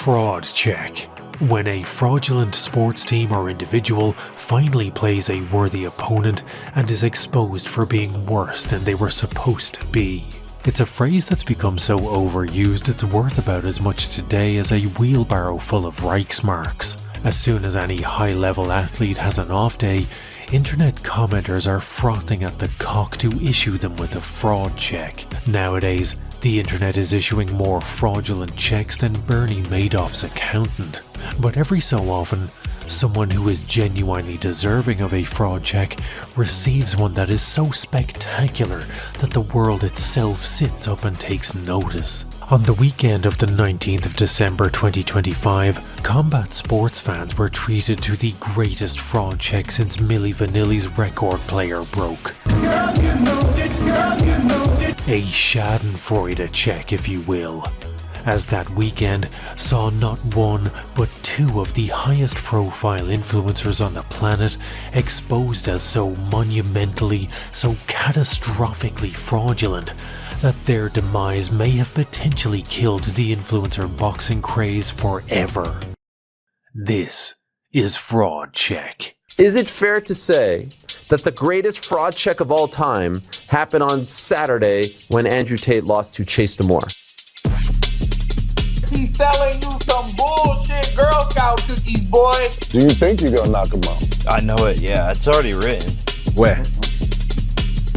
Fraud check. When a fraudulent sports team or individual finally plays a worthy opponent and is exposed for being worse than they were supposed to be. It's a phrase that's become so overused it's worth about as much today as a wheelbarrow full of Reichsmarks. As soon as any high-level athlete has an off day, internet commenters are frothing at the cock to issue them with a fraud check. Nowadays, the internet is issuing more fraudulent checks than Bernie Madoff's accountant. But every so often, someone who is genuinely deserving of a fraud check receives one that is so spectacular that the world itself sits up and takes notice. On the weekend of the 19th of December 2025, combat sports fans were treated to the greatest fraud check since Milli Vanilli's record player broke. A schadenfreude check, if you will, as that weekend saw not one but two of the highest profile influencers on the planet exposed as so monumentally, so catastrophically fraudulent that their demise may have potentially killed the influencer boxing craze forever. This is Fraud Check. Is it fair to say that the greatest fraud check of all time happened on Saturday when Andrew Tate lost to Chase Damore? He's selling you some bullshit Girl Scout cookies, boy. Do you think you're gonna knock him out? I know it, yeah. It's already written. Where?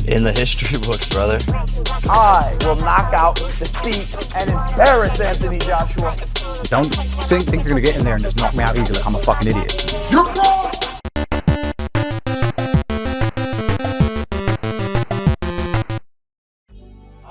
In the history books, brother. I will knock out, defeat, and embarrass Anthony Joshua. Don't think you're gonna get in there and just knock me out easily. I'm a fucking idiot. You're wrong.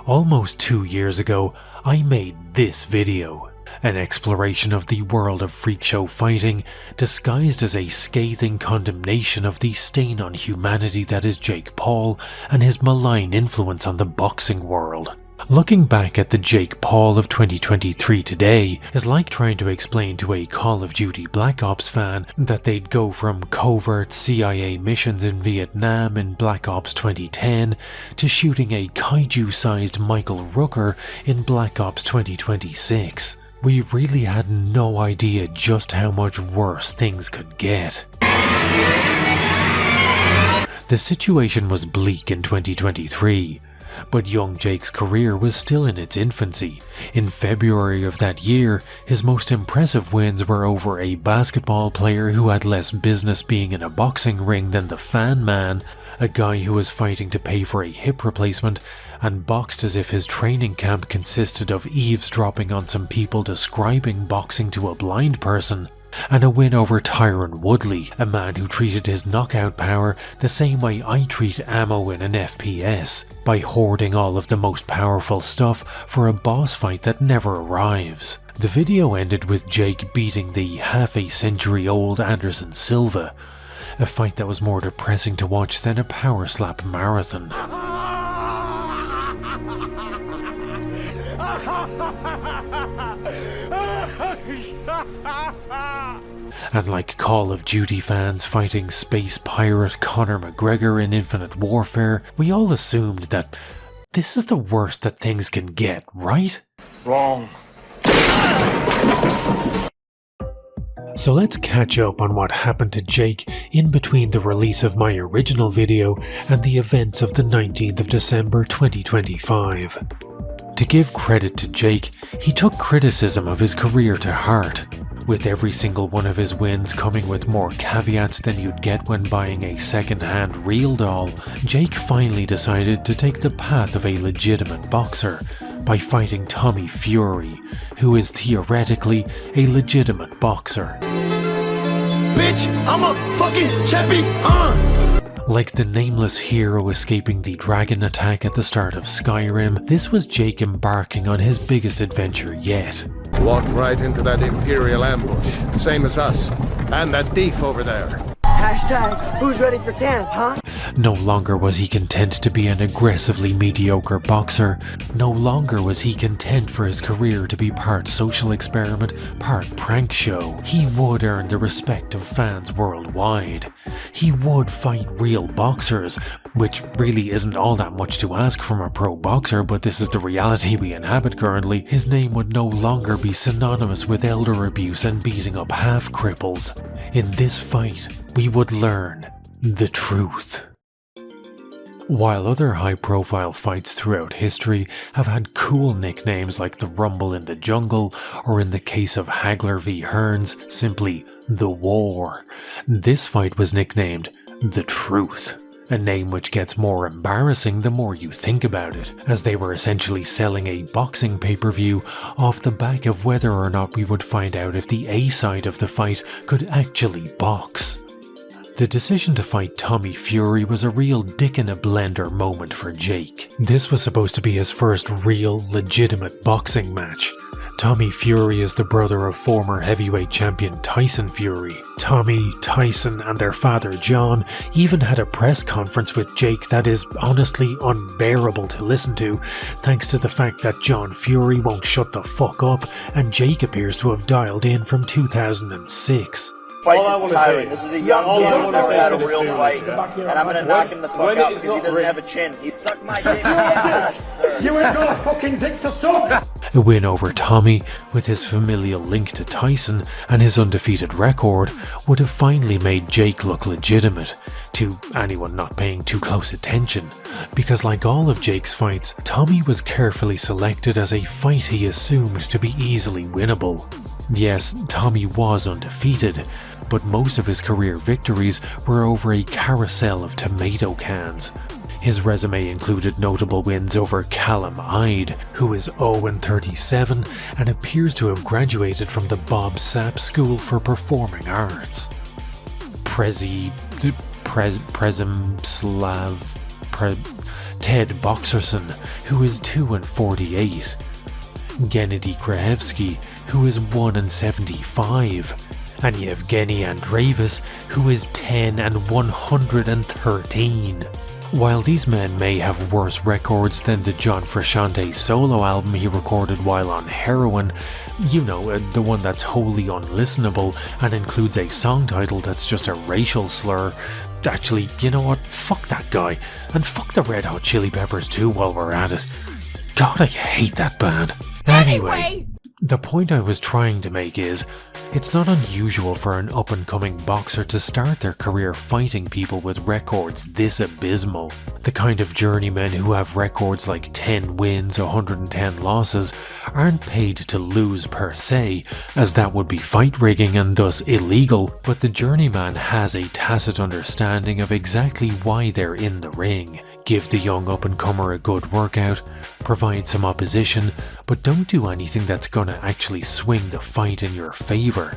Almost 2 years ago, I made this video, an exploration of the world of freak show fighting, disguised as a scathing condemnation of the stain on humanity that is Jake Paul and his malign influence on the boxing world. Looking back at the Jake Paul of 2023 today is like trying to explain to a Call of Duty Black Ops fan that they'd go from covert CIA missions in Vietnam in Black Ops 2010 to shooting a kaiju-sized Michael Rooker in Black Ops 2026. We really had no idea just how much worse things could get. The situation was bleak in 2023. But young Jake's career was still in its infancy. In February of that year, his most impressive wins were over a basketball player who had less business being in a boxing ring than the Fan Man, a guy who was fighting to pay for a hip replacement, and boxed as if his training camp consisted of eavesdropping on some people describing boxing to a blind person, and a win over Tyron Woodley, a man who treated his knockout power the same way I treat ammo in an FPS, by hoarding all of the most powerful stuff for a boss fight that never arrives. The video ended with Jake beating the half-a-century-old Anderson Silva, a fight that was more depressing to watch than a power slap marathon. And like Call of Duty fans fighting space pirate Conor McGregor in Infinite Warfare, we all assumed that this is the worst that things can get, right? Wrong. So let's catch up on what happened to Jake in between the release of my original video and the events of the 19th of December 2025. To give credit to Jake, he took criticism of his career to heart, with every single one of his wins coming with more caveats than you'd get when buying a second-hand real doll. Jake finally decided to take the path of a legitimate boxer by fighting Tommy Fury, who is theoretically a legitimate boxer. Bitch, I'm a fucking champion! Like the nameless hero escaping the dragon attack at the start of Skyrim, this was Jake embarking on his biggest adventure yet. Walked right into that Imperial ambush, same as us, and that thief over there. Hashtag, who's ready for camp, huh? No longer was he content to be an aggressively mediocre boxer. No longer was he content for his career to be part social experiment, part prank show. He would earn the respect of fans worldwide. He would fight real boxers, which really isn't all that much to ask from a pro boxer, but this is the reality we inhabit currently. His name would no longer be synonymous with elder abuse and beating up half cripples. In this fight, we would learn the truth. While other high-profile fights throughout history have had cool nicknames like the Rumble in the Jungle, or in the case of Hagler v Hearns, simply The War, this fight was nicknamed The Truth, a name which gets more embarrassing the more you think about it, as they were essentially selling a boxing pay-per-view off the back of whether or not we would find out if the A side of the fight could actually box. The decision to fight Tommy Fury was a real dick-in-a-blender moment for Jake. This was supposed to be his first real, legitimate boxing match. Tommy Fury is the brother of former heavyweight champion Tyson Fury. Tommy, Tyson, and their father John even had a press conference with Jake that is honestly unbearable to listen to, thanks to the fact that John Fury won't shut the fuck up, and Jake appears to have dialed in from 2006. Fight the tyrant. This is a young kid who's never had a real fight, and I'm gonna knock him the fuck out because he doesn't have a chin. He'd suck my dick. You ain't got a fucking dick to suck! A win over Tommy, with his familial link to Tyson and his undefeated record, would have finally made Jake look legitimate, to anyone not paying too close attention, because like all of Jake's fights, Tommy was carefully selected as a fight he assumed to be easily winnable. Yes, Tommy was undefeated, but most of his career victories were over a carousel of tomato cans. His resume included notable wins over Callum Ide, who is 0-37 and appears to have graduated from the Bob Sapp School for Performing Arts. Ted Boxerson, who is 2-48. Gennady Krajewski, who is 1-75, and Yevgeny Andreevich, who is 10-113. While these men may have worse records than the John Frusciante solo album he recorded while on heroin, you know, the one that's wholly unlistenable and includes a song title that's just a racial slur. Actually, you know what, fuck that guy, and fuck the Red Hot Chili Peppers too while we're at it. God, I hate that band. Anyway, the point I was trying to make is, it's not unusual for an up-and-coming boxer to start their career fighting people with records this abysmal. The kind of journeymen who have records like 10 wins, 110 losses aren't paid to lose per se, as that would be fight rigging and thus illegal, but the journeyman has a tacit understanding of exactly why they're in the ring. Give the young up-and-comer a good workout, provide some opposition, but don't do anything that's gonna actually swing the fight in your favor.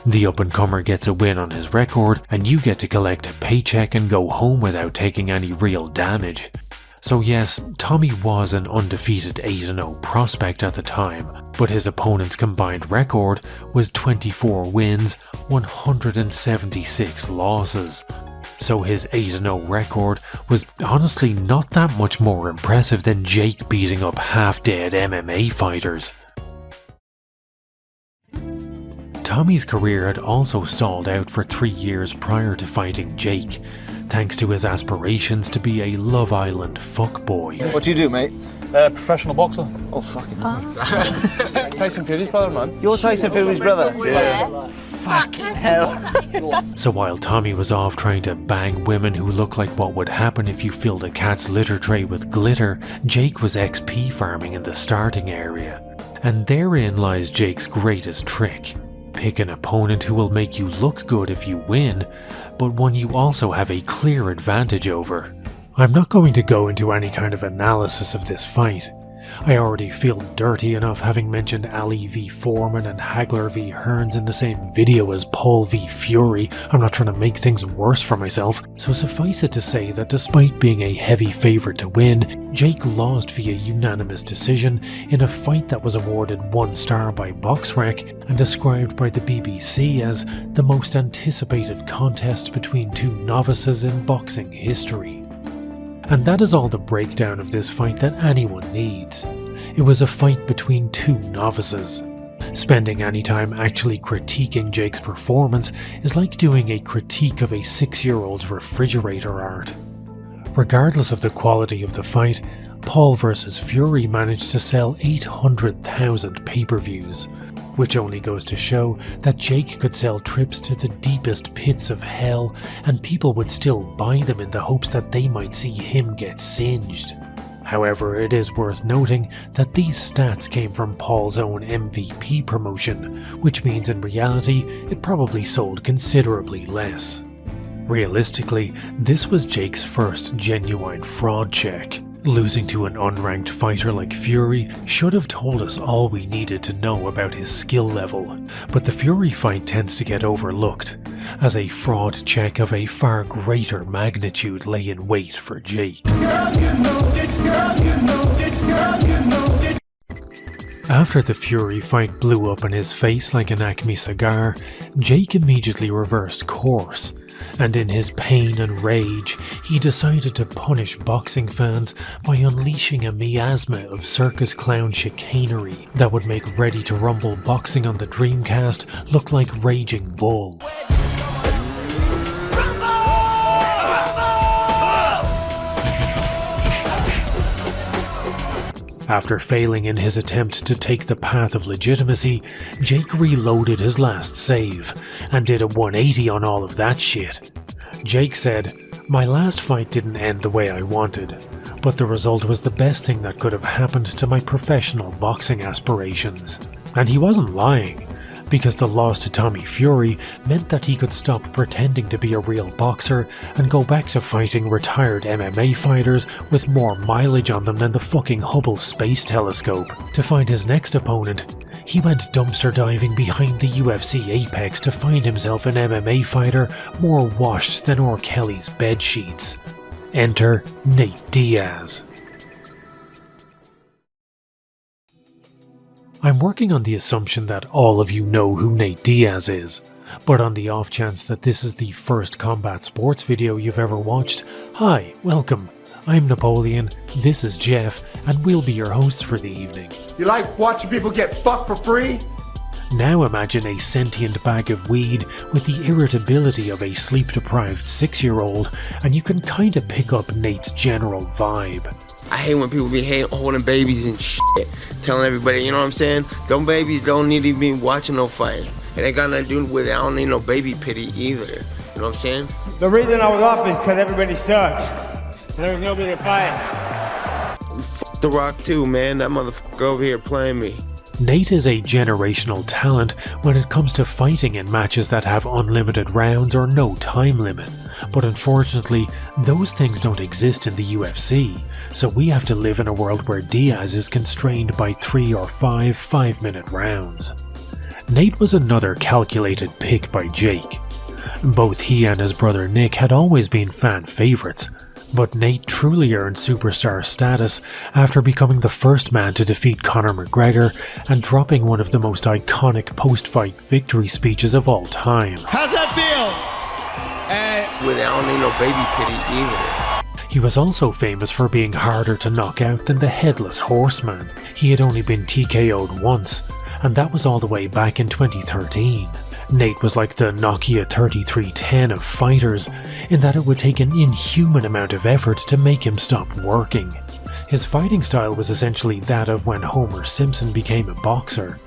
The up-and-comer gets a win on his record, and you get to collect a paycheck and go home without taking any real damage. So yes, Tommy was an undefeated 8-0 prospect at the time, but his opponent's combined record was 24 wins, 176 losses. So his 8-0 record was honestly not that much more impressive than Jake beating up half-dead MMA fighters. Tommy's career had also stalled out for 3 years prior to fighting Jake, thanks to his aspirations to be a Love Island fuckboy. What do you do, mate? Professional boxer. Oh, fucking Tyson Fury's brother, man. You're Tyson Fury's brother? Yeah. Fucking hell. So while Tommy was off trying to bang women who look like what would happen if you filled a cat's litter tray with glitter, Jake was XP farming in the starting area. And therein lies Jake's greatest trick. Pick an opponent who will make you look good if you win, but one you also have a clear advantage over. I'm not going to go into any kind of analysis of this fight. I already feel dirty enough having mentioned Ali v Foreman and Hagler v Hearns in the same video as Paul v Fury. I'm not trying to make things worse for myself, so suffice it to say that despite being a heavy favourite to win, Jake lost via unanimous decision in a fight that was awarded 1 star by BoxRec and described by the BBC as the most anticipated contest between 2 novices in boxing history. And that is all the breakdown of this fight that anyone needs. It was a fight between 2 novices. Spending any time actually critiquing Jake's performance is like doing a critique of a 6-year-old's refrigerator art. Regardless of the quality of the fight, Paul vs Fury managed to sell 800,000 pay-per-views, which only goes to show that Jake could sell trips to the deepest pits of hell and people would still buy them in the hopes that they might see him get singed. However, it is worth noting that these stats came from Paul's own MVP promotion, which means in reality it probably sold considerably less. Realistically, this was Jake's first genuine fraud check. Losing to an unranked fighter like Fury should have told us all we needed to know about his skill level, but the Fury fight tends to get overlooked, as a fraud check of a far greater magnitude lay in wait for Jake. After the Fury fight blew up in his face like an Acme cigar, Jake immediately reversed course, and in his pain and rage, he decided to punish boxing fans by unleashing a miasma of circus clown chicanery that would make Ready to Rumble boxing on the Dreamcast look like Raging Bull. After failing in his attempt to take the path of legitimacy, Jake reloaded his last save, and did a 180 on all of that shit. Jake said, "My last fight didn't end the way I wanted, but the result was the best thing that could have happened to my professional boxing aspirations." And he wasn't lying, because the loss to Tommy Fury meant that he could stop pretending to be a real boxer and go back to fighting retired MMA fighters with more mileage on them than the fucking Hubble Space Telescope. To find his next opponent, he went dumpster diving behind the UFC apex to find himself an MMA fighter more washed than R. Kelly's bedsheets. Enter Nate Diaz. I'm working on the assumption that all of you know who Nate Diaz is, but on the off chance that this is the first combat sports video you've ever watched, hi, welcome. I'm Napoleon, this is Jeff, and we'll be your hosts for the evening. You like watching people get fucked for free? Now imagine a sentient bag of weed with the irritability of a sleep-deprived 6-year-old, and you can kinda pick up Nate's general vibe. I hate when people be holding babies and shit, telling everybody, you know what I'm saying? Them babies don't need to be watching no fight. It ain't got nothing to do with it. I don't need no baby pity either. You know what I'm saying? The reason I was off is because everybody sucked. There was nobody to fight. Fuck The Rock too, man. That motherfucker over here playing me. Nate is a generational talent when it comes to fighting in matches that have unlimited rounds or no time limit, but unfortunately, those things don't exist in the UFC, so we have to live in a world where Diaz is constrained by 3 or 5 5-minute rounds. Nate was another calculated pick by Jake. Both he and his brother Nick had always been fan favourites, but Nate truly earned superstar status after becoming the first man to defeat Conor McGregor and dropping one of the most iconic post-fight victory speeches of all time. How's that feel? With I don't need no baby pity either. He was also famous for being harder to knock out than the Headless Horseman. He had only been TKO'd once, and that was all the way back in 2013. Nate was like the Nokia 3310 of fighters, in that it would take an inhuman amount of effort to make him stop working. His fighting style was essentially that of when Homer Simpson became a boxer.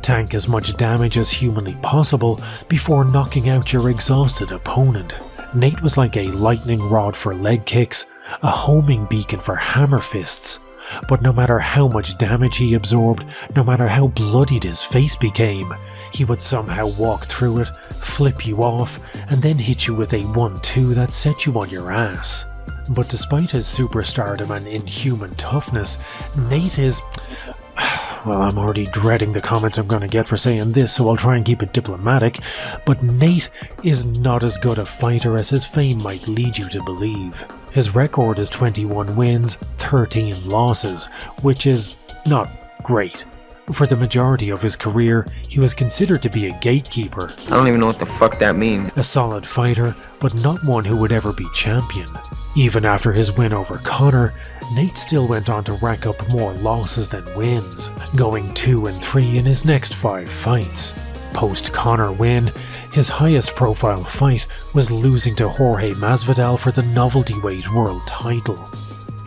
Tank as much damage as humanly possible before knocking out your exhausted opponent. Nate was like a lightning rod for leg kicks, a homing beacon for hammer fists. But no matter how much damage he absorbed, no matter how bloodied his face became, he would somehow walk through it, flip you off, and then hit you with a 1-2 that set you on your ass. But despite his superstardom and inhuman toughness, Nate is... Well, I'm already dreading the comments I'm going to get for saying this, so I'll try and keep it diplomatic, but Nate is not as good a fighter as his fame might lead you to believe. His record is 21 wins, 13 losses, which is not great. For the majority of his career, he was considered to be a gatekeeper. I don't even know what the fuck that means. A solid fighter, but not one who would ever be champion. Even after his win over Conor, Nate still went on to rack up more losses than wins, going 2-3 in his next 5 fights. Post-Conor win, his highest profile fight was losing to Jorge Masvidal for the novelty weight world title.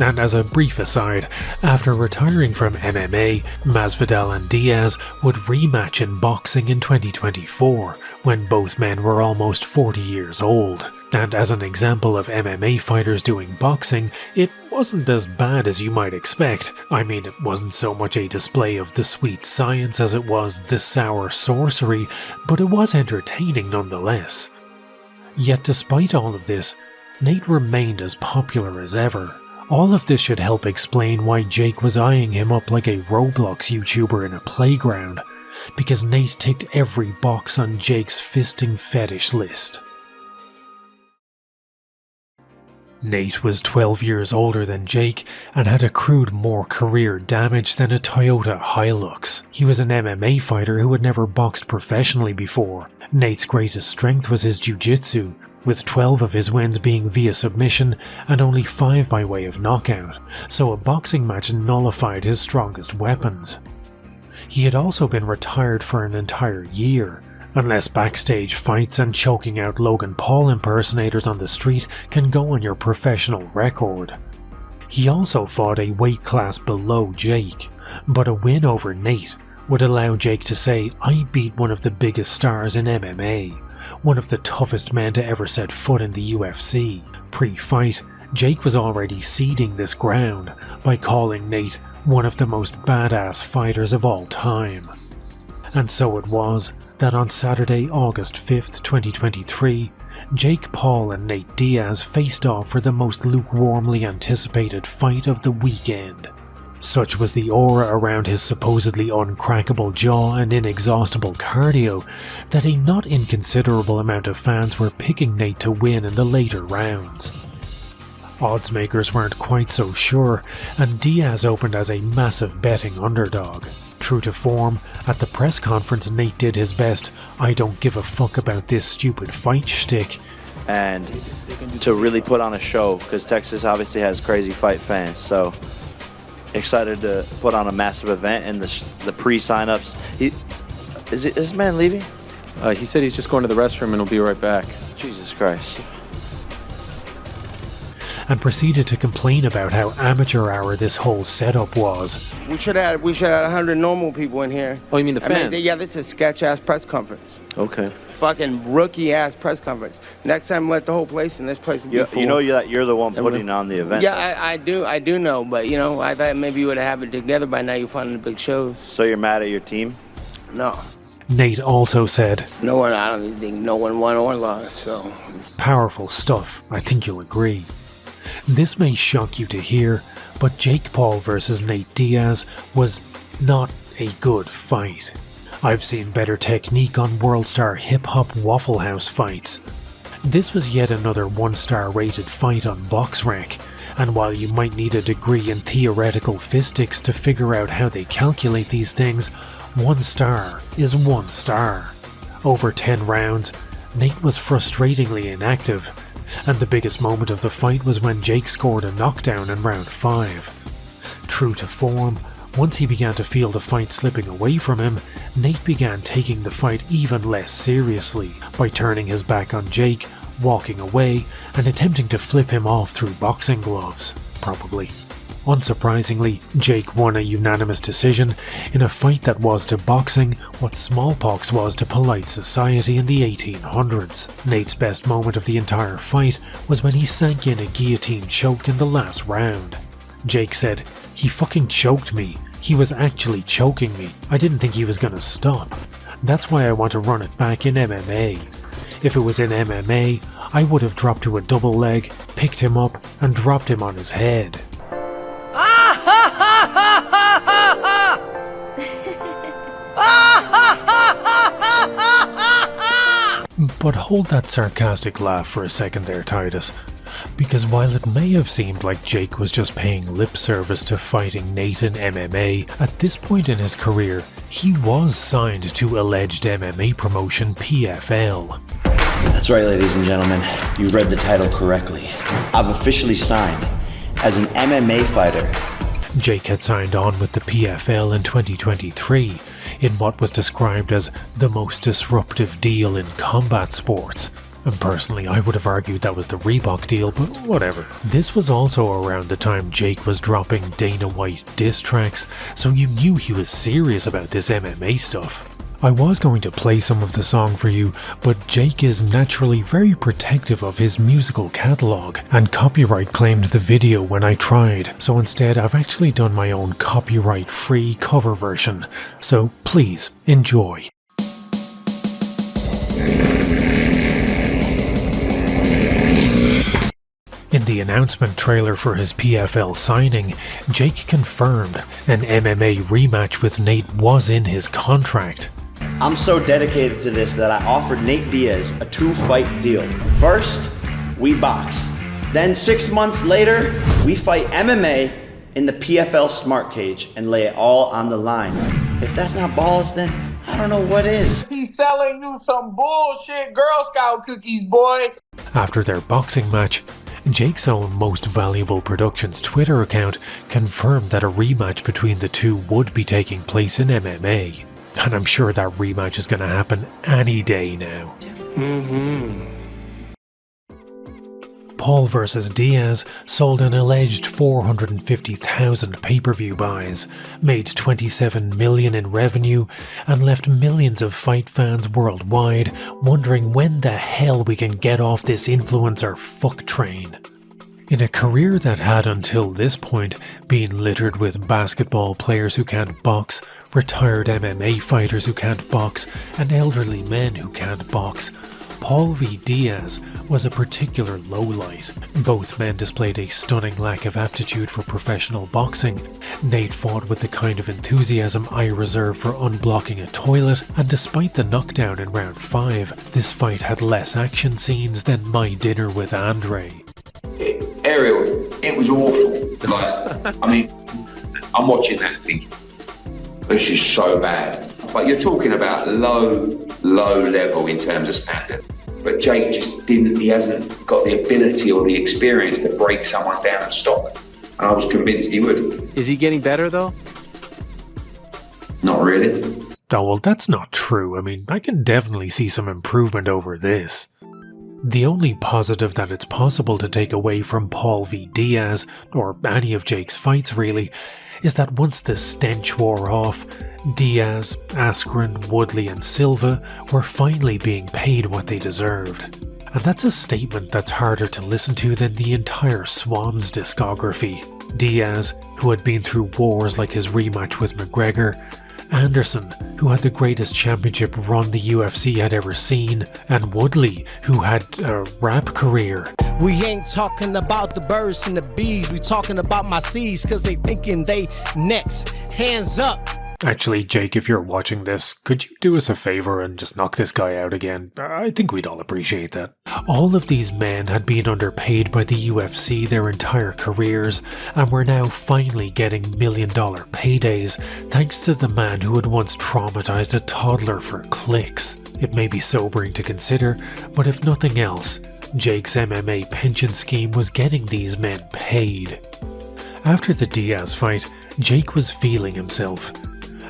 And as a brief aside, after retiring from MMA, Masvidal and Diaz would rematch in boxing in 2024, when both men were almost 40 years old. And as an example of MMA fighters doing boxing, it wasn't as bad as you might expect. I mean, it wasn't so much a display of the sweet science as it was the sour sorcery, but it was entertaining nonetheless. Yet despite all of this, Nate remained as popular as ever. All of this should help explain why Jake was eyeing him up like a Roblox YouTuber in a playground, because Nate ticked every box on Jake's fisting fetish list. Nate was 12 years older than Jake and had accrued more career damage than a Toyota Hilux. He was an MMA fighter who had never boxed professionally before. Nate's greatest strength was his jiu-jitsu, with 12 of his wins being via submission and only 5 by way of knockout, so a boxing match nullified his strongest weapons. He had also been retired for an entire year, unless backstage fights and choking out Logan Paul impersonators on the street can go on your professional record. He also fought a weight class below Jake, but a win over Nate would allow Jake to say, "I beat one of the biggest stars in MMA, one of the toughest men to ever set foot in the UFC." Pre-fight, Jake was already ceding this ground by calling Nate one of the most badass fighters of all time. And so it was that on Saturday, August 5th, 2023, Jake Paul and Nate Diaz faced off for the most lukewarmly anticipated fight of the weekend. Such was the aura around his supposedly uncrackable jaw and inexhaustible cardio that a not inconsiderable amount of fans were picking Nate to win in the later rounds. Odds makers weren't quite so sure, and Diaz opened as a massive betting underdog. True to form, at the press conference Nate did his best "I don't give a fuck about this stupid fight" shtick. And to really put on a show, because Texas obviously has crazy fight fans, so excited to put on a massive event. And the pre-signups. Is this man leaving? He said he's just going to the restroom and he'll be right back. Jesus Christ. And proceeded to complain about how amateur hour this whole setup was. We should have 100 normal people in here. Oh, you mean the fans? Yeah, this is a sketch-ass press conference. Okay. Fucking rookie-ass press conference. Next time, let the whole place in this place be full. You know that you're the one putting on the event. Yeah, I do know, but you know, I thought maybe you would have it together by now. You're finding the big shows. So you're mad at your team? No. Nate also said, I don't think no one won or lost, so. Powerful stuff, I think you'll agree. This may shock you to hear, but Jake Paul versus Nate Diaz was not a good fight. I've seen better technique on WorldStar hip-hop Waffle House fights. This was yet another 1-star rated fight on BoxRec, and while you might need a degree in theoretical physics to figure out how they calculate these things, 1 star is 1 star. Over 10 rounds, Nate was frustratingly inactive, and the biggest moment of the fight was when Jake scored a knockdown in round 5. True to form, once he began to feel the fight slipping away from him, Nate began taking the fight even less seriously by turning his back on Jake, walking away, and attempting to flip him off through boxing gloves, probably. Unsurprisingly, Jake won a unanimous decision in a fight that was to boxing what smallpox was to polite society in the 1800s. Nate's best moment of the entire fight was when he sank in a guillotine choke in the last round. Jake said, "He fucking choked me. He was actually choking me. I didn't think he was gonna stop. That's why I want to run it back in MMA. If it was in MMA, I would have dropped to a double leg, picked him up, and dropped him on his head. But hold that sarcastic laugh for a second there, Titus, because while it may have seemed like Jake was just paying lip service to fighting Nate in MMA, at this point in his career, he was signed to alleged MMA promotion PFL. That's right, ladies and gentlemen, you read the title correctly. I've officially signed as an MMA fighter. Jake had signed on with the PFL in 2023 in what was described as the most disruptive deal in combat sports. And personally, I would have argued that was the Reebok deal, but whatever. This was also around the time Jake was dropping Dana White diss tracks, so you knew he was serious about this MMA stuff. I was going to play some of the song for you, but Jake is naturally very protective of his musical catalogue, and copyright claimed the video when I tried, so instead I've actually done my own copyright-free cover version, so please enjoy. In the announcement trailer for his PFL signing, Jake confirmed an MMA rematch with Nate was in his contract. I'm so dedicated to this that I offered Nate Diaz a 2-fight deal. First, we box. Then 6 months later, we fight MMA in the PFL Smart Cage and lay it all on the line. If that's not balls, then I don't know what is. He's selling you some bullshit Girl Scout cookies, boy. After their boxing match, Jake's own Most Valuable Productions Twitter account confirmed that a rematch between the two would be taking place in MMA. And I'm sure that rematch is going to happen any day now. Paul vs. Diaz sold an alleged 450,000 pay-per-view buys, made $27 million in revenue, and left millions of fight fans worldwide wondering when the hell we can get off this influencer fuck train. In a career that had until this point been littered with basketball players who can't box, retired MMA fighters who can't box, and elderly men who can't box, Paul v. Diaz was a particular lowlight. Both men displayed a stunning lack of aptitude for professional boxing. Nate fought with the kind of enthusiasm I reserve for unblocking a toilet, and despite the knockdown in round 5, this fight had less action scenes than My Dinner with Andre. Ariel, it was awful. Like, I mean, I'm watching that thing. This is so bad. But you're talking about low level in terms of standard. But Jake just didn't, he hasn't got the ability or the experience to break someone down and stop it. And I was convinced he would. Is he getting better though? Not really. Oh, well, that's not true. I mean, I can definitely see some improvement over this. The only positive that it's possible to take away from Paul v. Diaz, or any of Jake's fights really, is that once the stench wore off, Diaz, Askren, Woodley and Silva were finally being paid what they deserved. And that's a statement that's harder to listen to than the entire Swans discography. Diaz, who had been through wars like his rematch with McGregor, Anderson, who had the greatest championship run the UFC had ever seen, and Woodley, who had a rap career. We ain't talking about the birds and the bees, we talking about my C's, cause they thinking they next. Hands up. Actually, Jake, if you're watching this, could you do us a favour and just knock this guy out again? I think we'd all appreciate that. All of these men had been underpaid by the UFC their entire careers and were now finally getting $1 million paydays thanks to the man who had once traumatized a toddler for clicks. It may be sobering to consider, but if nothing else, Jake's MMA pension scheme was getting these men paid. After the Diaz fight, Jake was feeling himself.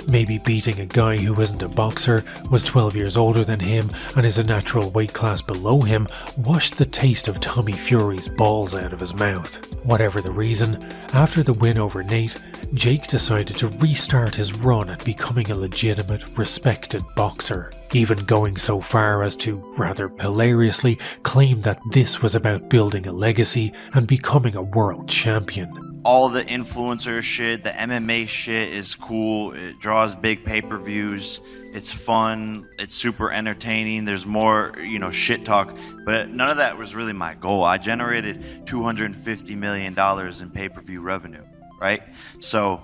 Maybe beating a guy who isn't a boxer, was 12 years older than him and is a natural weight class below him, washed the taste of Tommy Fury's balls out of his mouth. Whatever the reason, after the win over Nate, Jake decided to restart his run at becoming a legitimate, respected boxer, even going so far as to, rather hilariously, claim that this was about building a legacy and becoming a world champion. all the influencer shit, the MMA shit is cool. It draws big pay-per-views. It's fun. It's super entertaining. There's more, shit talk. But none of that was really my goal. I generated $250 million in pay-per-view revenue, right? So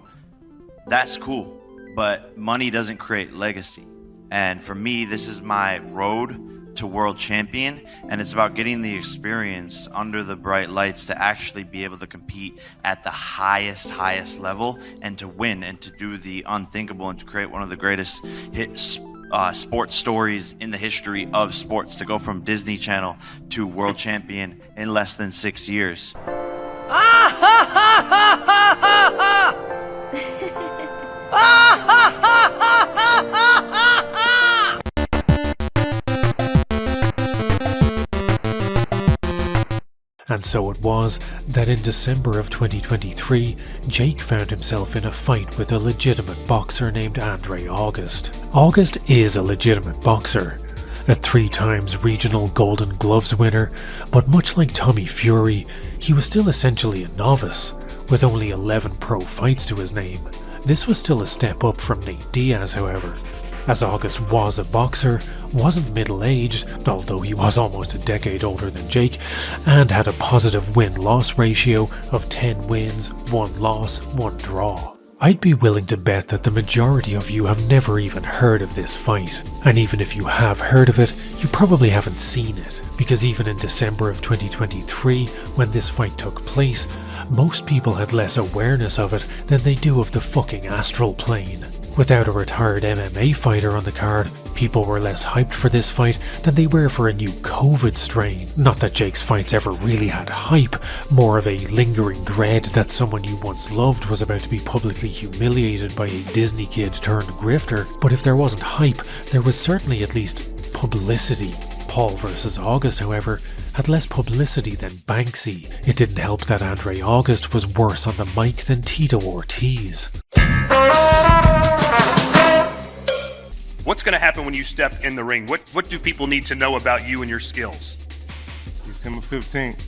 that's cool. But money doesn't create legacy. And for me, this is my road to world champion, and it's about getting the experience under the bright lights to actually be able to compete at the highest level and to win and to do the unthinkable and to create one of the greatest sports stories in the history of sports, to go from Disney Channel to world champion in less than 6 years. And so it was that in December of 2023, Jake found himself in a fight with a legitimate boxer named Andre August. August is a legitimate boxer, a 3 times regional Golden Gloves winner, but much like Tommy Fury, he was still essentially a novice, with only 11 pro fights to his name. This was still a step up from Nate Diaz, however, as August was a boxer, wasn't middle-aged, although he was almost a decade older than Jake, and had a positive win-loss ratio of 10 wins, 1 loss, 1 draw. I'd be willing to bet that the majority of you have never even heard of this fight, and even if you have heard of it, you probably haven't seen it, because even in December of 2023, when this fight took place, most people had less awareness of it than they do of the fucking astral plane. Without a retired MMA fighter on the card, people were less hyped for this fight than they were for a new COVID strain. Not that Jake's fights ever really had hype, more of a lingering dread that someone you once loved was about to be publicly humiliated by a Disney kid turned grifter, but if there wasn't hype, there was certainly at least publicity. Paul vs. August, however, had less publicity than Banksy. It didn't help that Andre August was worse on the mic than Tito Ortiz. What's going to happen when you step in the ring? What do people need to know about you and your skills? December 15th.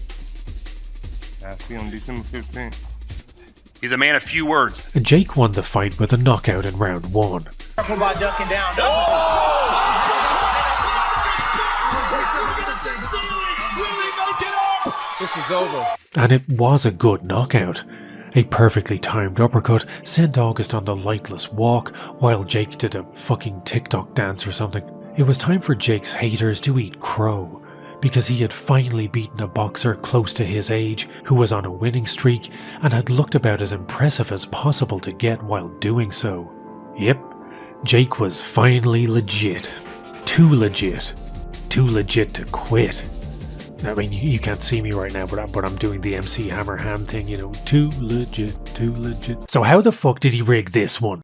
I see him December 15th. He's a man of few words. Jake won the fight with a knockout in round 1. About ducking down. This is over. And it was a good knockout. A perfectly timed uppercut sent August on the lightless walk while Jake did a fucking TikTok dance or something. It was time for Jake's haters to eat crow, because he had finally beaten a boxer close to his age who was on a winning streak and had looked about as impressive as possible to get while doing so. Yep, Jake was finally legit. Too legit. Too legit to quit. I mean, you can't see me right now, but I'm doing the MC Hammer hand thing, too legit, too legit. So how the fuck did he rig this one?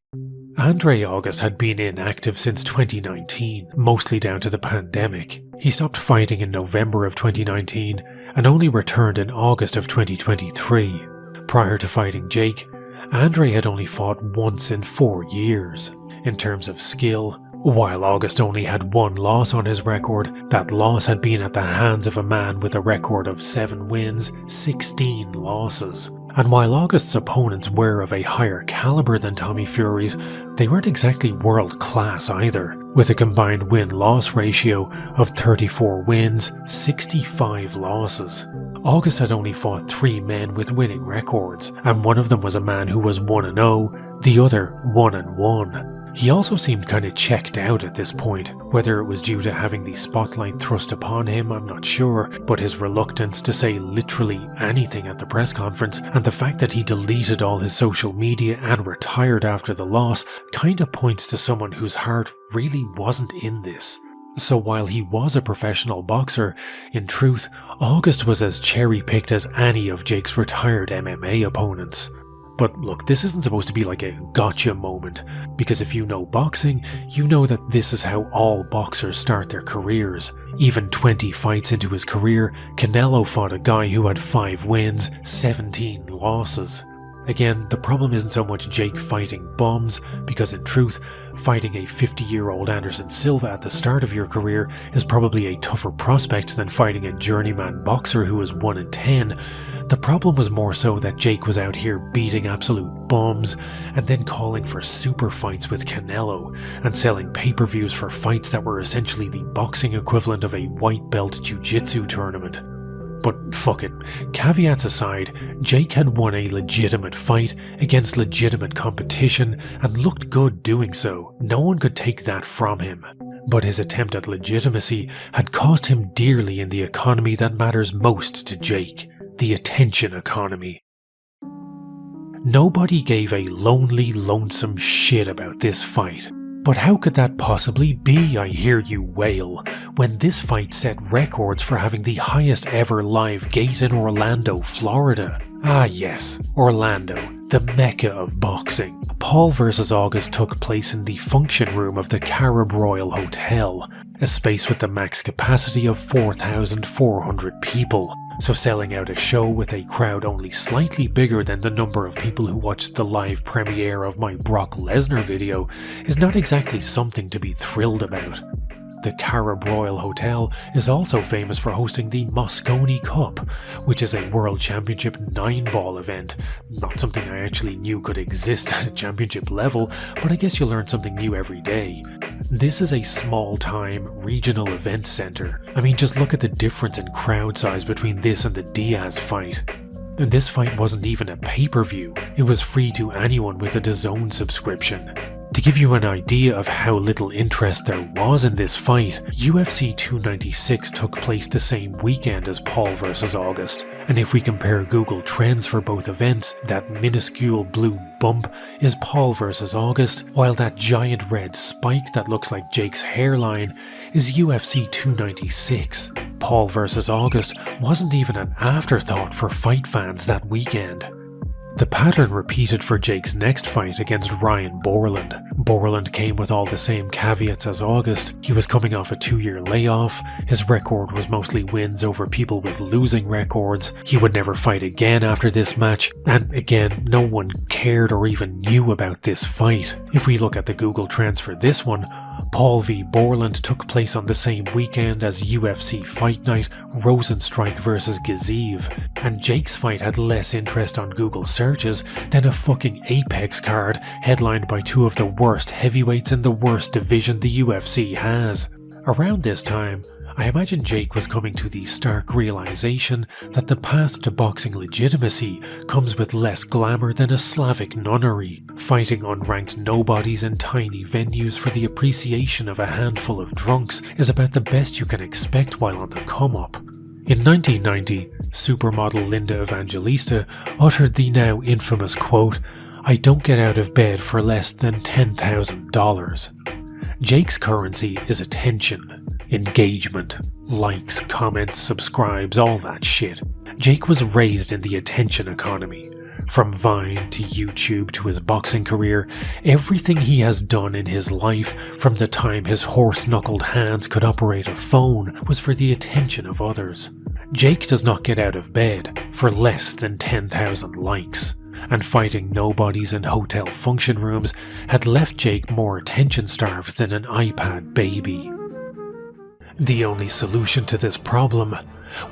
Andre August had been inactive since 2019, mostly down to the pandemic. He stopped fighting in November of 2019 and only returned in August of 2023. Prior to fighting Jake, Andre had only fought once in 4 years. In terms of skill, while August only had 1 loss on his record, that loss had been at the hands of a man with a record of 7 wins, 16 losses. And while August's opponents were of a higher caliber than Tommy Fury's, they weren't exactly world class either, with a combined win-loss ratio of 34 wins, 65 losses. August had only fought 3 men with winning records, and one of them was a man who was 1-0, the other 1-1. He also seemed kinda checked out at this point. Whether it was due to having the spotlight thrust upon him, I'm not sure, but his reluctance to say literally anything at the press conference and the fact that he deleted all his social media and retired after the loss kinda points to someone whose heart really wasn't in this. So while he was a professional boxer, in truth, August was as cherry-picked as any of Jake's retired MMA opponents. But look, this isn't supposed to be like a gotcha moment, because if you know boxing, you know that this is how all boxers start their careers. Even 20 fights into his career, Canelo fought a guy who had 5 wins, 17 losses. Again, the problem isn't so much Jake fighting bums, because in truth, fighting a 50-year-old Anderson Silva at the start of your career is probably a tougher prospect than fighting a journeyman boxer who is 1-10. The problem was more so that Jake was out here beating absolute bums and then calling for super fights with Canelo and selling pay-per-views for fights that were essentially the boxing equivalent of a white belt jiu-jitsu tournament. But fuck it, caveats aside, Jake had won a legitimate fight against legitimate competition and looked good doing so. No one could take that from him. But his attempt at legitimacy had cost him dearly in the economy that matters most to Jake, the attention economy. Nobody gave a lonely, lonesome shit about this fight. But how could that possibly be, I hear you wail, when this fight set records for having the highest ever live gate in Orlando, Florida? Ah yes, Orlando, the mecca of boxing. Paul vs. August took place in the function room of the Carib Royal Hotel, a space with the max capacity of 4,400 people. So selling out a show with a crowd only slightly bigger than the number of people who watched the live premiere of my Brock Lesnar video is not exactly something to be thrilled about. The Carib Royal Hotel is also famous for hosting the Moscone Cup, which is a World Championship 9-ball event. Not something I actually knew could exist at a championship level, but I guess you learn something new every day. This is a small-time regional event center. I mean, just look at the difference in crowd size between this and the Diaz fight. And this fight wasn't even a pay-per-view, it was free to anyone with a DAZN subscription. To give you an idea of how little interest there was in this fight, UFC 296 took place the same weekend as Paul vs. August, and if we compare Google Trends for both events, that minuscule blue bump is Paul vs. August, while that giant red spike that looks like Jake's hairline is UFC 296. Paul vs. August wasn't even an afterthought for fight fans that weekend. The pattern repeated for Jake's next fight against Ryan Borland. Borland came with all the same caveats as August. He was coming off a 2-year layoff, his record was mostly wins over people with losing records, he would never fight again after this match, and again, no one cared or even knew about this fight. If we look at the Google Trends for this one, Paul v Borland took place on the same weekend as UFC Fight Night Rosenstrike vs. Gaziv, and Jake's fight had less interest on Google searches than a fucking Apex card headlined by two of the worst heavyweights in the worst division the UFC has. Around this time, I imagine Jake was coming to the stark realization that the path to boxing legitimacy comes with less glamour than a Slavic nunnery. Fighting unranked nobodies in tiny venues for the appreciation of a handful of drunks is about the best you can expect while on the come-up. In 1990, supermodel Linda Evangelista uttered the now infamous quote, "I don't get out of bed for less than $10,000. Jake's currency is attention, engagement, likes, comments, subscribes, all that shit. Jake was raised in the attention economy. From Vine to YouTube to his boxing career, everything he has done in his life, from the time his horse-knuckled hands could operate a phone, was for the attention of others. Jake does not get out of bed for less than 10,000 likes. And fighting nobodies in hotel function rooms had left Jake more attention-starved than an iPad baby. The only solution to this problem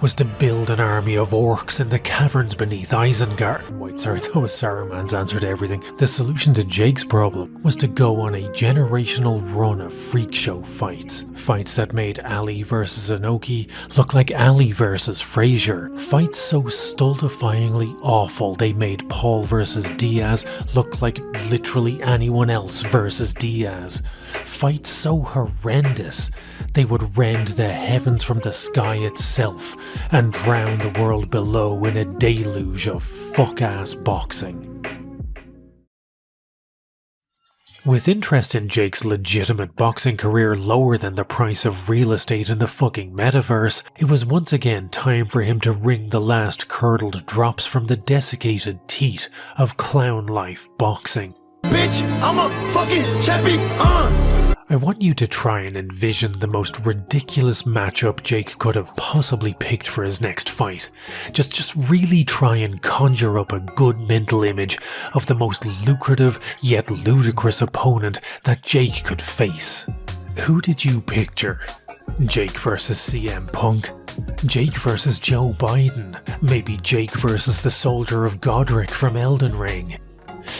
was to build an army of orcs in the caverns beneath Isengard. Wait, sorry, that was Saruman's answer to everything. The solution to Jake's problem was to go on a generational run of freak show fights. Fights that made Ali vs. Inoki look like Ali vs. Frazier. Fights so stultifyingly awful they made Paul vs. Diaz look like literally anyone else versus Diaz. Fights so horrendous they would rend the heavens from the sky itself and drown the world below in a deluge of fuck-ass boxing. With interest in Jake's legitimate boxing career lower than the price of real estate in the fucking metaverse, it was once again time for him to wring the last curdled drops from the desiccated teat of clown life boxing. Bitch, I'm a fucking champion! I want you to try and envision the most ridiculous matchup Jake could have possibly picked for his next fight. Just really try and conjure up a good mental image of the most lucrative yet ludicrous opponent that Jake could face. Who did you picture? Jake versus CM Punk? Jake versus Joe Biden, maybe Jake versus the soldier of Godric from Elden Ring.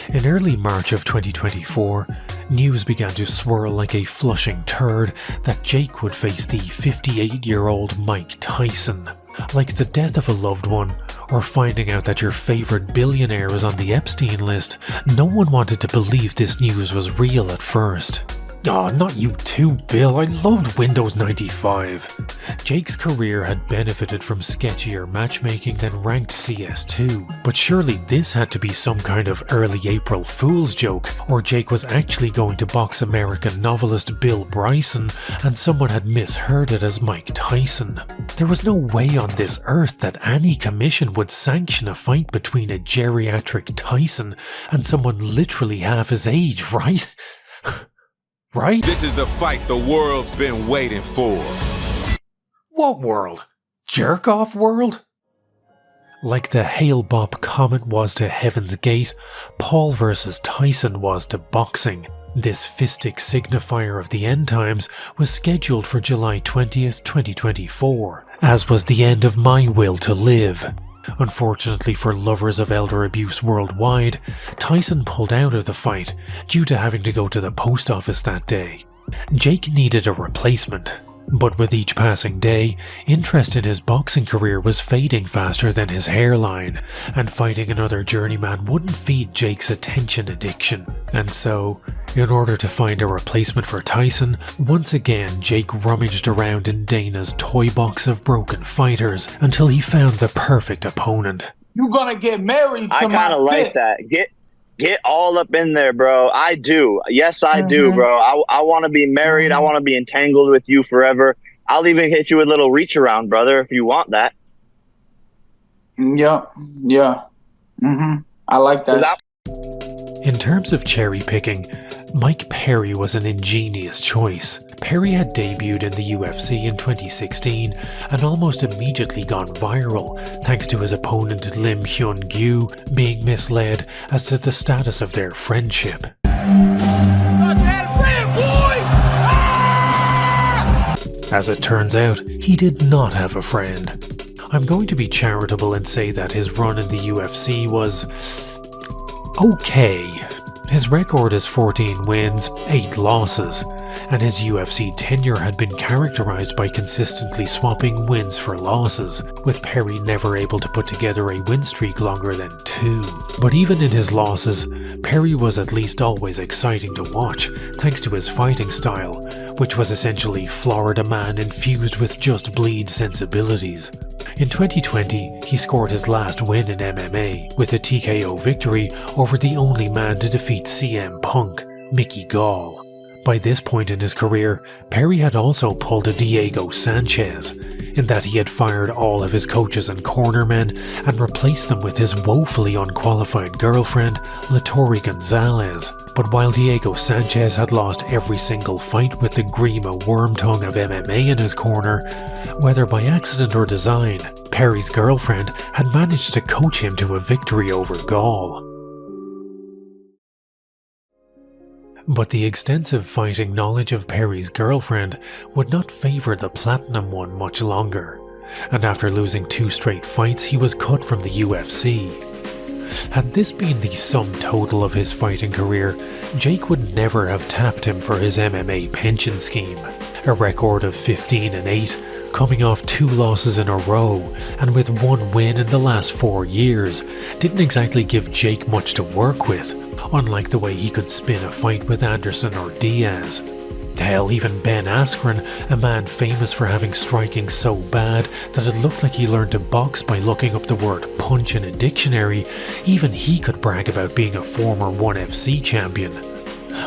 In early March of 2024, news began to swirl like a flushing turd that Jake would face the 58-year-old Mike Tyson. Like the death of a loved one, or finding out that your favourite billionaire is on the Epstein list, no one wanted to believe this news was real at first. Aw, not you too, Bill. I loved Windows 95. Jake's career had benefited from sketchier matchmaking than ranked CS2, but surely this had to be some kind of early April Fool's joke, or Jake was actually going to box American novelist Bill Bryson and someone had misheard it as Mike Tyson. There was no way on this earth that any commission would sanction a fight between a geriatric Tyson and someone literally half his age, right? Right? This is the fight the world's been waiting for. What world? Jerk-off world? Like the Hale-Bopp comet was to Heaven's Gate, Paul versus Tyson was to boxing. This fistic signifier of the end times was scheduled for July 20th, 2024, as was the end of My Will to Live. Unfortunately for lovers of elder abuse worldwide, Tyson pulled out of the fight due to having to go to the post office that day. Jake needed a replacement, but with each passing day, interest in his boxing career was fading faster than his hairline, and fighting another journeyman wouldn't feed Jake's attention addiction. And so, in order to find a replacement for Tyson, once again Jake rummaged around in Dana's toy box of broken fighters until he found the perfect opponent. You gonna get married to I kind of like that. Get all up in there, bro. I do. Yes, I do, bro. I want to be married. I want to be entangled with you forever. I'll even hit you with a little reach around, brother, if you want that. Yeah. I like that. In terms of cherry picking, Mike Perry was an ingenious choice. Perry had debuted in the UFC in 2016 and almost immediately gone viral thanks to his opponent Lim Hyun-gyu being misled as to the status of their friendship. As it turns out, he did not have a friend. I'm going to be charitable and say that his run in the UFC was okay. His record is 14 wins, 8 losses, and his UFC tenure had been characterized by consistently swapping wins for losses, with Perry never able to put together a win streak longer than 2. But even in his losses, Perry was at least always exciting to watch, thanks to his fighting style, which was essentially Florida man infused with just bleed sensibilities. In 2020, he scored his last win in MMA with a TKO victory over the only man to defeat CM Punk, Mickey Gall. By this point in his career, Perry had also pulled a Diego Sanchez, in that he had fired all of his coaches and cornermen and replaced them with his woefully unqualified girlfriend, Latori Gonzalez. But while Diego Sanchez had lost every single fight with the Grima Wormtongue of MMA in his corner, whether by accident or design, Perry's girlfriend had managed to coach him to a victory over Gall. But the extensive fighting knowledge of Perry's girlfriend would not favour the Platinum one much longer, and after losing 2 straight fights he was cut from the UFC. Had this been the sum total of his fighting career, Jake would never have tapped him for his MMA pension scheme. A record of 15-8, coming off 2 losses in a row, and with 1 win in the last 4 years, didn't exactly give Jake much to work with, unlike the way he could spin a fight with Anderson or Diaz. Hell, even Ben Askren, a man famous for having striking so bad that it looked like he learned to box by looking up the word punch in a dictionary, even he could brag about being a former 1FC champion.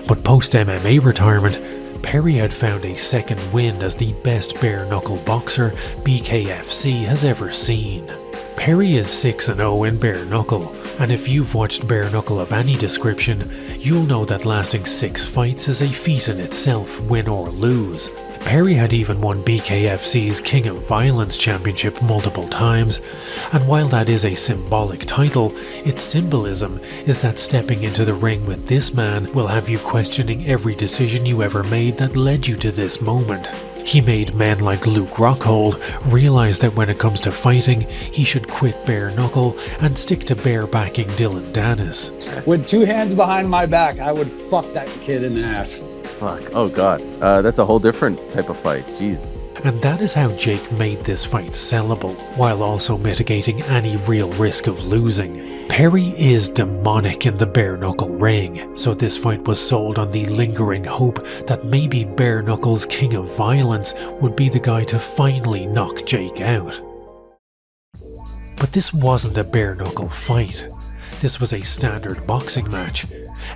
But post-MMA retirement, Perry had found a second wind as the best bare-knuckle boxer BKFC has ever seen. Perry is 6-0 in bare knuckle, and if you've watched bare knuckle of any description, you'll know that lasting 6 fights is a feat in itself, win or lose. Perry had even won BKFC's King of Violence Championship multiple times, and while that is a symbolic title, its symbolism is that stepping into the ring with this man will have you questioning every decision you ever made that led you to this moment. He made men like Luke Rockhold realize that when it comes to fighting, he should quit bare knuckle and stick to barebacking Dylan Dennis. With 2 hands behind my back, I would fuck that kid in the ass. Fuck. Oh god. That's a whole different type of fight. Jeez. And that is how Jake made this fight sellable, while also mitigating any real risk of losing. Perry is demonic in the bare knuckle ring, so this fight was sold on the lingering hope that maybe bare knuckle's king of violence would be the guy to finally knock Jake out. But this wasn't a bare knuckle fight. This was a standard boxing match,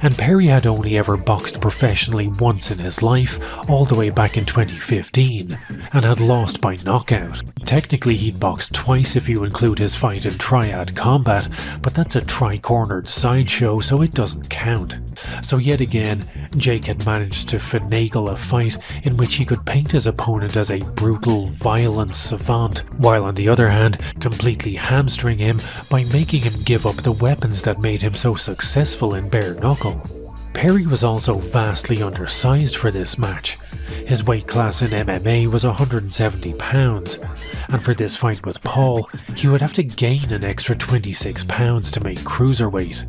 and Perry had only ever boxed professionally once in his life, all the way back in 2015, and had lost by knockout. Technically he'd boxed twice if you include his fight in Triad Combat, but that's a tri-cornered sideshow, so it doesn't count. So yet again, Jake had managed to finagle a fight in which he could paint his opponent as a brutal, violent savant, while on the other hand, completely hamstring him by making him give up the weapons that made him so successful in bare knuckle. Perry was also vastly undersized for this match. His weight class in MMA was 170 pounds, and for this fight with Paul, he would have to gain an extra 26 pounds to make cruiserweight.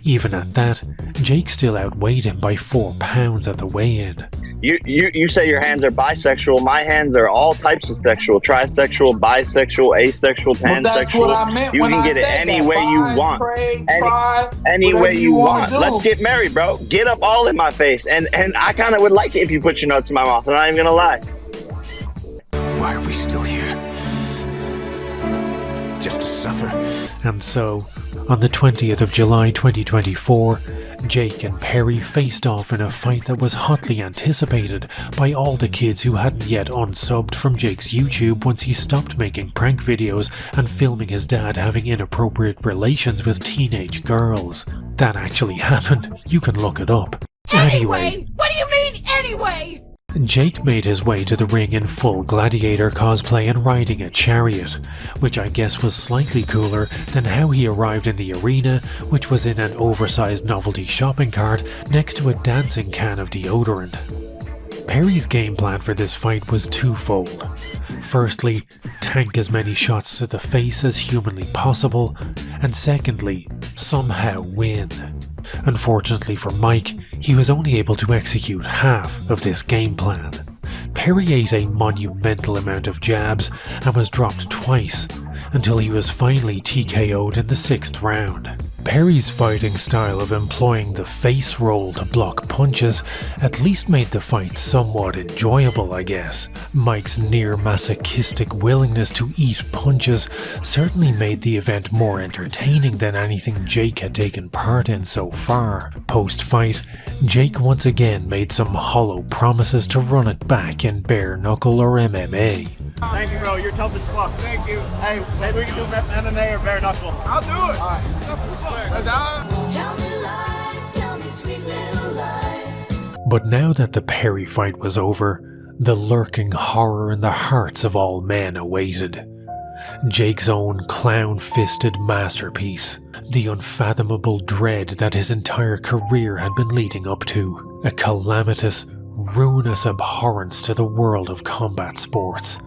Even at that, Jake still outweighed him by 4 pounds at the weigh-in. You say your hands are bisexual. My hands are all types of sexual: trisexual, bisexual, asexual, pansexual. Well, that's what I meant you when can I get it said any that. way you want. Any way you want. Let's get married, bro. Get up all in my face. And I kind of would like it if you put your nuts in my mouth. I'm not even gonna lie. Why are we still here? Just to suffer. And so, on the 20th of July 2024, Jake and Perry faced off in a fight that was hotly anticipated by all the kids who hadn't yet unsubbed from Jake's YouTube once he stopped making prank videos and filming his dad having inappropriate relations with teenage girls. That actually happened. You can look it up. Anyway. What do you mean, anyway? Jake made his way to the ring in full gladiator cosplay and riding a chariot, which I guess was slightly cooler than how he arrived in the arena, which was in an oversized novelty shopping cart next to a dancing can of deodorant. Perry's game plan for this fight was twofold. Firstly, tank as many shots to the face as humanly possible, and secondly, somehow win. Unfortunately for Mike, he was only able to execute half of this game plan. Perry ate a monumental amount of jabs and was dropped twice, until he was finally TKO'd in the 6th round. Perry's fighting style of employing the face roll to block punches at least made the fight somewhat enjoyable, I guess. Mike's near masochistic willingness to eat punches certainly made the event more entertaining than anything Jake had taken part in so far. Post-fight, Jake once again made some hollow promises to run it back in bare knuckle or MMA. Thank you, bro. You're tough as fuck. Thank you. Hey, maybe we can do MMA or bare knuckle. I'll do it. All right. Tell me lies, tell me sweet little lies. But now that the Perry fight was over, the lurking horror in the hearts of all men awaited. Jake's own clown-fisted masterpiece, the unfathomable dread that his entire career had been leading up to, a calamitous, ruinous abhorrence to the world of combat sports.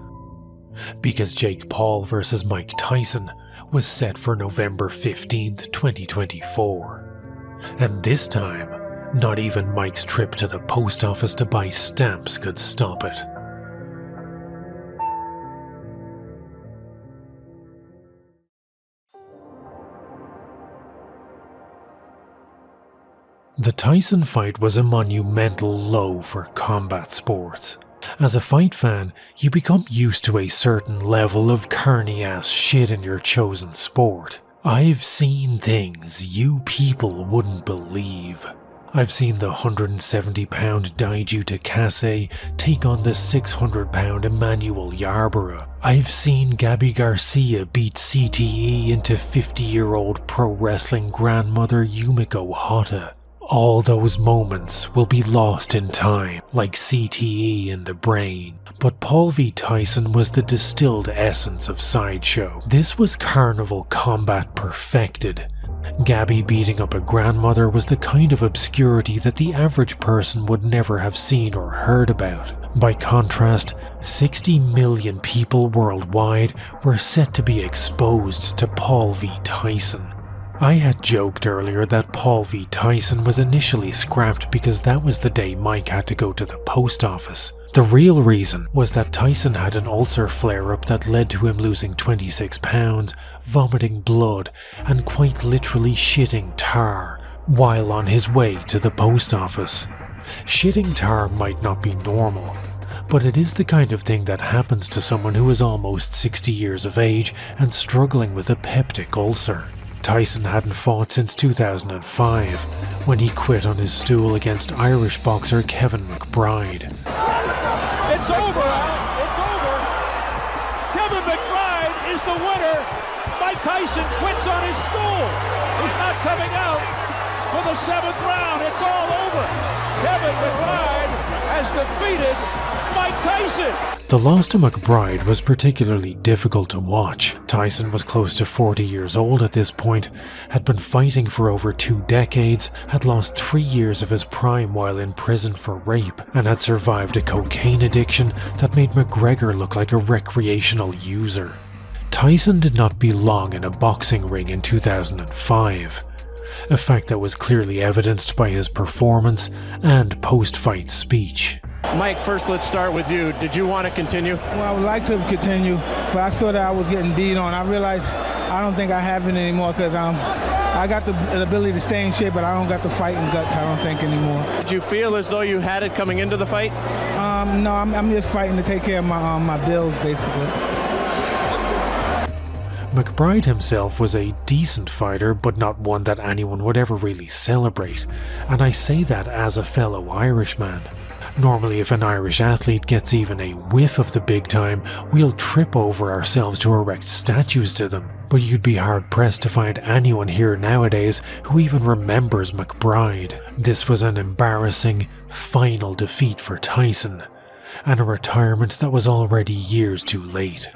Because Jake Paul vs. Mike Tyson was set for November 15th, 2024. And this time, not even Mike's trip to the post office to buy stamps could stop it. The Tyson fight was a monumental low for combat sports. As a fight fan, you become used to a certain level of carny-ass shit in your chosen sport. I've seen things you people wouldn't believe. I've seen the 170-pound Daiju Takase take on the 600-pound Emmanuel Yarborough. I've seen Gabby Garcia beat CTE into 50-year-old pro wrestling grandmother Yumiko Hotta. All those moments will be lost in time, like CTE in the brain. But Paul v. Tyson was the distilled essence of Sideshow. This was carnival combat perfected. Gabby beating up a grandmother was the kind of obscurity that the average person would never have seen or heard about. By contrast, 60 million people worldwide were set to be exposed to Paul v. Tyson. I had joked earlier that Paul v. Tyson was initially scrapped because that was the day Mike had to go to the post office. The real reason was that Tyson had an ulcer flare-up that led to him losing 26 pounds, vomiting blood, and quite literally shitting tar while on his way to the post office. Shitting tar might not be normal, but it is the kind of thing that happens to someone who is almost 60 years of age and struggling with a peptic ulcer. Tyson hadn't fought since 2005, when he quit on his stool against Irish boxer Kevin McBride. It's over! It's over! Kevin McBride is the winner! Mike Tyson quits on his stool! He's not coming out for the 7th round! It's all over! Kevin McBride has defeated Mike Tyson! The loss to McBride was particularly difficult to watch. Tyson was close to 40 years old at this point, had been fighting for over 2 decades, had lost 3 years of his prime while in prison for rape, and had survived a cocaine addiction that made McGregor look like a recreational user. Tyson did not belong in a boxing ring in 2005, a fact that was clearly evidenced by his performance and post-fight speech. Mike, first let's start with you. Did you want to continue? Well, I would like to continue, but I saw that I was getting beat on. I realized I don't think I have it anymore because I got the ability to stay in shape, but I don't got the fighting guts, I don't think, anymore. Did you feel as though you had it coming into the fight? No, I'm just fighting to take care of my bills, basically. McBride himself was a decent fighter, but not one that anyone would ever really celebrate, and I say that as a fellow Irishman. Normally, if an Irish athlete gets even a whiff of the big time, we'll trip over ourselves to erect statues to them. But you'd be hard-pressed to find anyone here nowadays who even remembers McBride. This was an embarrassing, final defeat for Tyson, and a retirement that was already years too late.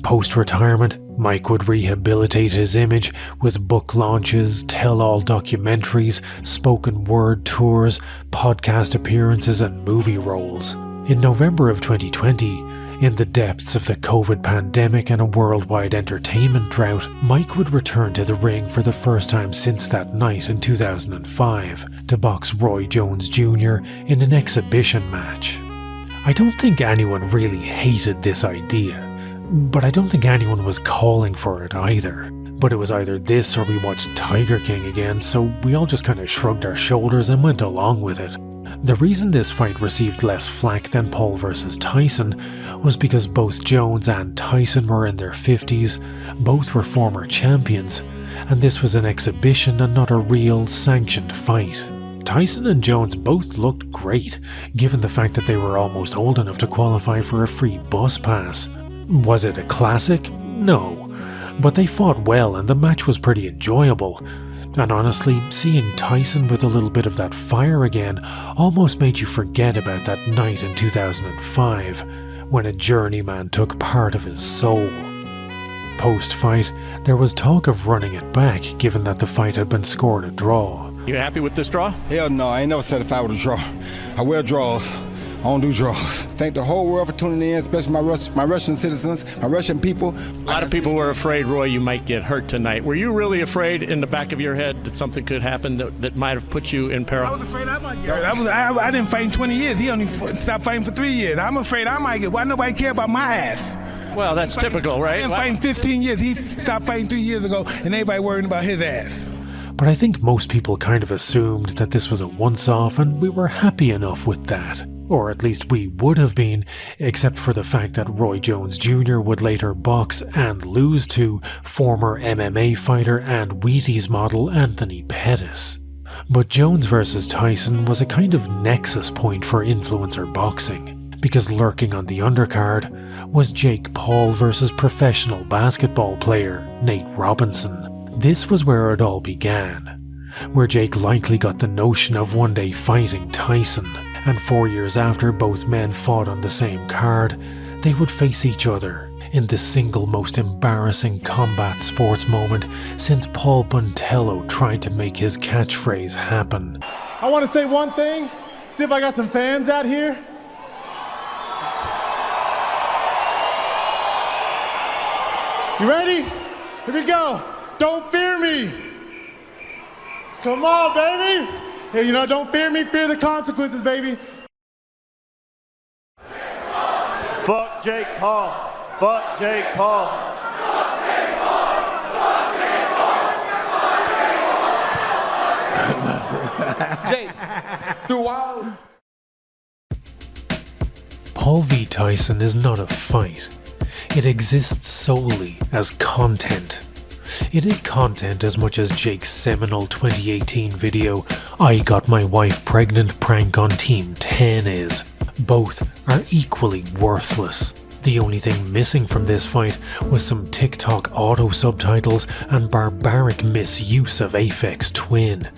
Post-retirement, Mike would rehabilitate his image with book launches, tell-all documentaries, spoken word tours, podcast appearances and movie roles. In November of 2020, in the depths of the COVID pandemic and a worldwide entertainment drought, Mike would return to the ring for the first time since that night in 2005 to box Roy Jones Jr. in an exhibition match. I don't think anyone really hated this idea, but I don't think anyone was calling for it either. But it was either this or we watched Tiger King again, so we all just kind of shrugged our shoulders and went along with it. The reason this fight received less flack than Paul vs Tyson was because both Jones and Tyson were in their 50s, both were former champions, and this was an exhibition and not a real, sanctioned fight. Tyson and Jones both looked great, given the fact that they were almost old enough to qualify for a free bus pass. Was it a classic? No, but they fought well and the match was pretty enjoyable. And honestly, seeing Tyson with a little bit of that fire again almost made you forget about that night in 2005, when a journeyman took part of his soul. Post-fight, there was talk of running it back, given that the fight had been scored a draw. You happy with this draw? Hell no, I ain't never satisfied with a draw. I wear draws. I don't do draws. Thank the whole world for tuning in, especially my Russian citizens, my Russian people. A lot of people were afraid, Roy, you might get hurt tonight. Were you really afraid in the back of your head that something could happen that might have put you in peril? I was afraid I might get hurt. I didn't fight in 20 years. He only stopped fighting for 3 years. I'm afraid I might get. Why nobody care about my ass? Well, that's typical, right? I've been fighting 15 years. He stopped fighting 3 years ago, and everybody worrying about his ass. But I think most people kind of assumed that this was a once-off, and we were happy enough with that. Or at least we would have been, except for the fact that Roy Jones Jr. would later box and lose to former MMA fighter and Wheaties model Anthony Pettis. But Jones vs Tyson was a kind of nexus point for influencer boxing, because lurking on the undercard was Jake Paul versus professional basketball player Nate Robinson. This was where it all began, where Jake likely got the notion of one day fighting Tyson, and 4 years after both men fought on the same card, they would face each other in the single most embarrassing combat sports moment since Paul Buntello tried to make his catchphrase happen. I want to say one thing, see if I got some fans out here. You ready? Here we go. Don't fear me. Come on, baby. Hey, you know, don't fear me, fear the consequences, baby. Fuck Jake Paul. Fuck Jake Paul. Jake, throughout. Paul v. Tyson is not a fight. It exists solely as content. It is content as much as Jake's seminal 2018 video, "I got my wife pregnant" prank on Team 10 is. Both are equally worthless. The only thing missing from this fight was some TikTok auto subtitles and barbaric misuse of Aphex Twin.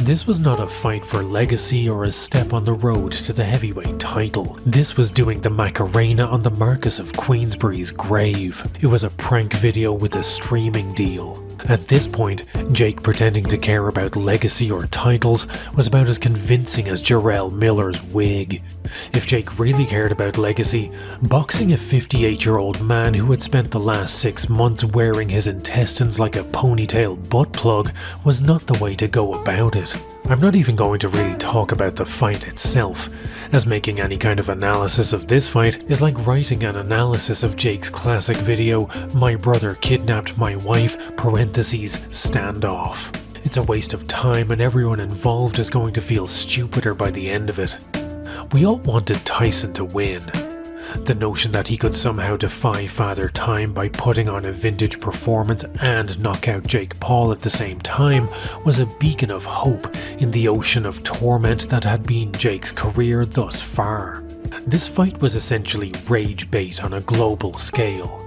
This was not a fight for legacy or a step on the road to the heavyweight title. This was doing the Macarena on the Marquess of Queensberry's grave. It was a prank video with a streaming deal. At this point, Jake pretending to care about legacy or titles was about as convincing as Jarrell Miller's wig. If Jake really cared about legacy, boxing a 58-year-old man who had spent the last 6 months wearing his intestines like a ponytail butt plug was not the way to go about it. I'm not even going to really talk about the fight itself, as making any kind of analysis of this fight is like writing an analysis of Jake's classic video, "My brother kidnapped my wife, parentheses, standoff." It's a waste of time and everyone involved is going to feel stupider by the end of it. We all wanted Tyson to win. The notion that he could somehow defy Father Time by putting on a vintage performance and knock out Jake Paul at the same time was a beacon of hope in the ocean of torment that had been Jake's career thus far. This fight was essentially rage bait on a global scale.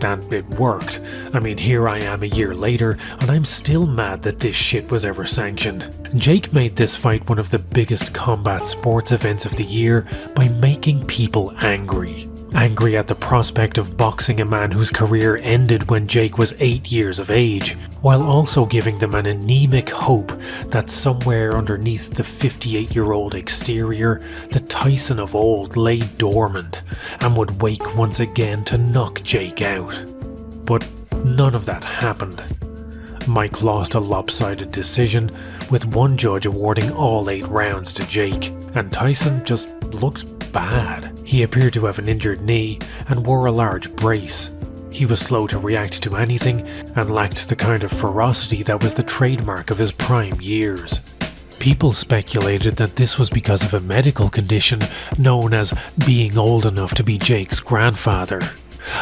And it worked. I mean, here I am a year later, and I'm still mad that this shit was ever sanctioned. Jake made this fight one of the biggest combat sports events of the year by making people angry. Angry at the prospect of boxing a man whose career ended when Jake was 8 years of age, while also giving them an anemic hope that somewhere underneath the 58-year-old exterior, the Tyson of old lay dormant and would wake once again to knock Jake out. But none of that happened. Mike lost a lopsided decision, with one judge awarding all 8 rounds to Jake, and Tyson just looked bad. He appeared to have an injured knee and wore a large brace. He was slow to react to anything and lacked the kind of ferocity that was the trademark of his prime years. People speculated that this was because of a medical condition known as being old enough to be Jake's grandfather.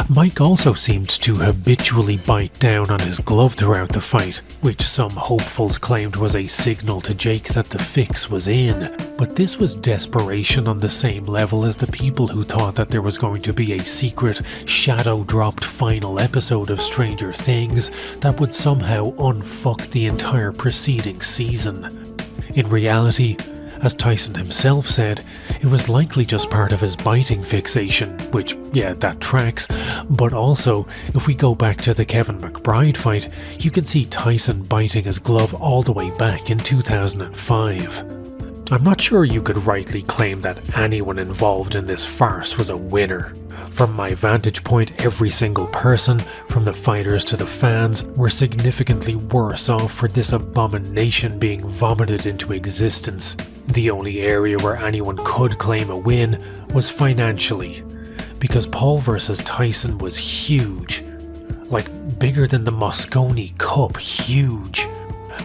Mike also seemed to habitually bite down on his glove throughout the fight, which some hopefuls claimed was a signal to Jake that the fix was in. But this was desperation on the same level as the people who thought that there was going to be a secret, shadow-dropped final episode of Stranger Things that would somehow unfuck the entire preceding season. In reality, as Tyson himself said, it was likely just part of his biting fixation, which, yeah, that tracks, but also, if we go back to the Kevin McBride fight, you can see Tyson biting his glove all the way back in 2005. I'm not sure you could rightly claim that anyone involved in this farce was a winner. From my vantage point, every single person, from the fighters to the fans, were significantly worse off for this abomination being vomited into existence. The only area where anyone could claim a win was financially, because Paul vs. Tyson was huge. Like, bigger than the Moscone Cup, huge.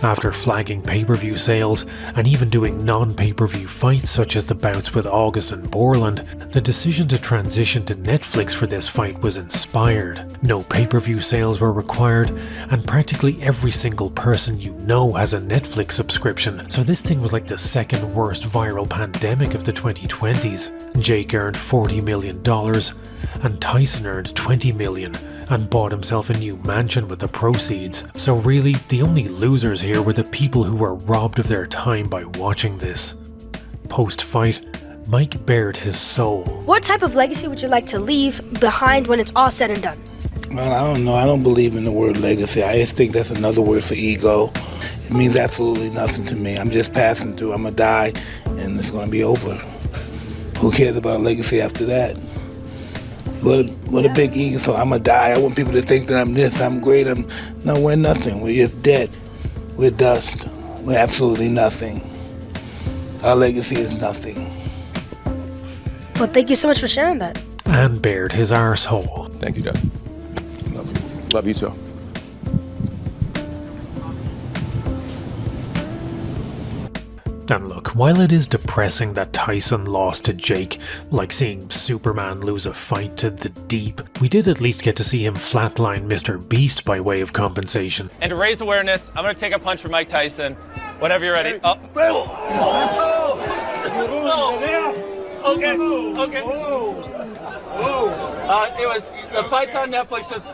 After flagging pay-per-view sales, and even doing non-pay-per-view fights such as the bouts with August and Borland, the decision to transition to Netflix for this fight was inspired. No pay-per-view sales were required, and practically every single person you know has a Netflix subscription, so this thing was like the second worst viral pandemic of the 2020s. Jake earned $40 million, and Tyson earned $20 million, and bought himself a new mansion with the proceeds. So really, the only losers here were the people who were robbed of their time by watching this. Post-fight, Mike bared his soul. What type of legacy would you like to leave behind when it's all said and done? Well, I don't know. I don't believe in the word legacy. I just think that's another word for ego. It means absolutely nothing to me. I'm just passing through. I'm going to die, and it's going to be over. Who cares about legacy after that? What a big ego. So I'm going to die. I want people to think that I'm this, I'm great. No, we're nothing. We're just dead. We're dust. We're absolutely nothing. Our legacy is nothing. Well, thank you so much for sharing that. And bared his arsehole. Thank you, Doug. Love you too. And look, while it is depressing that Tyson lost to Jake, like seeing Superman lose a fight to the Deep, we did at least get to see him flatline Mr. Beast by way of compensation. And to raise awareness, I'm going to take a punch from Mike Tyson. Whenever you're ready. Oh. Okay. It was the fight's on Netflix. Just.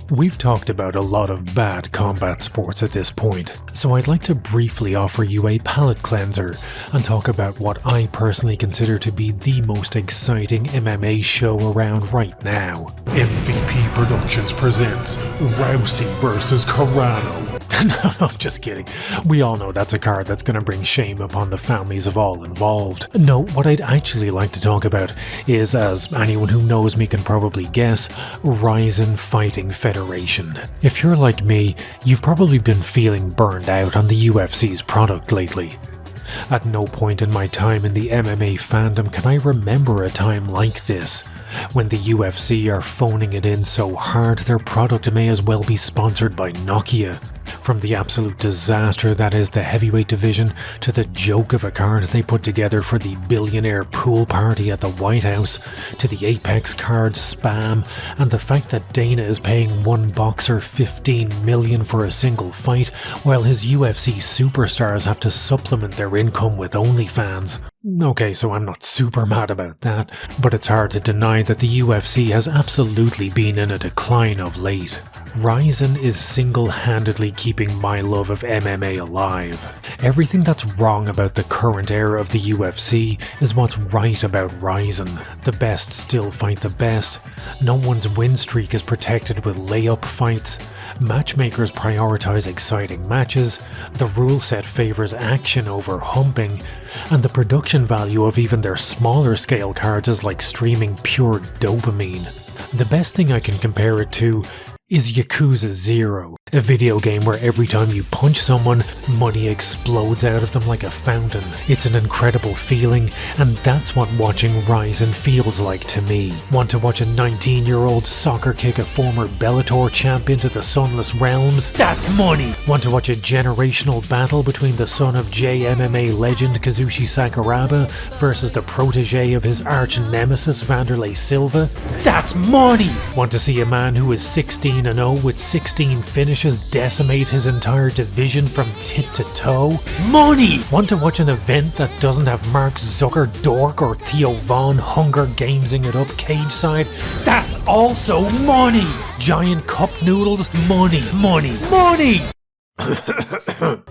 We've talked about a lot of bad combat sports at this point, so I'd like to briefly offer you a palate cleanser and talk about what I personally consider to be the most exciting MMA show around right now. MVP Productions presents Rousey vs. Carano. No, I'm just kidding. We all know that's a card that's going to bring shame upon the families of all involved. No, what I'd actually like to talk about is, as anyone who knows me can probably guess, Ryzen Fighting Federation. If you're like me, you've probably been feeling burned out on the UFC's product lately. At no point in my time in the MMA fandom can I remember a time like this, when the UFC are phoning it in so hard their product may as well be sponsored by Nokia. From the absolute disaster that is the heavyweight division, to the joke of a card they put together for the billionaire pool party at the White House, to the Apex card spam, and the fact that Dana is paying one boxer $15 million for a single fight, while his UFC superstars have to supplement their income with OnlyFans. Okay, so I'm not super mad about that, but it's hard to deny that the UFC has absolutely been in a decline of late. Ryzen is single-handedly keeping my love of MMA alive. Everything that's wrong about the current era of the UFC is what's right about Ryzen. The best still fight the best, no one's win streak is protected with layup fights, matchmakers prioritize exciting matches, the rule set favors action over humping, and the production value of even their smaller scale cards is like streaming pure dopamine. The best thing I can compare it to is Yakuza 0, a video game where every time you punch someone, money explodes out of them like a fountain. It's an incredible feeling, and that's what watching Ryzen feels like to me. Want to watch a 19-year-old soccer kick a former Bellator champion to the sunless realms? That's money! Want to watch a generational battle between the son of JMMA legend Kazushi Sakuraba versus the protege of his arch nemesis Vanderlei Silva? That's money! Want to see a man who is 16-0 with 16 finishes decimate his entire division from tit to toe? Money! Want to watch an event that doesn't have Mark Zuckerdork or Theo Von Hunger Gamesing it up cage side? That's also money! Giant cup noodles? Money, money, money!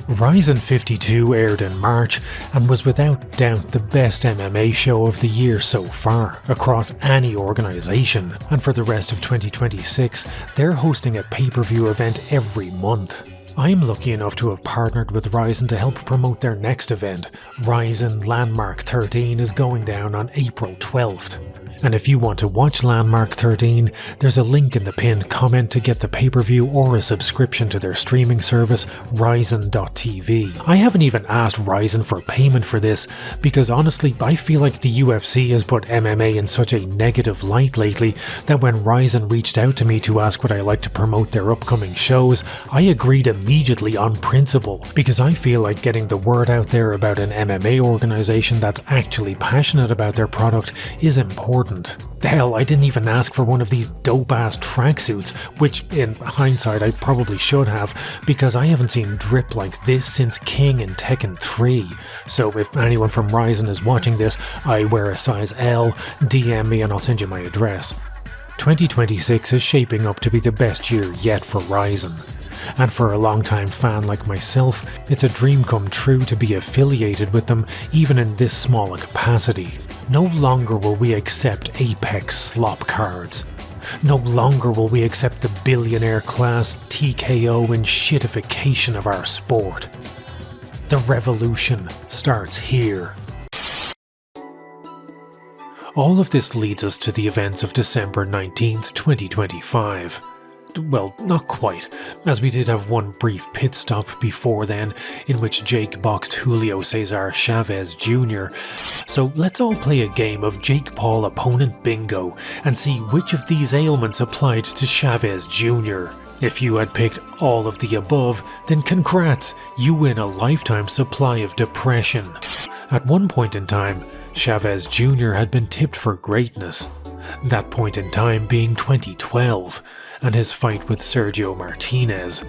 Ryzen 52 aired in March and was without doubt the best MMA show of the year so far, across any organisation, and for the rest of 2026 they're hosting a pay-per-view event every month. I'm lucky enough to have partnered with Ryzen to help promote their next event. Ryzen Landmark 13 is going down on April 12th. And if you want to watch Landmark 13, there's a link in the pinned comment to get the pay-per-view or a subscription to their streaming service, Ryzen.tv. I haven't even asked Ryzen for payment for this, because honestly I feel like the UFC has put MMA in such a negative light lately that when Ryzen reached out to me to ask would I like to promote their upcoming shows, I agreed immediately on principle, because I feel like getting the word out there about an MMA organisation that's actually passionate about their product is important. Hell, I didn't even ask for one of these dope-ass tracksuits, which in hindsight I probably should have, because I haven't seen drip like this since King in Tekken 3. So if anyone from Ryzen is watching this, I wear a size L, DM me and I'll send you my address. 2026 is shaping up to be the best year yet for Ryzen. and for a longtime fan like myself, it's a dream come true to be affiliated with them even in this small a capacity. No longer will we accept Apex slop cards. No longer will we accept the billionaire class TKO and shitification of our sport. The revolution starts here. All of this leads us to the events of December 19th, 2025. Well, not quite, as we did have one brief pit stop before then, in which Jake boxed Julio Cesar Chavez Jr. So let's all play a game of Jake Paul opponent bingo and see which of these ailments applied to Chavez Jr. If you had picked all of the above, then congrats, you win a lifetime supply of depression. At one point in time, Chavez Jr. had been tipped for greatness, that point in time being 2012, and his fight with Sergio Martinez.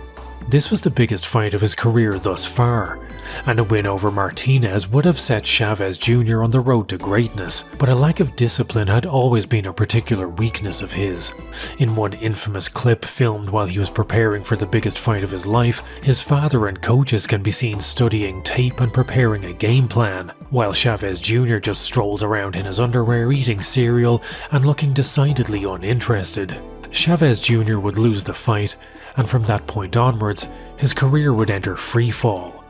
This was the biggest fight of his career thus far, and a win over Martinez would have set Chavez Jr. on the road to greatness, but a lack of discipline had always been a particular weakness of his. In one infamous clip filmed while he was preparing for the biggest fight of his life, his father and coaches can be seen studying tape and preparing a game plan, while Chavez Jr. just strolls around in his underwear eating cereal and looking decidedly uninterested. Chavez Jr. would lose the fight, and from that point onwards, his career would enter freefall.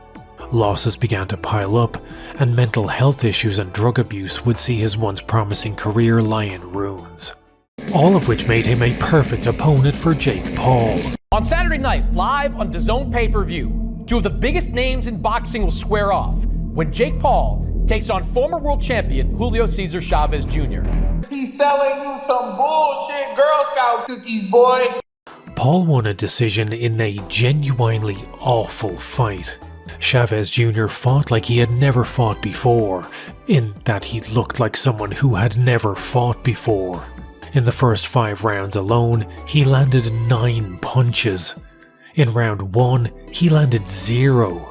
Losses began to pile up, and mental health issues and drug abuse would see his once promising career lie in ruins. All of which made him a perfect opponent for Jake Paul. On Saturday night, live on DAZN pay-per-view, two of the biggest names in boxing will square off when Jake Paul takes on former world champion Julio Cesar Chavez Jr. He's selling you some bullshit Girl Scout cookies, boy. Paul won a decision in a genuinely awful fight. Chavez Jr. fought like he had never fought before, in that he looked like someone who had never fought before. In the first 5 rounds alone, he landed 9 punches. In round 1, he landed 0.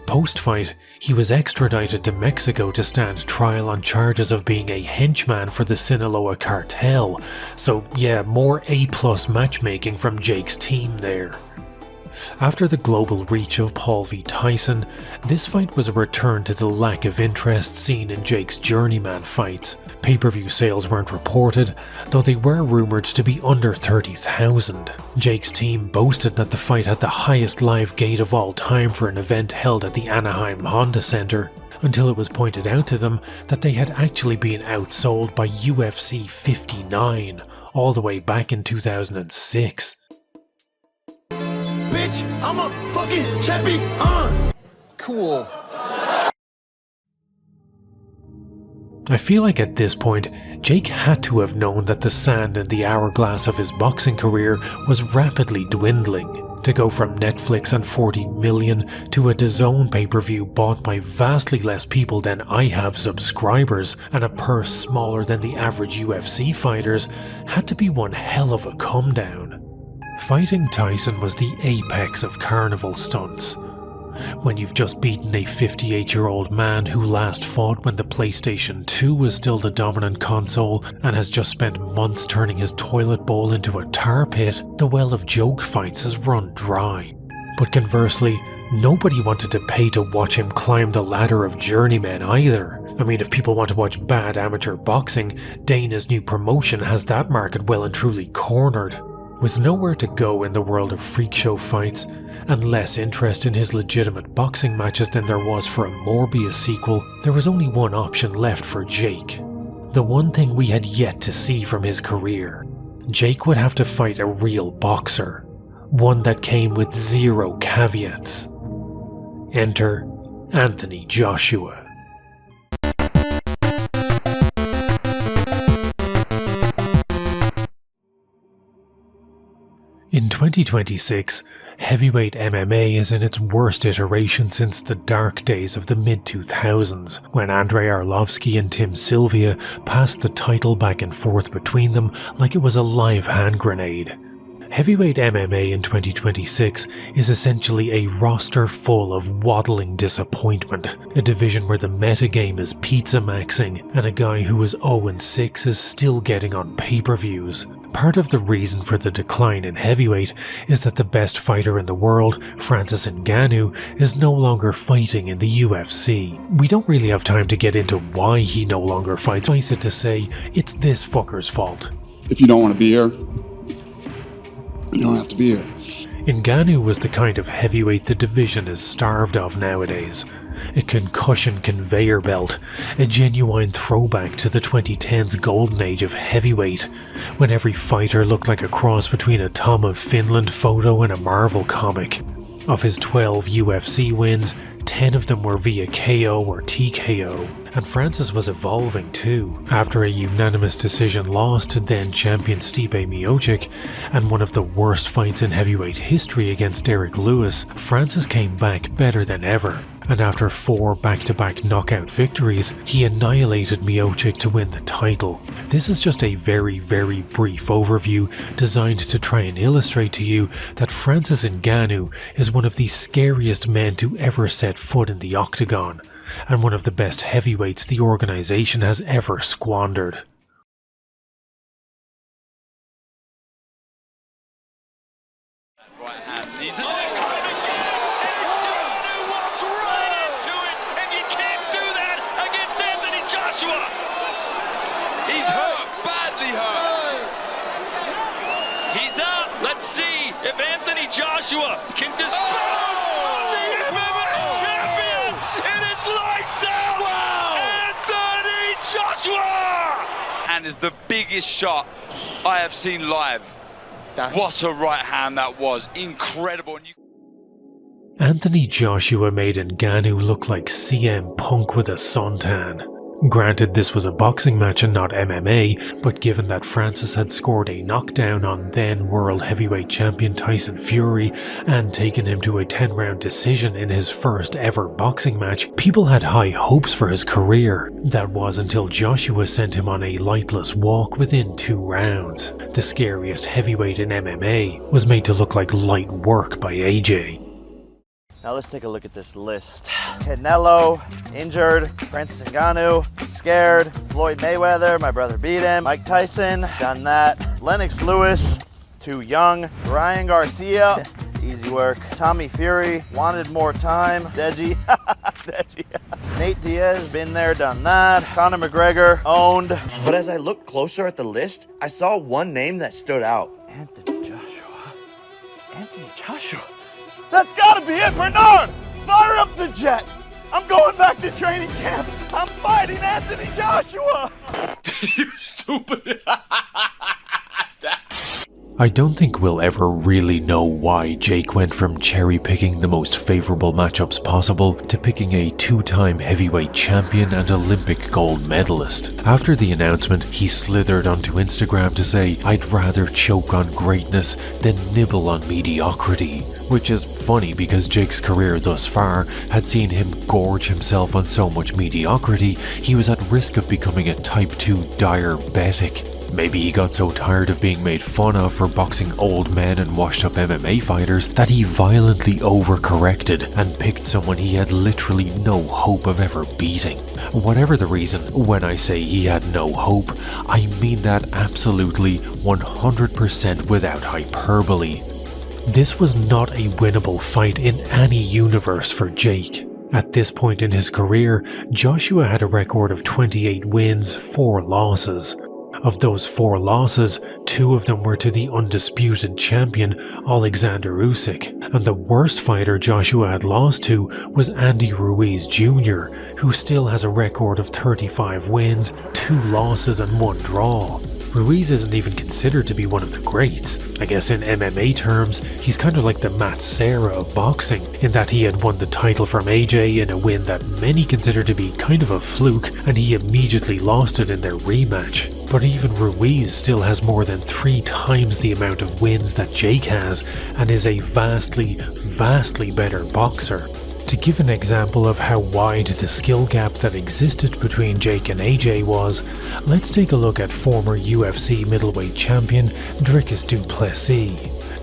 Post-fight, he was extradited to Mexico to stand trial on charges of being a henchman for the Sinaloa cartel, so yeah, more A+ matchmaking from Jake's team there. After the global reach of Paul v Tyson, this fight was a return to the lack of interest seen in Jake's journeyman fights. Pay-per-view sales weren't reported, though they were rumoured to be under 30,000. Jake's team boasted that the fight had the highest live gate of all time for an event held at the Anaheim Honda Center, until it was pointed out to them that they had actually been outsold by UFC 59 all the way back in 2006. Bitch, I'm a fucking champion. Cool. I feel like at this point, Jake had to have known that the sand in the hourglass of his boxing career was rapidly dwindling. To go from Netflix and 40 million to a DAZN pay-per-view bought by vastly less people than I have subscribers and a purse smaller than the average UFC fighters had to be one hell of a come down. Fighting Tyson was the apex of carnival stunts. When you've just beaten a 58-year-old man who last fought when the PlayStation 2 was still the dominant console and has just spent months turning his toilet bowl into a tar pit, the well of joke fights has run dry. But conversely, nobody wanted to pay to watch him climb the ladder of journeymen either. I mean, if people want to watch bad amateur boxing, Dana's new promotion has that market well and truly cornered. With nowhere to go in the world of freak show fights, and less interest in his legitimate boxing matches than there was for a Morbius sequel, there was only one option left for Jake. The one thing we had yet to see from his career. Jake would have to fight a real boxer, one that came with 0 caveats. Enter Anthony Joshua. In 2026, heavyweight MMA is in its worst iteration since the dark days of the mid-2000s, when Andrei Arlovski and Tim Sylvia passed the title back and forth between them like it was a live hand grenade. Heavyweight MMA in 2026 is essentially a roster full of waddling disappointment, a division where the metagame is pizza maxing and a guy who is 0-6 is still getting on pay-per-views. Part of the reason for the decline in heavyweight is that the best fighter in the world, Francis Ngannou, is no longer fighting in the UFC. We don't really have time to get into why he no longer fights. Suffice it to say, it's this fucker's fault. If you don't want to be here, you don't have to be here. Ngannou was the kind of heavyweight the division is starved of nowadays. A concussion conveyor belt, a genuine throwback to the 2010s golden age of heavyweight, when every fighter looked like a cross between a Tom of Finland photo and a Marvel comic. Of his 12 UFC wins, 10 of them were via KO or TKO, and Francis was evolving too. After a unanimous decision loss to then champion Stipe Miocic, and one of the worst fights in heavyweight history against Derek Lewis, Francis came back better than ever. And after 4 back-to-back knockout victories, he annihilated Miocic to win the title. This is just a very, very brief overview designed to try and illustrate to you that Francis Ngannou is one of the scariest men to ever set foot in the octagon, and one of the best heavyweights the organization has ever squandered. He's hurt, badly hurt. He's up. Let's see if Anthony Joshua can dispose of the MMA champion. It is lights out. Wow. Anthony Joshua. And is the biggest shot I have seen live. What a right hand that was. Incredible. Anthony Joshua made Ngannou look like CM Punk with a suntan. Granted, this was a boxing match and not MMA, but given that Francis had scored a knockdown on then World Heavyweight Champion Tyson Fury and taken him to a 10-round decision in his first ever boxing match, people had high hopes for his career. That was until Joshua sent him on a lightless walk within 2 rounds. The scariest heavyweight in MMA was made to look like light work by AJ. Now let's take a look at this list. Canelo, injured. Francis Ngannou, scared. Floyd Mayweather, my brother beat him. Mike Tyson, done that. Lennox Lewis, too young. Ryan Garcia, easy work. Tommy Fury, wanted more time. Deji, Nate Diaz, been there, done that. Conor McGregor, owned. But as I looked closer at the list, I saw one name that stood out. Anthony Joshua. That's gotta be it, Bernard! Fire up the jet! I'm going back to training camp! I'm fighting Anthony Joshua! You stupid. I don't think we'll ever really know why Jake went from cherry-picking the most favourable matchups possible to picking a 2-time heavyweight champion and Olympic gold medalist. After the announcement, he slithered onto Instagram to say, "I'd rather choke on greatness than nibble on mediocrity." Which is funny because Jake's career thus far had seen him gorge himself on so much mediocrity, he was at risk of becoming a type 2 diabetic. Maybe he got so tired of being made fun of for boxing old men and washed up MMA fighters that he violently overcorrected and picked someone he had literally no hope of ever beating. Whatever the reason, when I say he had no hope, I mean that absolutely 100% without hyperbole. This was not a winnable fight in any universe for Jake. At this point in his career, Joshua had a record of 28 wins, 4 losses. Of those 4 losses, 2 of them were to the undisputed champion Alexander Usyk, and the worst fighter Joshua had lost to was Andy Ruiz Jr., who still has a record of 35 wins, 2 losses and 1 draw. Ruiz isn't even considered to be one of the greats. I guess in MMA terms, he's kind of like the Matt Serra of boxing, in that he had won the title from AJ in a win that many consider to be kind of a fluke, and he immediately lost it in their rematch. But even Ruiz still has more than 3 times the amount of wins that Jake has, and is a vastly, vastly better boxer. To give an example of how wide the skill gap that existed between Jake and AJ was, let's take a look at former UFC middleweight champion Dricus du Plessis.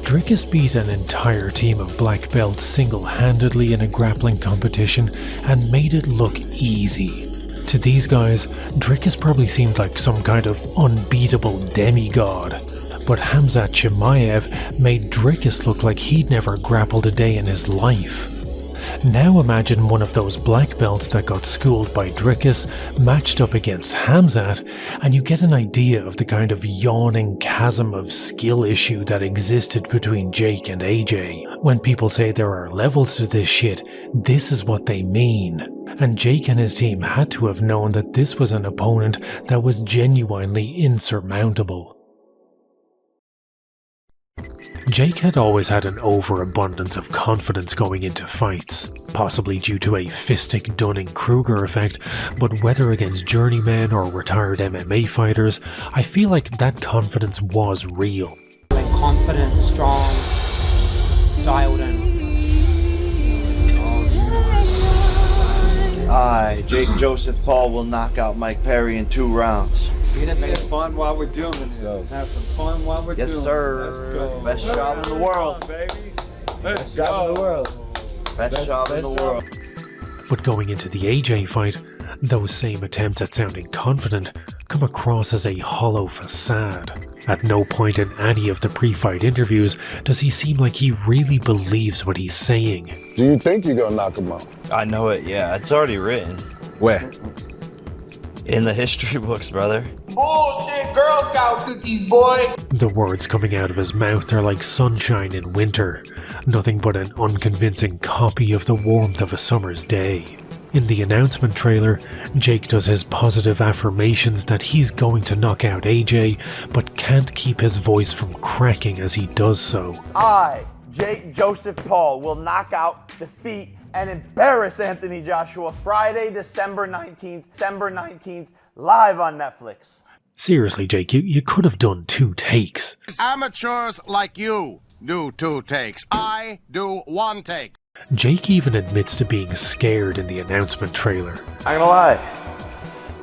Drickus beat an entire team of black belts single-handedly in a grappling competition and made it look easy. To these guys, Drickus probably seemed like some kind of unbeatable demigod, but Khamzat Chimaev made Drickus look like he'd never grappled a day in his life. Now imagine one of those black belts that got schooled by Drickus matched up against Khamzat, and you get an idea of the kind of yawning chasm of skill issue that existed between Jake and AJ. When people say there are levels to this shit, this is what they mean. And Jake and his team had to have known that this was an opponent that was genuinely insurmountable. Jake had always had an overabundance of confidence going into fights, possibly due to a fistic Dunning-Kruger effect, but whether against journeymen or retired MMA fighters, I feel like that confidence was real. Confident, strong, dialed in. I, Jake Joseph Paul, will knock out Mike Perry in 2 rounds. Get it, make it fun while we're doing it. Have some fun while we're doing it. Yes, sir. Let's go. Best job in the world. Baby. Best job in the world. Best job in the world. But going into the AJ fight, those same attempts at sounding confident come across as a hollow facade. At no point in any of the pre-fight interviews does he seem like he really believes what he's saying. Do you think you're gonna knock him out? I know it, yeah. It's already written. Where? In the history books, brother. Bullshit Girl Scout cookies, boy. The words coming out of his mouth are like sunshine in winter, nothing but an unconvincing copy of the warmth of a summer's day. In the announcement trailer, Jake does his positive affirmations that he's going to knock out AJ, but can't keep his voice from cracking as he does so. I, Jake Joseph Paul, will knock out, defeat, and embarrass Anthony Joshua Friday, December 19th, live on Netflix. Seriously, Jake, you could have done 2 takes. Amateurs like you do 2 takes. I do 1 take. Jake even admits to being scared in the announcement trailer. I'm gonna lie,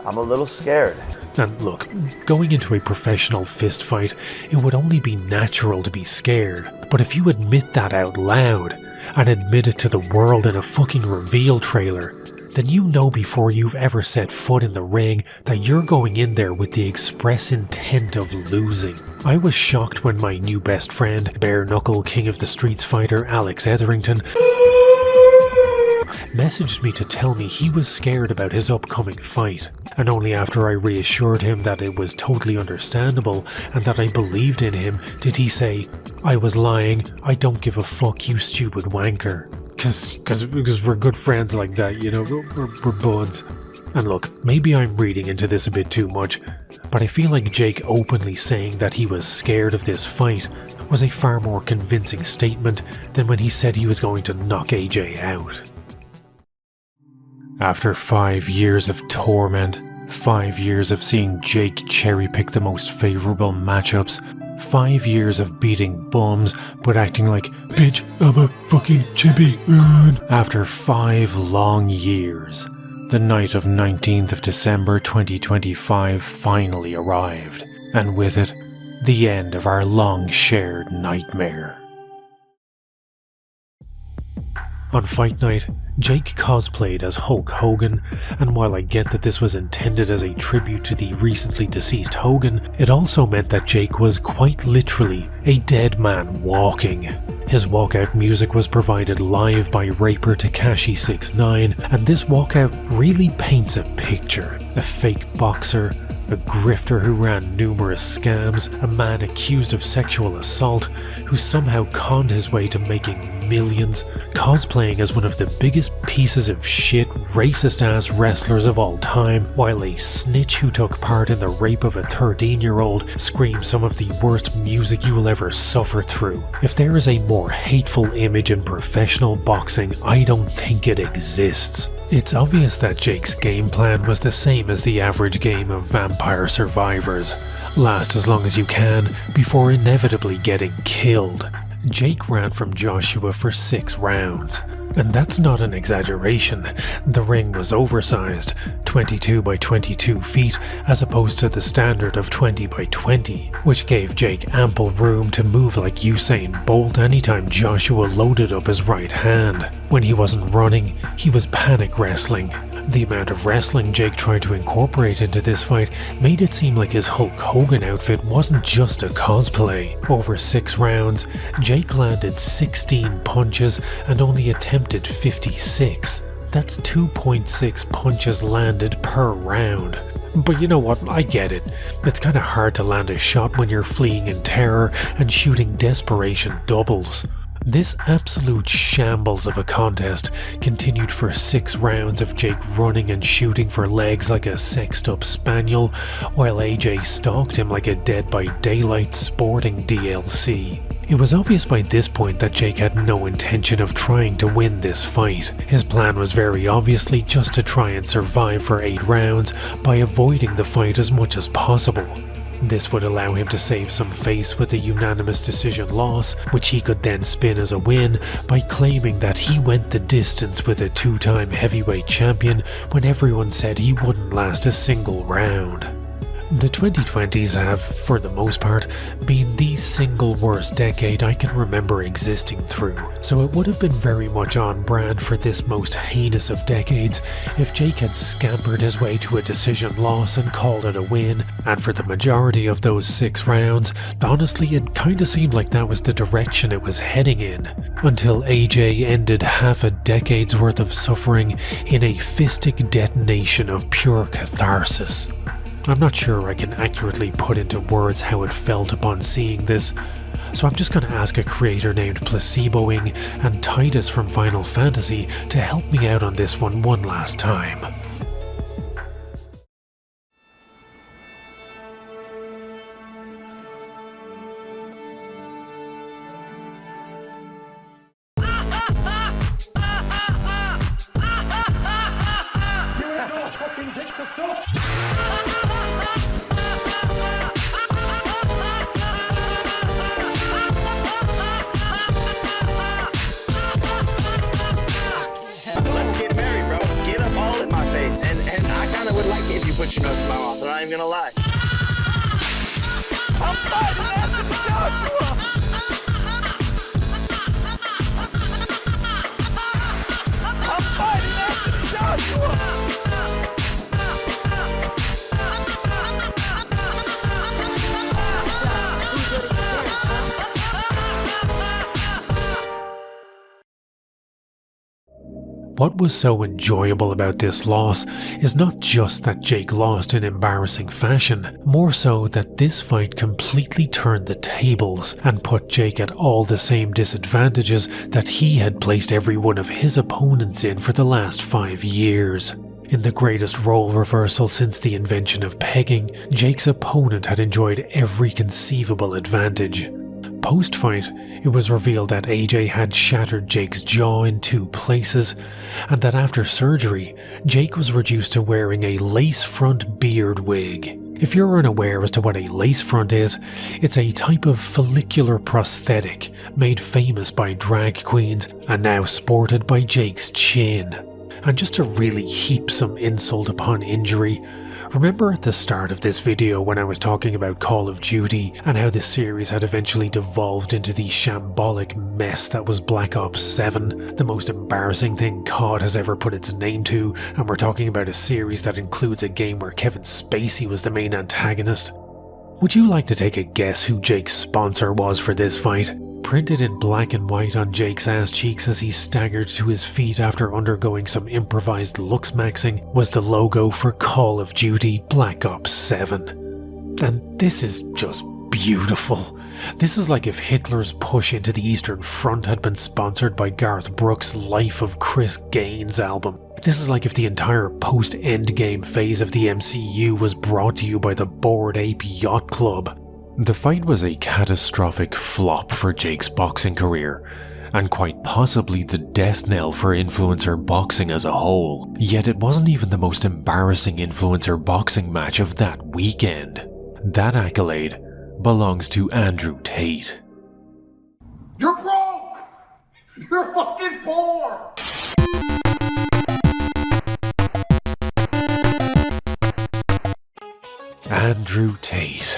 I'm a little scared. And look, going into a professional fist fight, it would only be natural to be scared. But if you admit that out loud, and admit it to the world in a fucking reveal trailer, then you know before you've ever set foot in the ring that you're going in there with the express intent of losing. I was shocked when my new best friend, bare knuckle king of the streets fighter Alex Etherington, messaged me to tell me he was scared about his upcoming fight, and only after I reassured him that it was totally understandable and that I believed in him did he say, "I was lying, I don't give a fuck, you stupid wanker." Because we're good friends like that, you know, we're buds. And look, maybe I'm reading into this a bit too much, but I feel like Jake openly saying that he was scared of this fight was a far more convincing statement than when he said he was going to knock AJ out. After 5 years of torment, 5 years of seeing Jake cherry-pick the most favourable matchups, 5 years of beating bums but acting like, "Bitch, I'm a fucking champion." After 5 long years, the night of 19th of December 2025 finally arrived, and with it, the end of our long-shared nightmare. On fight night, Jake cosplayed as Hulk Hogan, and while I get that this was intended as a tribute to the recently deceased Hogan, it also meant that Jake was quite literally a dead man walking. His walkout music was provided live by raper Tekashi 6ix9ine, and this walkout really paints a picture. A fake boxer, a grifter who ran numerous scams, a man accused of sexual assault who somehow conned his way to making millions, cosplaying as one of the biggest pieces of shit racist-ass wrestlers of all time, while a snitch who took part in the rape of a 13-year-old screams some of the worst music you will ever suffer through. If there is a more hateful image in professional boxing, I don't think it exists. It's obvious that Jake's game plan was the same as the average game of Vampire Survivors. Last as long as you can, before inevitably getting killed. Jake ran from Joshua for 6 rounds. And that's not an exaggeration. The ring was oversized, 22 by 22 feet as opposed to the standard of 20 by 20, which gave Jake ample room to move like Usain Bolt anytime Joshua loaded up his right hand. When he wasn't running, he was panic wrestling. The amount of wrestling Jake tried to incorporate into this fight made it seem like his Hulk Hogan outfit wasn't just a cosplay. Over 6 rounds, Jake landed 16 punches and only attempted 56. That's 2.6 punches landed per round. But you know what, I get it. It's kinda hard to land a shot when you're fleeing in terror and shooting desperation doubles. This absolute shambles of a contest continued for 6 rounds of Jake running and shooting for legs like a sexed up spaniel, while AJ stalked him like a Dead by Daylight sporting DLC. It was obvious by this point that Jake had no intention of trying to win this fight. His plan was very obviously just to try and survive for 8 rounds by avoiding the fight as much as possible. This would allow him to save some face with a unanimous decision loss, which he could then spin as a win by claiming that he went the distance with a 2-time heavyweight champion when everyone said he wouldn't last a single round. The 2020s have, for the most part, been the single worst decade I can remember existing through, so it would have been very much on brand for this most heinous of decades if Jake had scampered his way to a decision loss and called it a win, and for the majority of those 6 rounds, honestly it kinda seemed like that was the direction it was heading in, until AJ ended half a decade's worth of suffering in a fistic detonation of pure catharsis. I'm not sure I can accurately put into words how it felt upon seeing this, so I'm just going to ask a creator named Placeboing and Tates from Final Fantasy to help me out on this one last time. Put your nose in my mouth, I'm not even gonna lie. I'm fighting Anthony Joshua! I'm fighting Anthony Joshua! What was so enjoyable about this loss is not just that Jake lost in embarrassing fashion, more so that this fight completely turned the tables and put Jake at all the same disadvantages that he had placed every one of his opponents in for the last 5 years. In the greatest role reversal since the invention of pegging, Jake's opponent had enjoyed every conceivable advantage. Post-fight, it was revealed that AJ had shattered Jake's jaw in 2 places, and that after surgery, Jake was reduced to wearing a lace front beard wig. If you're unaware as to what a lace front is, it's a type of follicular prosthetic made famous by drag queens and now sported by Jake's chin. And just to really heap some insult upon injury, remember at the start of this video when I was talking about Call of Duty and how the series had eventually devolved into the shambolic mess that was Black Ops 7, the most embarrassing thing COD has ever put its name to, and we're talking about a series that includes a game where Kevin Spacey was the main antagonist? Would you like to take a guess who Jake's sponsor was for this fight? Printed in black and white on Jake's ass cheeks as he staggered to his feet after undergoing some improvised looks maxing was the logo for Call of Duty Black Ops 7. And this is just beautiful. This is like if Hitler's push into the Eastern Front had been sponsored by Garth Brooks' Life of Chris Gaines album. This is like if the entire post-Endgame phase of the MCU was brought to you by the Bored Ape Yacht Club. The fight was a catastrophic flop for Jake's boxing career, and quite possibly the death knell for influencer boxing as a whole. Yet it wasn't even the most embarrassing influencer boxing match of that weekend. That accolade belongs to Andrew Tate. You're broke! You're fucking poor! Andrew Tate.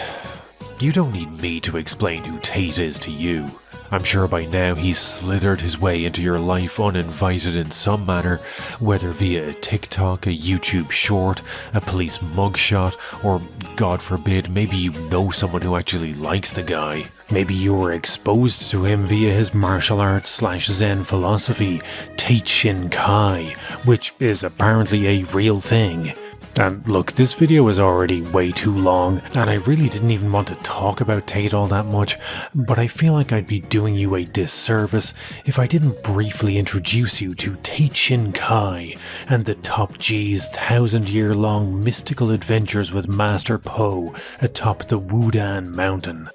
You don't need me to explain who Tate is to you. I'm sure by now he's slithered his way into your life uninvited in some manner, whether via a TikTok, a YouTube short, a police mugshot, or, God forbid, maybe you know someone who actually likes the guy. Maybe you were exposed to him via his martial arts / Zen philosophy, Tate Shin Kai, which is apparently a real thing. And look, this video is already way too long, and I really didn't even want to talk about Tate all that much, but I feel like I'd be doing you a disservice if I didn't briefly introduce you to Tate Shin Kai and the Top G's 1,000-year-long mystical adventures with Master Po atop the Wudan Mountain.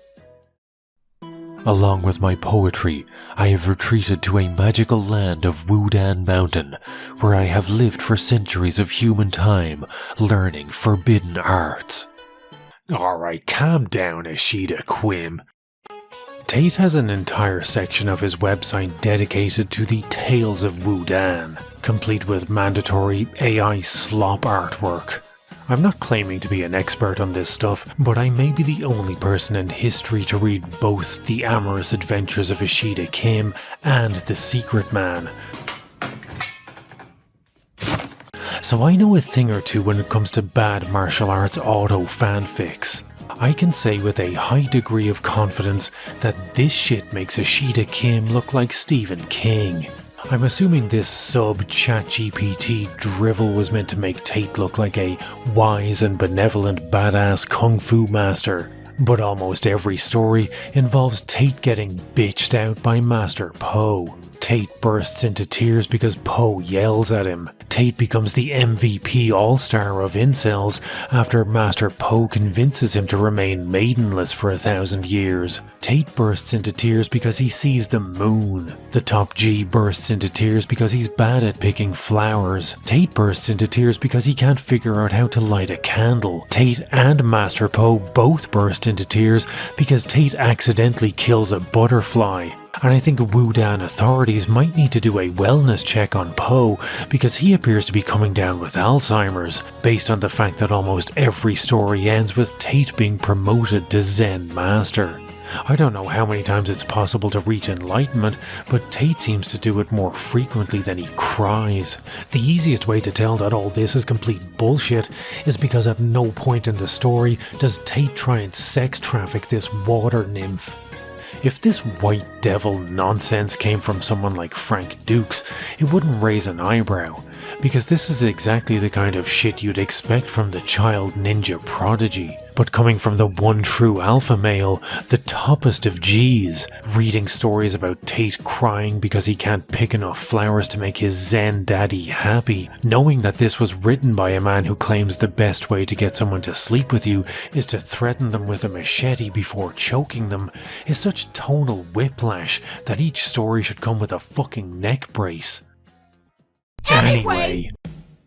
Along with my poetry, I have retreated to a magical land of Wudan Mountain, where I have lived for centuries of human time, learning forbidden arts. Alright, calm down, Ishida Quim. Tate has an entire section of his website dedicated to the Tales of Wudan, complete with mandatory AI slop artwork. I'm not claiming to be an expert on this stuff, but I may be the only person in history to read both The Amorous Adventures of Ishida Kim and The Secret Man. So I know a thing or two when it comes to bad martial arts auto fanfics. I can say with a high degree of confidence that this shit makes Ishida Kim look like Stephen King. I'm assuming this sub-ChatGPT drivel was meant to make Tate look like a wise and benevolent badass kung fu master, but almost every story involves Tate getting bitched out by Master Po. Tate bursts into tears because Po yells at him. Tate becomes the MVP all-star of incels after Master Po convinces him to remain maidenless for 1,000 years. Tate bursts into tears because he sees the moon. The Top G bursts into tears because he's bad at picking flowers. Tate bursts into tears because he can't figure out how to light a candle. Tate and Master Po both burst into tears because Tate accidentally kills a butterfly. And I think Wudan authorities might need to do a wellness check on Po because he appears to be coming down with Alzheimer's, based on the fact that almost every story ends with Tate being promoted to Zen Master. I don't know how many times it's possible to reach enlightenment, but Tate seems to do it more frequently than he cries. The easiest way to tell that all this is complete bullshit is because at no point in the story does Tate try and sex traffic this water nymph. If this white devil nonsense came from someone like Frank Dukes, it wouldn't raise an eyebrow, because this is exactly the kind of shit you'd expect from the child ninja prodigy. But coming from the one true alpha male, the toppest of G's, reading stories about Tate crying because he can't pick enough flowers to make his Zen daddy happy, knowing that this was written by a man who claims the best way to get someone to sleep with you is to threaten them with a machete before choking them, is such tonal whiplash that each story should come with a fucking neck brace. Anyway,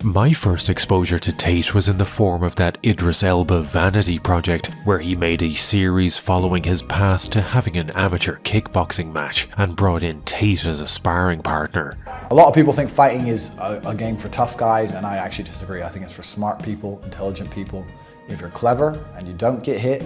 my first exposure to Tate was in the form of that Idris Elba vanity project, where he made a series following his path to having an amateur kickboxing match and brought in Tate as a sparring partner. A lot of people think fighting is a game for tough guys, and I actually disagree. I think it's for smart people, intelligent people. If you're clever and you don't get hit,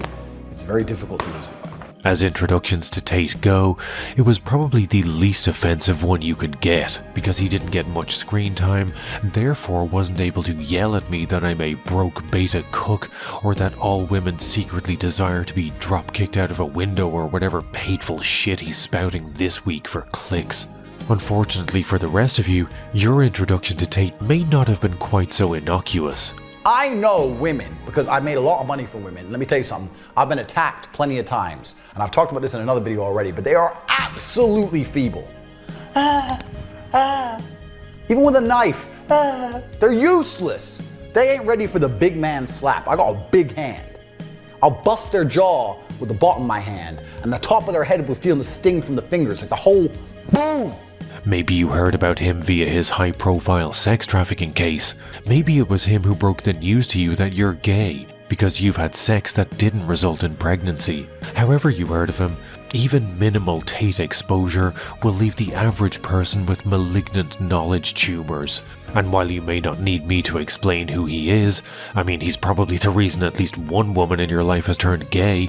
it's very difficult to lose a fight. As introductions to Tate go, it was probably the least offensive one you could get, because he didn't get much screen time, therefore wasn't able to yell at me that I'm a broke beta cook, or that all women secretly desire to be drop-kicked out of a window, or whatever hateful shit he's spouting this week for clicks. Unfortunately for the rest of you, your introduction to Tate may not have been quite so innocuous. I know women because I've made a lot of money for women. Let me tell you something. I've been attacked plenty of times, and I've talked about this in another video already, but they are absolutely feeble. Even with a knife, they're useless. They ain't ready for the big man slap. I got a big hand. I'll bust their jaw with the bottom of my hand, and the top of their head will feel the sting from the fingers, like the whole boom. Maybe you heard about him via his high-profile sex trafficking case. Maybe it was him who broke the news to you that you're gay because you've had sex that didn't result in pregnancy. However you heard of him, Even minimal Tate exposure will leave the average person with malignant knowledge tumors. And while you may not need me to explain who he is, I mean he's probably the reason at least one woman in your life has turned gay,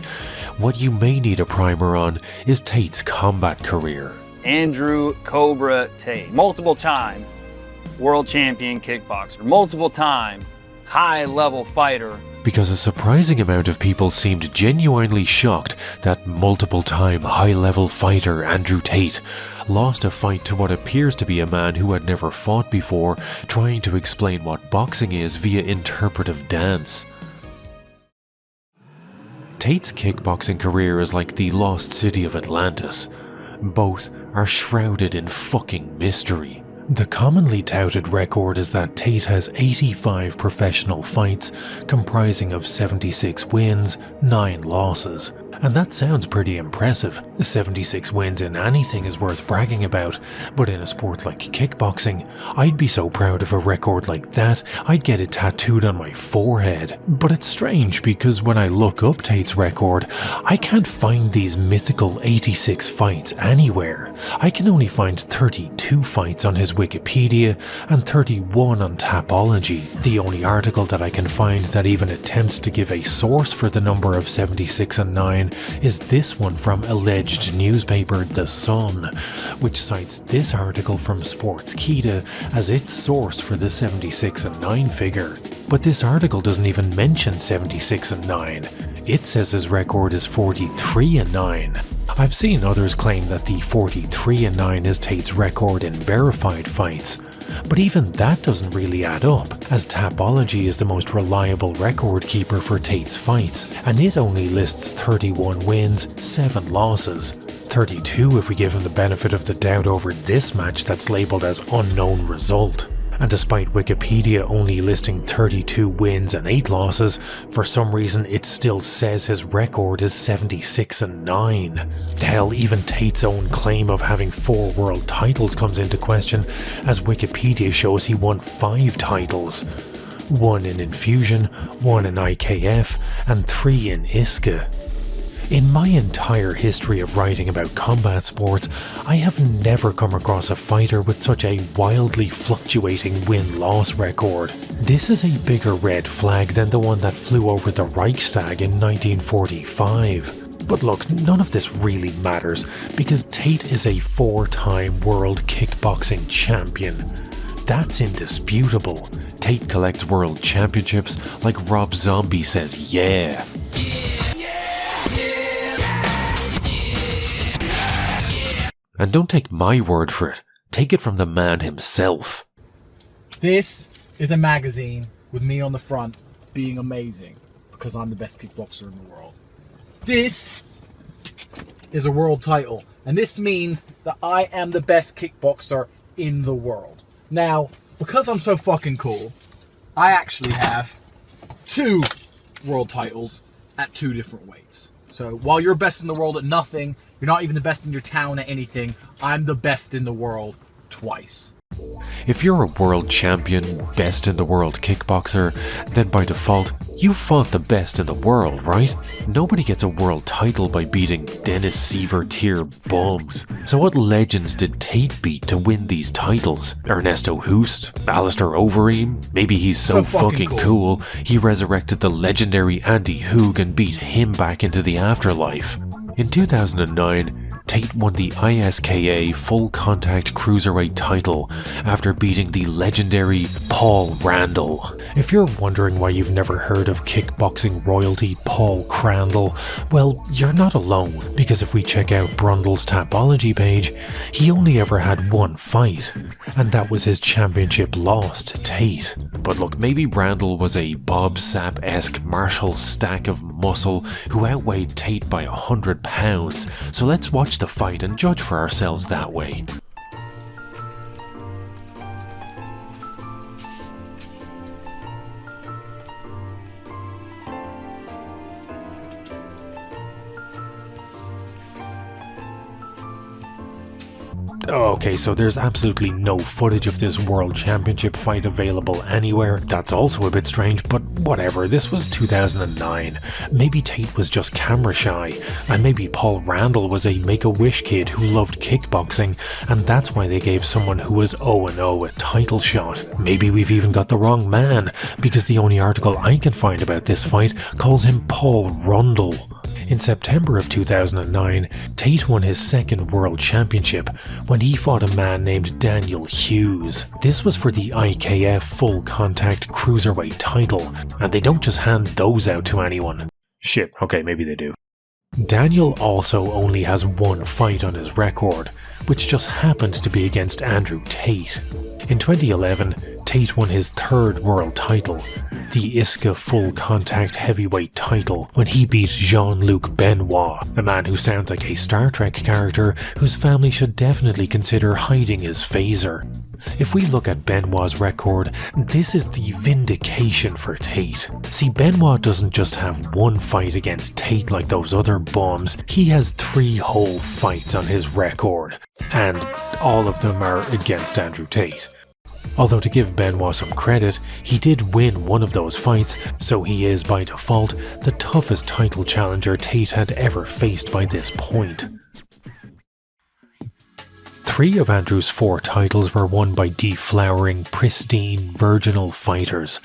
what you may need a primer on is Tate's combat career. Andrew Cobra Tate, multiple time world champion kickboxer, multiple time high level fighter. Because a surprising amount of people seemed genuinely shocked that multiple-time high-level fighter Andrew Tate lost a fight to what appears to be a man who had never fought before, trying to explain what boxing is via interpretive dance. Tate's kickboxing career is like the lost city of Atlantis. Both are shrouded in fucking mystery. The commonly touted record is that Tate has 85 professional fights, comprising of 76 wins, 9 losses. And that sounds pretty impressive. 76 wins in anything is worth bragging about, but in a sport like kickboxing, I'd be so proud of a record like that, I'd get it tattooed on my forehead. But it's strange because when I look up Tate's record, I can't find these mythical 86 fights anywhere. I can only find 32 fights on his Wikipedia and 31 on Tapology. The only article that I can find that even attempts to give a source for the number of 76 and 9 is this one from alleged newspaper The Sun, which cites this article from Sportskeeda as its source for the 76 and 9 figure. But this article doesn't even mention 76 and 9. It says his record is 43 and 9. I've seen others claim that the 43 and 9 is Tate's record in verified fights, but even that doesn't really add up, as Tapology is the most reliable record keeper for Tate's fights, and it only lists 31 wins, 7 losses. 32 if we give him the benefit of the doubt over this match that's labelled as unknown result. And despite Wikipedia only listing 32 wins and 8 losses, for some reason it still says his record is 76 and 9. Hell, even Tate's own claim of having 4 world titles comes into question, as Wikipedia shows he won 5 titles. 1 in Infusion, 1 in IKF, and 3 in ISKA. In my entire history of writing about combat sports, I have never come across a fighter with such a wildly fluctuating win-loss record. This is a bigger red flag than the one that flew over the Reichstag in 1945. But look, none of this really matters, because Tate is a 4-time world kickboxing champion. That's indisputable. Tate collects world championships like Rob Zombie says, yeah. And don't take my word for it, take it from the man himself. This is a magazine with me on the front being amazing because I'm the best kickboxer in the world. This is a world title, and this means that I am the best kickboxer in the world. Now, because I'm so fucking cool, I actually have 2 world titles at 2 different weights. So while you're best in the world at nothing, you're not even the best in your town at anything, I'm the best in the world twice. If you're a world champion, best in the world kickboxer, then by default, you fought the best in the world, right? Nobody gets a world title by beating Dennis Seaver tier bums. So what legends did Tate beat to win these titles? Ernesto Hoost? Alistair Overeem? Maybe he's so fucking cool, he resurrected the legendary Andy Hoog and beat him back into the afterlife. In 2009, Tate won the ISKA Full Contact Cruiserweight title after beating the legendary Paul Randall. If you're wondering why you've never heard of kickboxing royalty Paul Crandall, well, you're not alone, because if we check out Brundle's Tapology page, he only ever had 1 fight, and that was his championship loss to Tate. But look, maybe Randall was a Bob Sapp-esque Marshall stack of muscle who outweighed Tate by 100 pounds, so let's watch the fight and judge for ourselves that way. Okay, so there's absolutely no footage of this World Championship fight available anywhere. That's also a bit strange, but whatever, this was 2009. Maybe Tate was just camera shy, and maybe Paul Randall was a Make-A-Wish kid who loved kickboxing, and that's why they gave someone who was 0-0 a title shot. Maybe we've even got the wrong man, because the only article I can find about this fight calls him Paul Rundle. In September of 2009, Tate won his second World Championship when he fought a man named Daniel Hughes. This was for the IKF Full Contact Cruiserweight title, and they don't just hand those out to anyone. Shit, okay, maybe they do. Daniel also only has one fight on his record, which just happened to be against Andrew Tate. In 2011, Tate won his third world title, the ISKA Full Contact Heavyweight title, when he beat Jean-Luc Benoit, a man who sounds like a Star Trek character whose family should definitely consider hiding his phaser. If we look at Benoit's record, this is the vindication for Tate. See, Benoit doesn't just have one fight against Tate like those other bums, he has 3 whole fights on his record, and all of them are against Andrew Tate. Although to give Benoit some credit, he did win one of those fights, so he is by default the toughest title challenger Tate had ever faced by this point. 3 of Andrew's 4 titles were won by deflowering, pristine, virginal fighters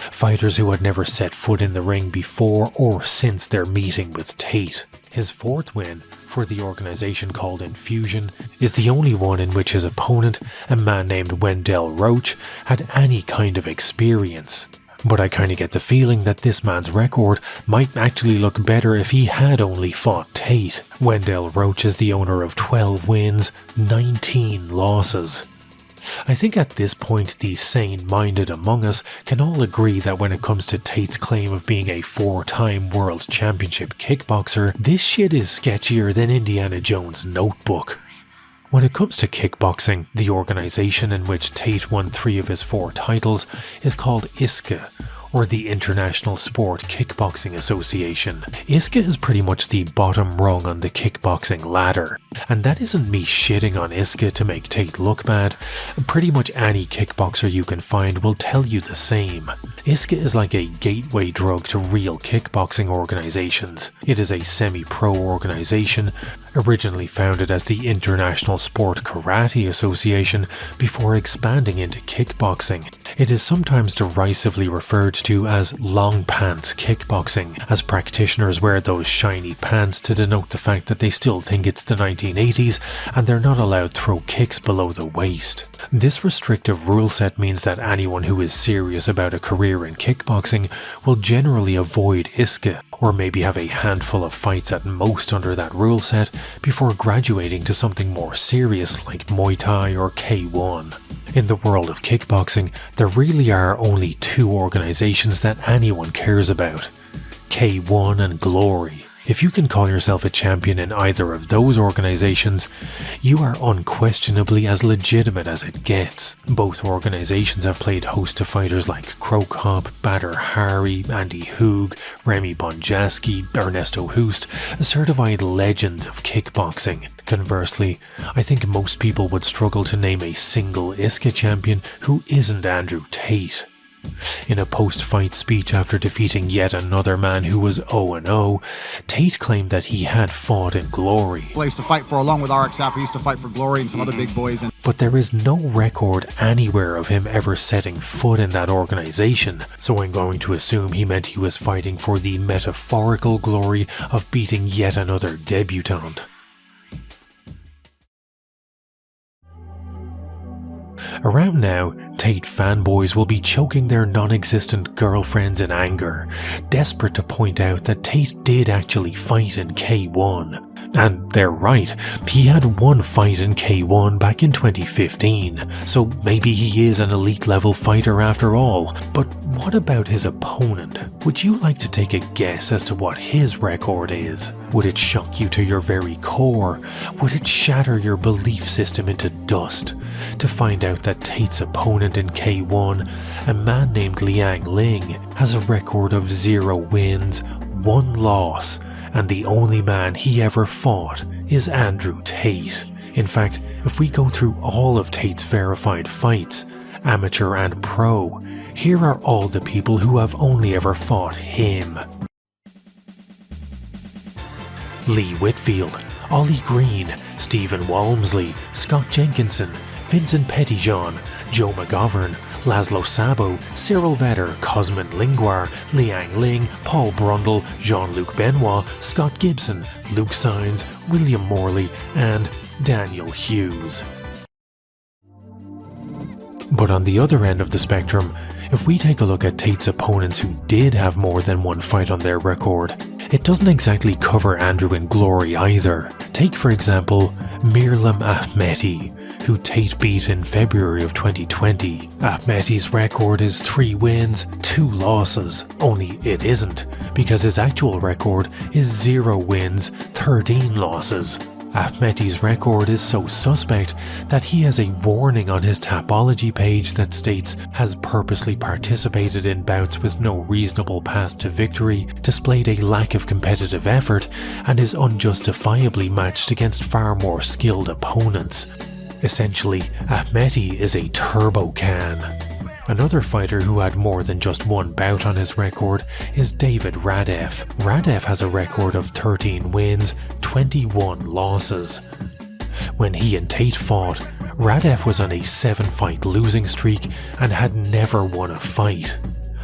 who had never set foot in the ring before or since their meeting with Tate. His 4th win, for the organisation called Infusion, is the only one in which his opponent, a man named Wendell Roach, had any kind of experience. But I kinda get the feeling that this man's record might actually look better if he had only fought Tate. Wendell Roach is the owner of 12 wins, 19 losses. I think at this point the sane-minded among us can all agree that when it comes to Tate's claim of being a 4-time world championship kickboxer, this shit is sketchier than Indiana Jones' Notebook. When it comes to kickboxing, the organisation in which Tate won 3 of his 4 titles is called ISKA, or the International Sport Kickboxing Association. ISKA is pretty much the bottom rung on the kickboxing ladder. And that isn't me shitting on ISKA to make Tate look bad. Pretty much any kickboxer you can find will tell you the same. ISKA is like a gateway drug to real kickboxing organisations. It is a semi-pro organisation, originally founded as the International Sport Karate Association before expanding into kickboxing. It is sometimes derisively referred to as long pants kickboxing, as practitioners wear those shiny pants to denote the fact that they still think it's the 1980s and they're not allowed throw kicks below the waist. This restrictive rule set means that anyone who is serious about a career in kickboxing will generally avoid ISKA, or maybe have a handful of fights at most under that rule set before graduating to something more serious like Muay Thai or K1. In the world of kickboxing, there really are only 2 organisations that anyone cares about: K1 and Glory. If you can call yourself a champion in either of those organisations, you are unquestionably as legitimate as it gets. Both organisations have played host to fighters like Crow Cop, Badr Hari, Andy Hoog, Remy Bonjasky, Ernesto Hoost, certified legends of kickboxing. Conversely, I think most people would struggle to name a single ISKA champion who isn't Andrew Tate. In a post-fight speech after defeating yet another man who was 0-0, Tate claimed that he had fought in Glory. I used to fight for, along with RXF, he used to fight for Glory and some other big boys. But there is no record anywhere of him ever setting foot in that organisation, so I'm going to assume he meant he was fighting for the metaphorical glory of beating yet another debutant. Around now, Tate fanboys will be choking their non-existent girlfriends in anger, desperate to point out that Tate did actually fight in K1. And they're right, he had one fight in K1 back in 2015, so maybe he is an elite level fighter after all. But what about his opponent? Would you like to take a guess as to what his record is? Would it shock you to your very core? Would it shatter your belief system into dust to find out that Tate's opponent in K1, a man named Liang Ling, has a record of 0 wins, 1 loss, and the only man he ever fought is Andrew Tate? In fact, If we go through all of Tate's verified fights, amateur and pro, here are all the people who have only ever fought him. Lee Whitfield, Ollie Green, Stephen Walmsley, Scott Jenkinson, Vincent Petitjean, Joe McGovern, Laszlo Sabo, Cyril Vetter, Cosmin Linguar, Liang Ling, Paul Brundle, Jean-Luc Benoit, Scott Gibson, Luke Sainz, William Morley, and Daniel Hughes. But on the other end of the spectrum, if we take a look at Tate's opponents who did have more than one fight on their record, it doesn't exactly cover Andrew in glory either. Take for example, Mirlam Ahmeti, who Tate beat in February of 2020. Ahmeti's record is 3 wins, 2 losses, only it isn't, because his actual record is 0 wins, 13 losses. Ahmeti's record is so suspect that he has a warning on his Tapology page that states has purposely participated in bouts with no reasonable path to victory, displayed a lack of competitive effort, and is unjustifiably matched against far more skilled opponents. Essentially, Ahmeti is a turbo can. Another fighter who had more than just one bout on his record is David Radev. Radev has a record of 13 wins, 21 losses. When he and Tate fought, Radev was on a 7-fight losing streak and had never won a fight.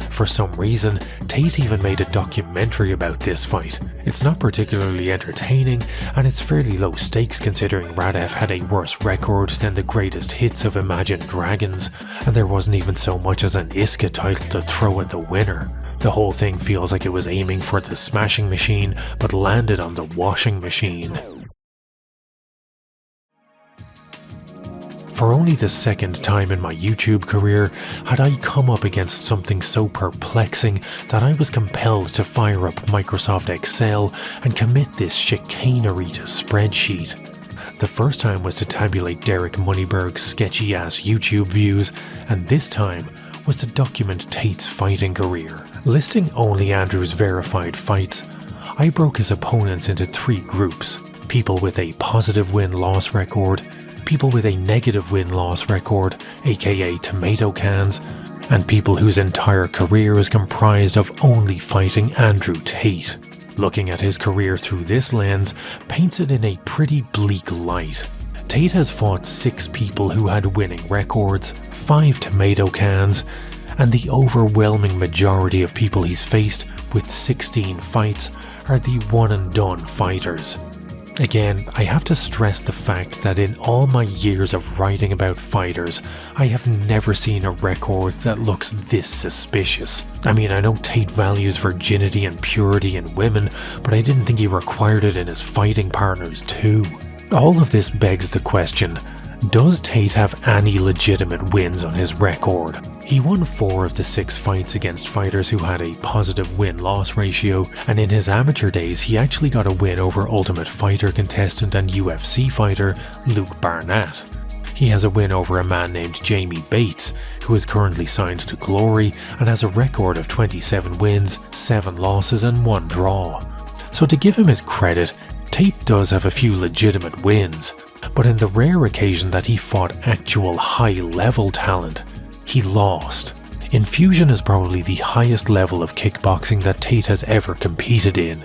For some reason, Tate even made a documentary about this fight. It's not particularly entertaining, and it's fairly low stakes considering Radev had a worse record than the greatest hits of Imagine Dragons, and there wasn't even so much as an ISCA title to throw at the winner. The whole thing feels like it was aiming for the smashing machine, but landed on the washing machine. For only the second time in my YouTube career had I come up against something so perplexing that I was compelled to fire up Microsoft Excel and commit this chicanery to spreadsheet. The first time was to tabulate Derek Moneyberg's sketchy ass YouTube views, and this time was to document Tate's fighting career. Listing only Andrew's verified fights, I broke his opponents into 3 groups: people with a positive win-loss record, people with a negative win-loss record, aka tomato cans, and people whose entire career is comprised of only fighting Andrew Tate. Looking at his career through this lens paints it in a pretty bleak light. Tate has fought 6 people who had winning records, 5 tomato cans, and the overwhelming majority of people he's faced with 16 fights are the one-and-done fighters. Again, I have to stress the fact that in all my years of writing about fighters, I have never seen a record that looks this suspicious. I mean, I know Tate values virginity and purity in women, but I didn't think he required it in his fighting partners too. All of this begs the question, does Tate have any legitimate wins on his record? He won 4 of the 6 fights against fighters who had a positive win-loss ratio, and in his amateur days he actually got a win over Ultimate Fighter contestant and UFC fighter Luke Barnett. He has a win over a man named Jamie Bates, who is currently signed to Glory and has a record of 27 wins, 7 losses and 1 draw. So to give him his credit, Tate does have a few legitimate wins, but in the rare occasion that he fought actual high-level talent, he lost. Infusion is probably the highest level of kickboxing that Tate has ever competed in.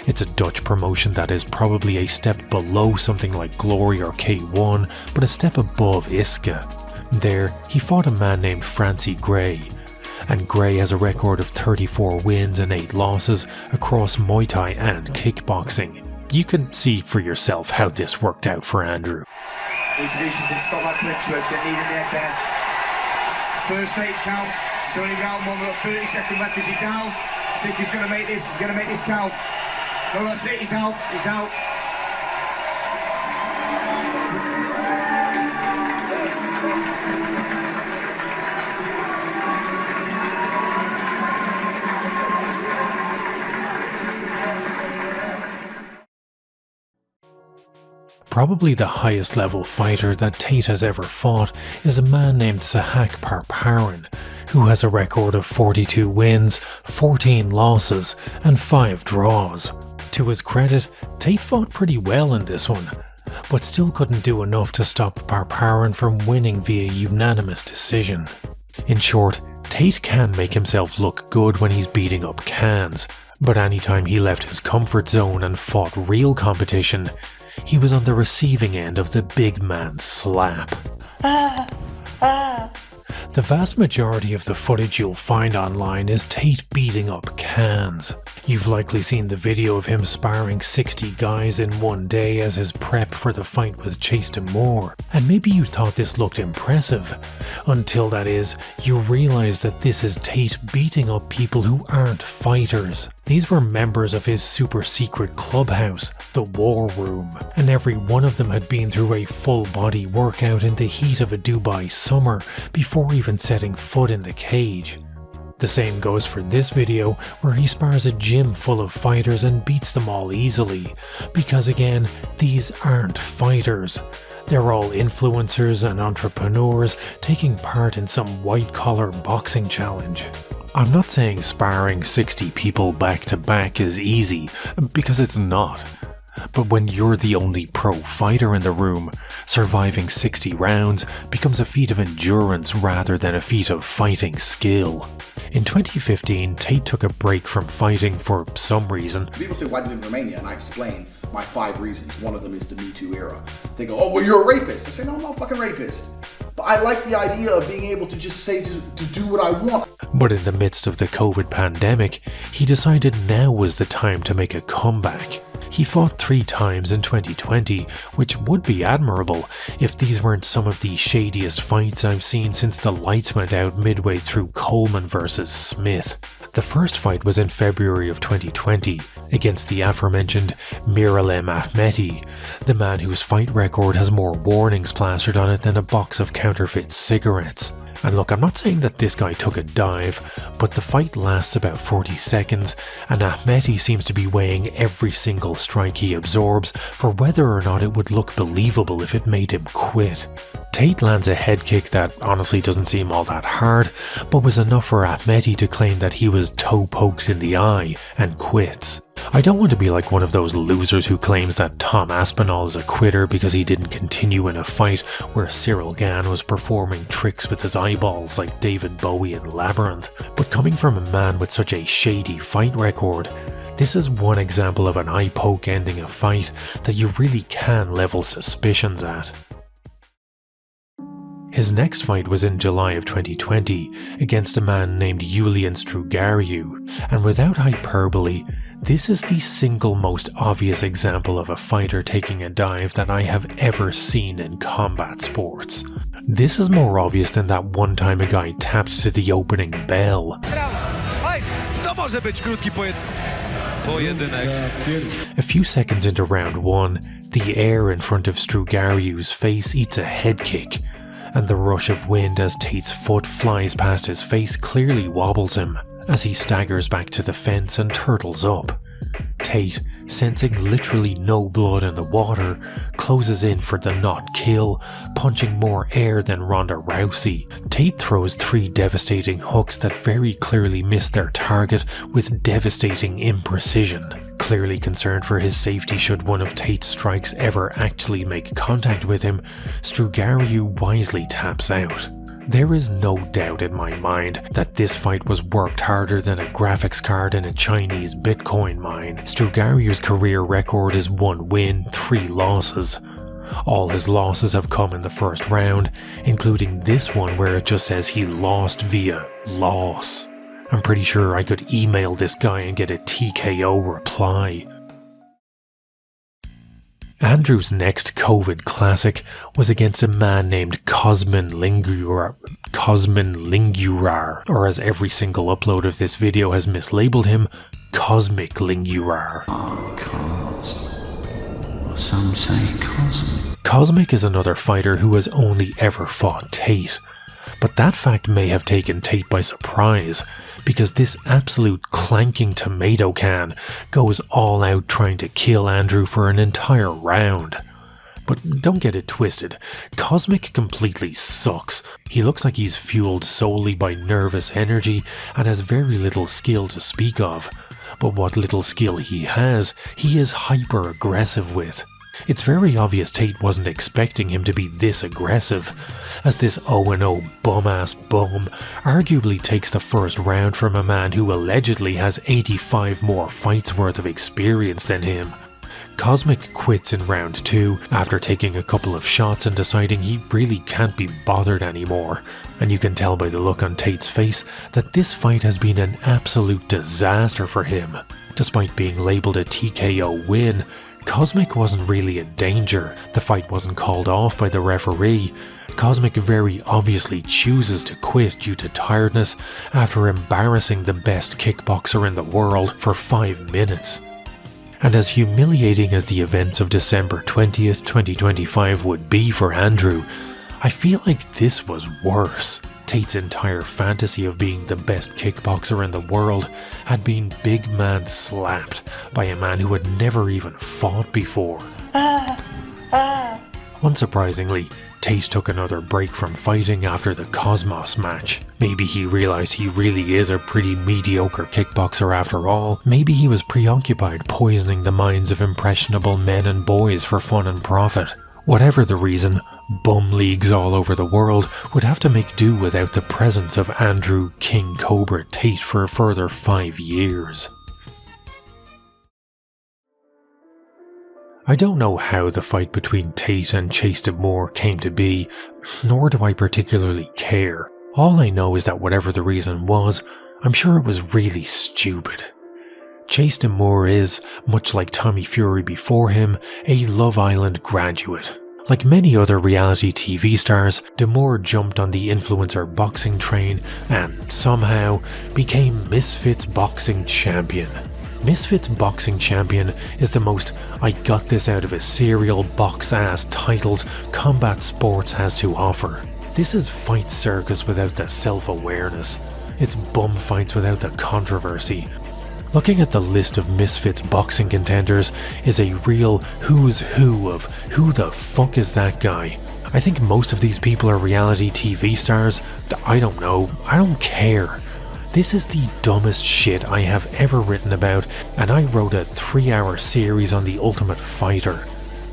It's a Dutch promotion that is probably a step below something like Glory or K1, but a step above ISCA. There, he fought a man named Francie Gray, and Gray has a record of 34 wins and 8 losses across Muay Thai and kickboxing. You can see for yourself how this worked out for Andrew. Distribution can stop that clinch work, so needing the head there. First 8 count, he's only down 1, we've got 30 seconds left, is he down? See if he's going to make this, he's going to make this count. So that's it, he's out, he's out. Probably the highest level fighter that Tate has ever fought is a man named Sahak Parparan, who has a record of 42 wins, 14 losses, and 5 draws. To his credit, Tate fought pretty well in this one. but still couldn't do enough to stop Parparin from winning via unanimous decision. In short, Tate can make himself look good when he's beating up cans, but anytime he left his comfort zone and fought real competition, he was on the receiving end of the big man slap. The vast majority of the footage you'll find online is Tate beating up cans. You've likely seen the video of him sparring 60 guys in one day as his prep for the fight with Chase Moore, and maybe you thought this looked impressive, until that is, you realize that this is Tate beating up people who aren't fighters. These were members of his super secret clubhouse, the War Room, and every one of them had been through a full body workout in the heat of a Dubai summer before even setting foot in the cage. The same goes for this video, where he spars a gym full of fighters and beats them all easily, because again, these aren't fighters. They're all influencers and entrepreneurs taking part in some white-collar boxing challenge. I'm not saying sparring 60 people back to back is easy, because it's not. But when you're the only pro fighter in the room, surviving 60 rounds becomes a feat of endurance rather than a feat of fighting skill. In 2015, Tate took a break from fighting for some reason. People say, why did you leave Romania? And I explain my 5 reasons. One of them is the Me Too era. They go, oh, well, you're a rapist. I say, no, I'm not a fucking rapist. But I like the idea of being able to just say to do what I want. But in the midst of the COVID pandemic, he decided now was the time to make a comeback. He fought 3 times in 2020, which would be admirable if these weren't some of the shadiest fights I've seen since the lights went out midway through Coleman vs. Smith. The first fight was in February of 2020 against the aforementioned Miralem Ahmeti, the man whose fight record has more warnings plastered on it than a box of counterfeit cigarettes. And look, I'm not saying that this guy took a dive, but the fight lasts about 40 seconds, and Ahmeti seems to be weighing every single strike he absorbs for whether or not it would look believable if it made him quit. Tate lands a head kick that honestly doesn't seem all that hard, but was enough for Ahmeti to claim that he was toe poked in the eye and quits. I don't want to be like one of those losers who claims that Tom Aspinall is a quitter because he didn't continue in a fight where Cyril Gane was performing tricks with his eyeballs like David Bowie in Labyrinth, but coming from a man with such a shady fight record, this is one example of an eye poke ending a fight that you really can level suspicions at. His next fight was in July of 2020 against a man named Iulian Strugariu, and without hyperbole, this is the single most obvious example of a fighter taking a dive that I have ever seen in combat sports. This is more obvious than that one time a guy tapped to the opening bell. A few seconds into round 1, the air in front of Strugariu's face eats a head kick, and the rush of wind as Tate's foot flies past his face clearly wobbles him as he staggers back to the fence and turtles up. Tate, sensing literally no blood in the water, closes in for the not kill, punching more air than Ronda Rousey. Tate throws 3 devastating hooks that very clearly miss their target with devastating imprecision. Clearly concerned for his safety should one of Tate's strikes ever actually make contact with him, Strugariu wisely taps out. There is no doubt in my mind that this fight was worked harder than a graphics card in a Chinese Bitcoin mine. Strugariu's career record is 1 win, 3 losses. All his losses have come in the first round, including this one where it just says he lost via loss. I'm pretty sure I could email this guy and get a TKO reply. Andrew's next COVID classic was against a man named Cosmin Lingurar, or as every single upload of this video has mislabeled him, Cosmic Lingurar. Some say Cosmic. Cosmic is another fighter who has only ever fought Tate, but that fact may have taken Tate by surprise, because this absolute clanking tomato can goes all out trying to kill Andrew for an entire round. But don't get it twisted, Cosmic completely sucks. He looks like he's fueled solely by nervous energy and has very little skill to speak of. But what little skill he has, he is hyper aggressive with. It's very obvious Tate wasn't expecting him to be this aggressive, as this 0-0 bum-ass bum arguably takes the first round from a man who allegedly has 85 more fights worth of experience than him. Cosmic quits in round 2 after taking a couple of shots and deciding he really can't be bothered anymore, and you can tell by the look on Tate's face that this fight has been an absolute disaster for him. Despite being labelled a TKO win, Cosmic wasn't really in danger. The fight wasn't called off by the referee. Cosmic very obviously chooses to quit due to tiredness after embarrassing the best kickboxer in the world for 5 minutes. And as humiliating as the events of December 20th, 2025 would be for Andrew, I feel like this was worse. Tate's entire fantasy of being the best kickboxer in the world had been big man slapped by a man who had never even fought before. Unsurprisingly, Tate took another break from fighting after the Cosmos match. Maybe he realized he really is a pretty mediocre kickboxer after all. Maybe he was preoccupied poisoning the minds of impressionable men and boys for fun and profit. Whatever the reason, bum leagues all over the world would have to make do without the presence of Andrew King Cobra Tate for a further 5 years. I don't know how the fight between Tate and Chase D'Amour came to be, nor do I particularly care. All I know is that whatever the reason was, I'm sure it was really stupid. Chase D'Amour is, much like Tommy Fury before him, a Love Island graduate. Like many other reality TV stars, D'Amour jumped on the influencer boxing train and, somehow, became Misfits Boxing Champion. Misfits Boxing Champion is the most I got this out of a cereal box-ass titles combat sports has to offer. This is fight circus without the self-awareness. It's bum fights without the controversy. Looking at the list of Misfits boxing contenders is a real who's who of who the fuck is that guy. I think most of these people are reality TV stars. I don't know. I don't care. This is the dumbest shit I have ever written about, and I wrote a 3-hour series on The Ultimate Fighter.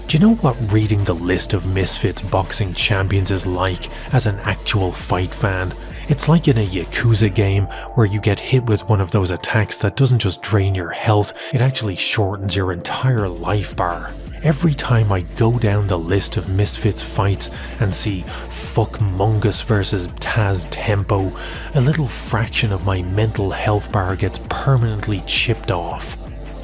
Do you know what reading the list of Misfits boxing champions is like as an actual fight fan? It's like in a Yakuza game where you get hit with one of those attacks that doesn't just drain your health, it actually shortens your entire life bar. Every time I go down the list of Misfits fights and see Fuckmungus versus Taz Tempo, a little fraction of my mental health bar gets permanently chipped off.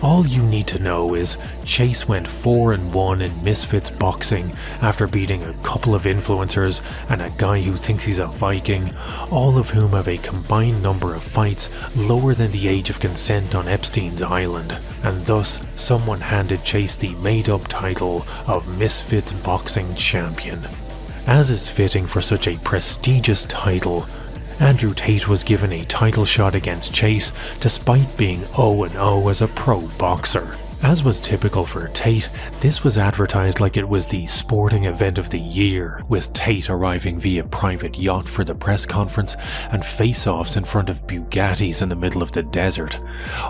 All you need to know is Chase went 4-1 in Misfits boxing after beating a couple of influencers and a guy who thinks he's a Viking, all of whom have a combined number of fights lower than the age of consent on Epstein's Island, and thus someone handed Chase the made-up title of Misfits Boxing Champion. As is fitting for such a prestigious title, Andrew Tate was given a title shot against Chase despite being 0-0 as a pro boxer. As was typical for Tate, this was advertised like it was the sporting event of the year, with Tate arriving via private yacht for the press conference and face-offs in front of Bugattis in the middle of the desert.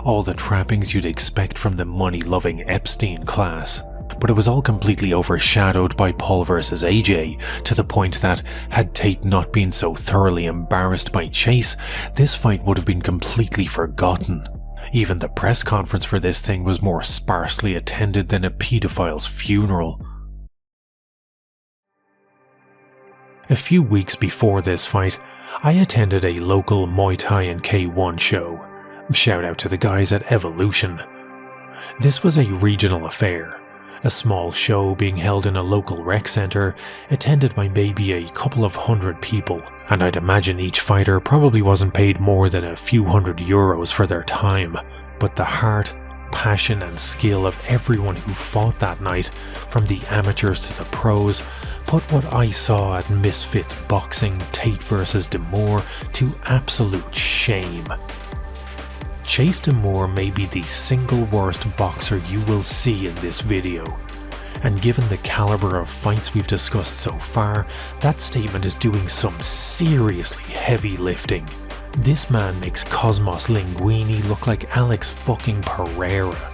All the trappings you'd expect from the money-loving Epstein class. But it was all completely overshadowed by Paul vs AJ, to the point that, had Tate not been so thoroughly embarrassed by Chase, this fight would have been completely forgotten. Even the press conference for this thing was more sparsely attended than a pedophile's funeral. A few weeks before this fight, I attended a local Muay Thai and K1 show. Shout out to the guys at Evolution. This was a regional affair. A small show being held in a local rec centre, attended by maybe a couple of hundred people, and I'd imagine each fighter probably wasn't paid more than a few €100 for their time. But the heart, passion and skill of everyone who fought that night, from the amateurs to the pros, put what I saw at Misfits Boxing Tate vs D'Amour to absolute shame. Chase D'Amour may be the single worst boxer you will see in this video, and given the caliber of fights we've discussed so far, that statement is doing some seriously heavy lifting. This man makes Cosmos Linguini look like Alex fucking Pereira.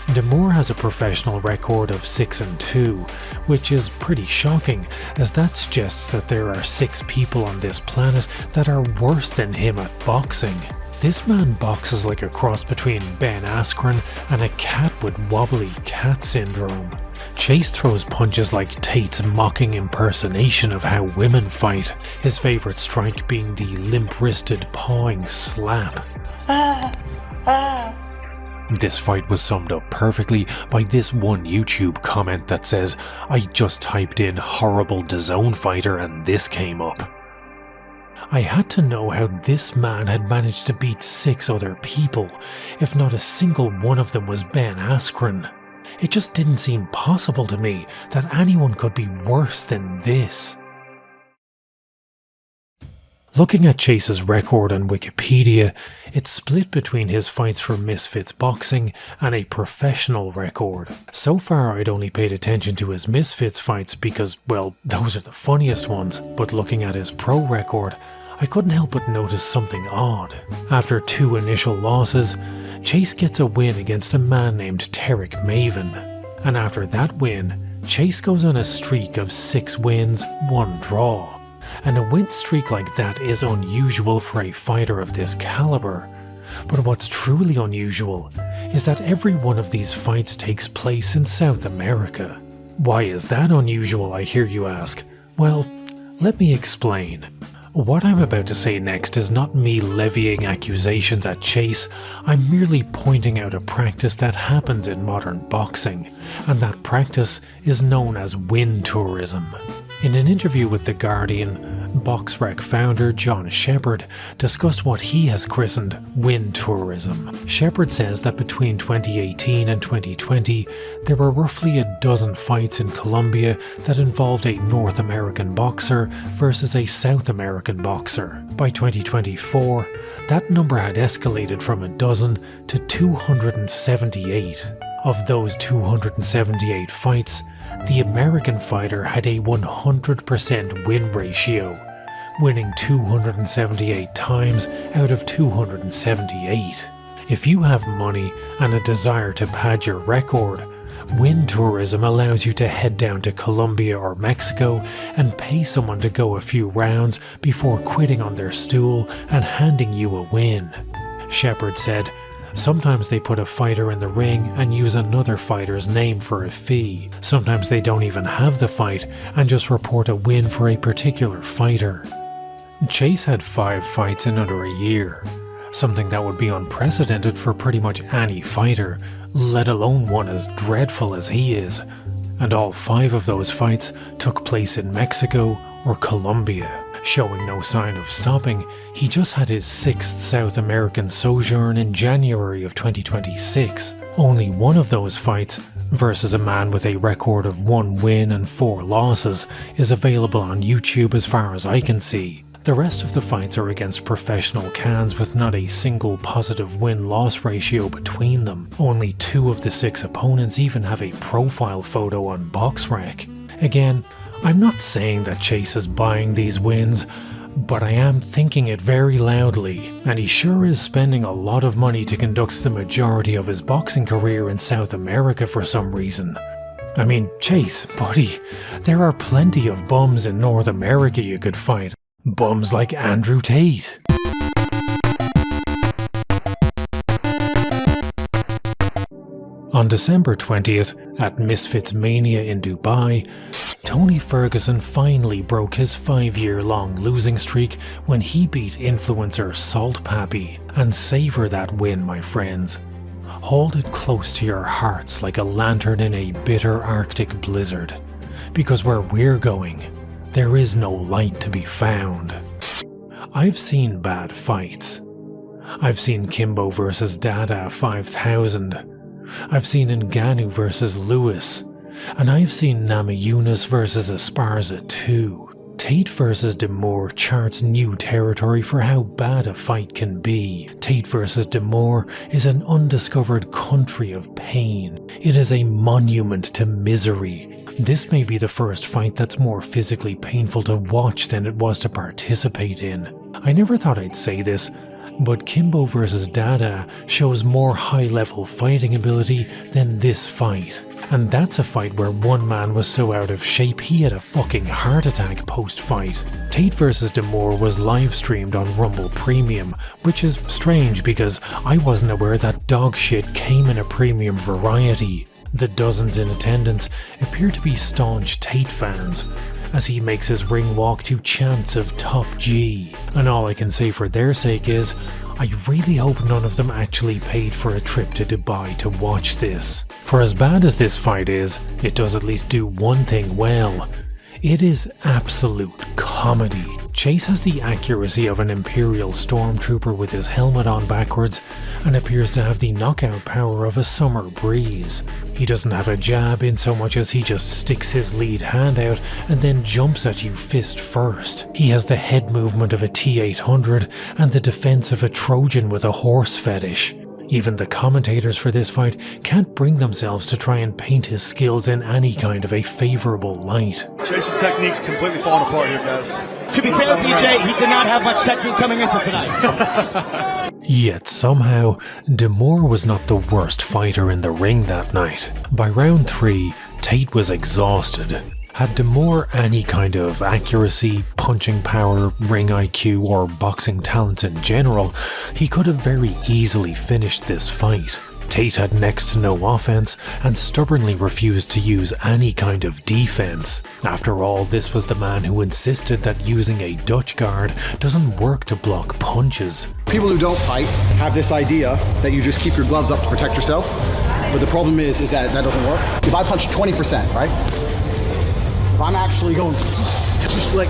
Demore has a professional record of 6-2, which is pretty shocking, as that suggests that there are 6 people on this planet that are worse than him at boxing. This man boxes like a cross between Ben Askren and a cat with wobbly cat syndrome. Chase throws punches like Tate's mocking impersonation of how women fight, his favourite strike being the limp-wristed pawing slap. This fight was summed up perfectly by this one YouTube comment that says, "I just typed in horrible DAZN fighter and this came up." I had to know how this man had managed to beat 6 other people, if not a single one of them was Ben Askren. It just didn't seem possible to me that anyone could be worse than this. Looking at Chase's record on Wikipedia, it's split between his fights for Misfits Boxing and a professional record. So far I'd only paid attention to his Misfits fights because, well, those are the funniest ones, but looking at his pro record, I couldn't help but notice something odd. After 2 initial losses, Chase gets a win against a man named Tarek Maven, and after that win, Chase goes on a streak of 6 wins, 1 draw. And a win streak like that is unusual for a fighter of this caliber. But what's truly unusual is that every one of these fights takes place in South America. Why is that unusual, I hear you ask? Well, let me explain. What I'm about to say next is not me levying accusations at Chase, I'm merely pointing out a practice that happens in modern boxing, and that practice is known as win tourism. In an interview with The Guardian, BoxRec founder John Shepard discussed what he has christened win tourism. Shepard says that between 2018 and 2020, there were roughly a dozen fights in Colombia that involved a North American boxer versus a South American boxer. By 2024, that number had escalated from a dozen to 278. Of those 278 fights, the American fighter had a 100% win ratio, winning 278 times out of 278. If you have money and a desire to pad your record, win tourism allows you to head down to Colombia or Mexico and pay someone to go a few rounds before quitting on their stool and handing you a win. Shepard said, "Sometimes they put a fighter in the ring and use another fighter's name for a fee. Sometimes they don't even have the fight and just report a win for a particular fighter." Chase had 5 fights in under a year, something that would be unprecedented for pretty much any fighter, let alone one as dreadful as he is. And all 5 of those fights took place in Mexico or Colombia. Showing no sign of stopping, he just had his 6th South American sojourn in January of 2026. Only one of those fights, versus a man with a record of 1 win and 4 losses, is available on YouTube as far as I can see. The rest of the fights are against professional cans with not a single positive win-loss ratio between them. Only 2 of the 6 opponents even have a profile photo on BoxRec. Again, I'm not saying that Chase is buying these wins, but I am thinking it very loudly, and he sure is spending a lot of money to conduct the majority of his boxing career in South America for some reason. I mean, Chase, buddy, there are plenty of bums in North America you could fight. Bums like Andrew Tate. On December 20th, at Misfits Mania in Dubai, Tony Ferguson finally broke his 5-year-long losing streak when he beat influencer Salt Pappy. And savor that win, my friends. Hold it close to your hearts like a lantern in a bitter Arctic blizzard. Because where we're going, there is no light to be found. I've seen bad fights. I've seen Kimbo vs Dada 5000. I've seen Ngannou vs Lewis, and I've seen Namajunas vs Esparza too. Tate vs Demore charts new territory for how bad a fight can be. Tate vs Demore is an undiscovered country of pain. It is a monument to misery. This may be the first fight that's more physically painful to watch than it was to participate in. I never thought I'd say this, But Kimbo vs Dada shows more high-level fighting ability than this fight. And that's a fight where one man was so out of shape he had a fucking heart attack post-fight. Tate vs D'Amore was live streamed on Rumble Premium, which is strange because I wasn't aware that dog shit came in a premium variety. The dozens in attendance appear to be staunch Tate fans, as he makes his ring walk to chants of Top G. And all I can say for their sake is, I really hope none of them actually paid for a trip to Dubai to watch this. For as bad as this fight is, it does at least do one thing well. It is absolute comedy. Chase has the accuracy of an Imperial Stormtrooper with his helmet on backwards and appears to have the knockout power of a summer breeze. He doesn't have a jab in so much as he just sticks his lead hand out and then jumps at you fist first. He has the head movement of a T-800 and the defense of a Trojan with a horse fetish. Even the commentators for this fight can't bring themselves to try and paint his skills in any kind of a favourable light. Chase's technique's completely falling apart here, guys. To be fair, BJ, he did not have much technique coming into tonight. Yet somehow, D'Amore was not the worst fighter in the ring that night. By round 3, Tate was exhausted. Had D'Amore any kind of accuracy, punching power, ring IQ, or boxing talents in general, he could have very easily finished this fight. Tate had next to no offense and stubbornly refused to use any kind of defense. After all, this was the man who insisted that using a Dutch guard doesn't work to block punches. People who don't fight have this idea that you just keep your gloves up to protect yourself, but the problem is that doesn't work. If I punch 20%, right? If I'm actually going, just like,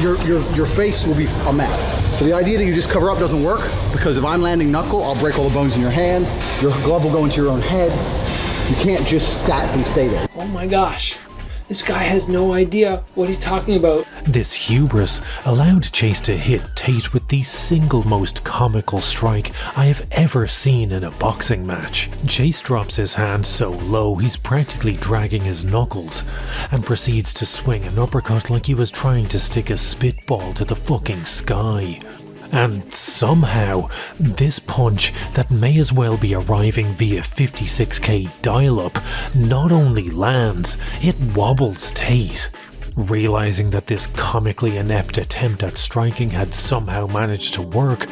your face will be a mess. So the idea that you just cover up doesn't work, because if I'm landing knuckle, I'll break all the bones in your hand, your glove will go into your own head. You can't just statically stay there. Oh my gosh, this guy has no idea what he's talking about. This hubris allowed Chase to hit Tate with the single most comical strike I have ever seen in a boxing match. Chase drops his hand so low he's practically dragging his knuckles, and proceeds to swing an uppercut like he was trying to stick a spitball to the fucking sky. And somehow, this punch that may as well be arriving via 56k dial-up not only lands, it wobbles Tate. Realizing that this comically inept attempt at striking had somehow managed to work,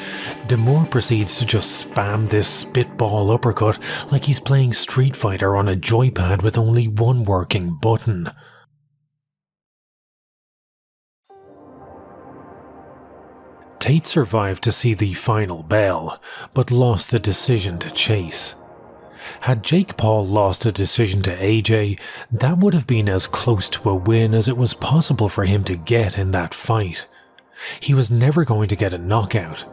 D'Amore proceeds to just spam this spitball uppercut like he's playing Street Fighter on a joypad with only one working button. Tate survived to see the final bell, but lost the decision to Chase. Had Jake Paul lost a decision to AJ, that would have been as close to a win as it was possible for him to get in that fight. He was never going to get a knockout,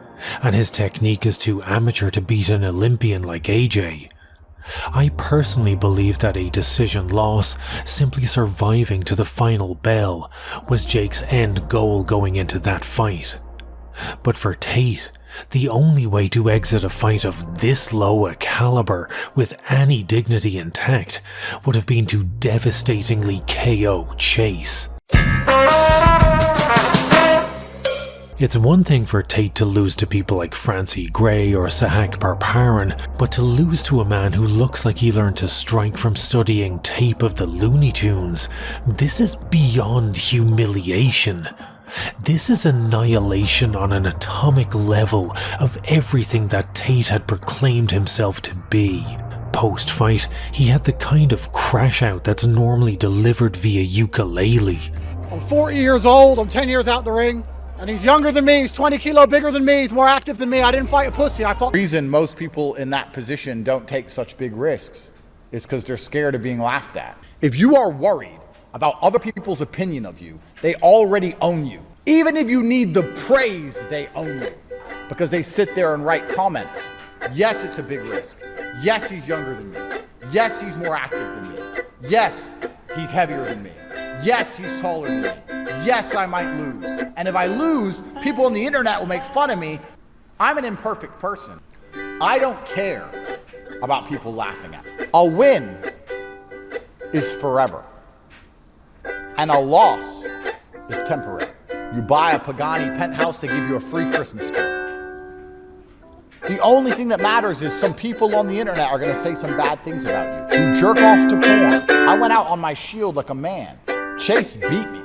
and his technique is too amateur to beat an Olympian like AJ. I personally believe that a decision loss, simply surviving to the final bell, was Jake's end goal going into that fight. But for Tate, the only way to exit a fight of this low a caliber with any dignity intact would have been to devastatingly KO Chase. It's one thing for Tate to lose to people like Francie Gray or Sahak Parparan, but to lose to a man who looks like he learned to strike from studying tape of the Looney Tunes, this is beyond humiliation. This is annihilation on an atomic level of everything that Tate had proclaimed himself to be. Post-fight, he had the kind of crash out that's normally delivered via ukulele. I'm 40 years old, I'm 10 years out the ring, and he's younger than me, he's 20 kilo bigger than me, he's more active than me. I didn't fight a pussy, I fought. The reason most people in that position don't take such big risks is because they're scared of being laughed at. If you are worried about other people's opinion of you, they already own you. Even if you need the praise, they own you. Because they sit there and write comments. Yes, it's a big risk. Yes, he's younger than me. Yes, he's more active than me. Yes, he's heavier than me. Yes, he's taller than me. Yes, I might lose. And if I lose, people on the internet will make fun of me. I'm an imperfect person. I don't care about people laughing at me. A win is forever. And a loss is temporary. You buy a Pagani penthouse, they give you a free Christmas tree. The only thing that matters is some people on the internet are gonna say some bad things about you. You jerk off to porn. I went out on my shield like a man. Chase beat me,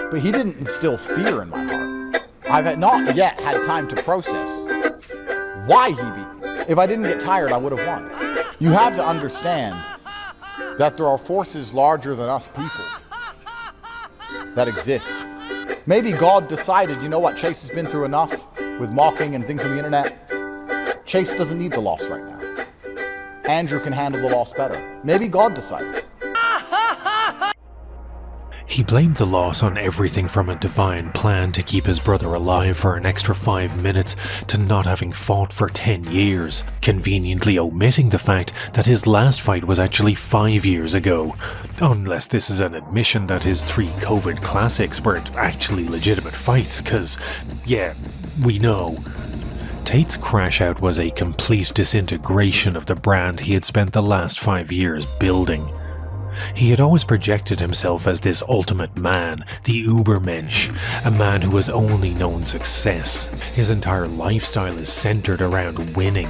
but he didn't instill fear in my heart. I've not yet had time to process why he beat me. If I didn't get tired, I would have won. You have to understand that there are forces larger than us people that exist. Maybe God decided, you know what, Chase has been through enough with mocking and things on the internet. Chase doesn't need the loss right now. Andrew can handle the loss better. Maybe God decided. He blamed the loss on everything from a divine plan to keep his brother alive for an extra 5 minutes to not having fought for 10 years, conveniently omitting the fact that his last fight was actually 5 years ago. Unless this is an admission that his 3 COVID classics weren't actually legitimate fights, cause, yeah, we know. Tate's crash out was a complete disintegration of the brand he had spent the last 5 years building. He had always projected himself as this ultimate man, the Ubermensch, a man who has only known success. His entire lifestyle is centered around winning.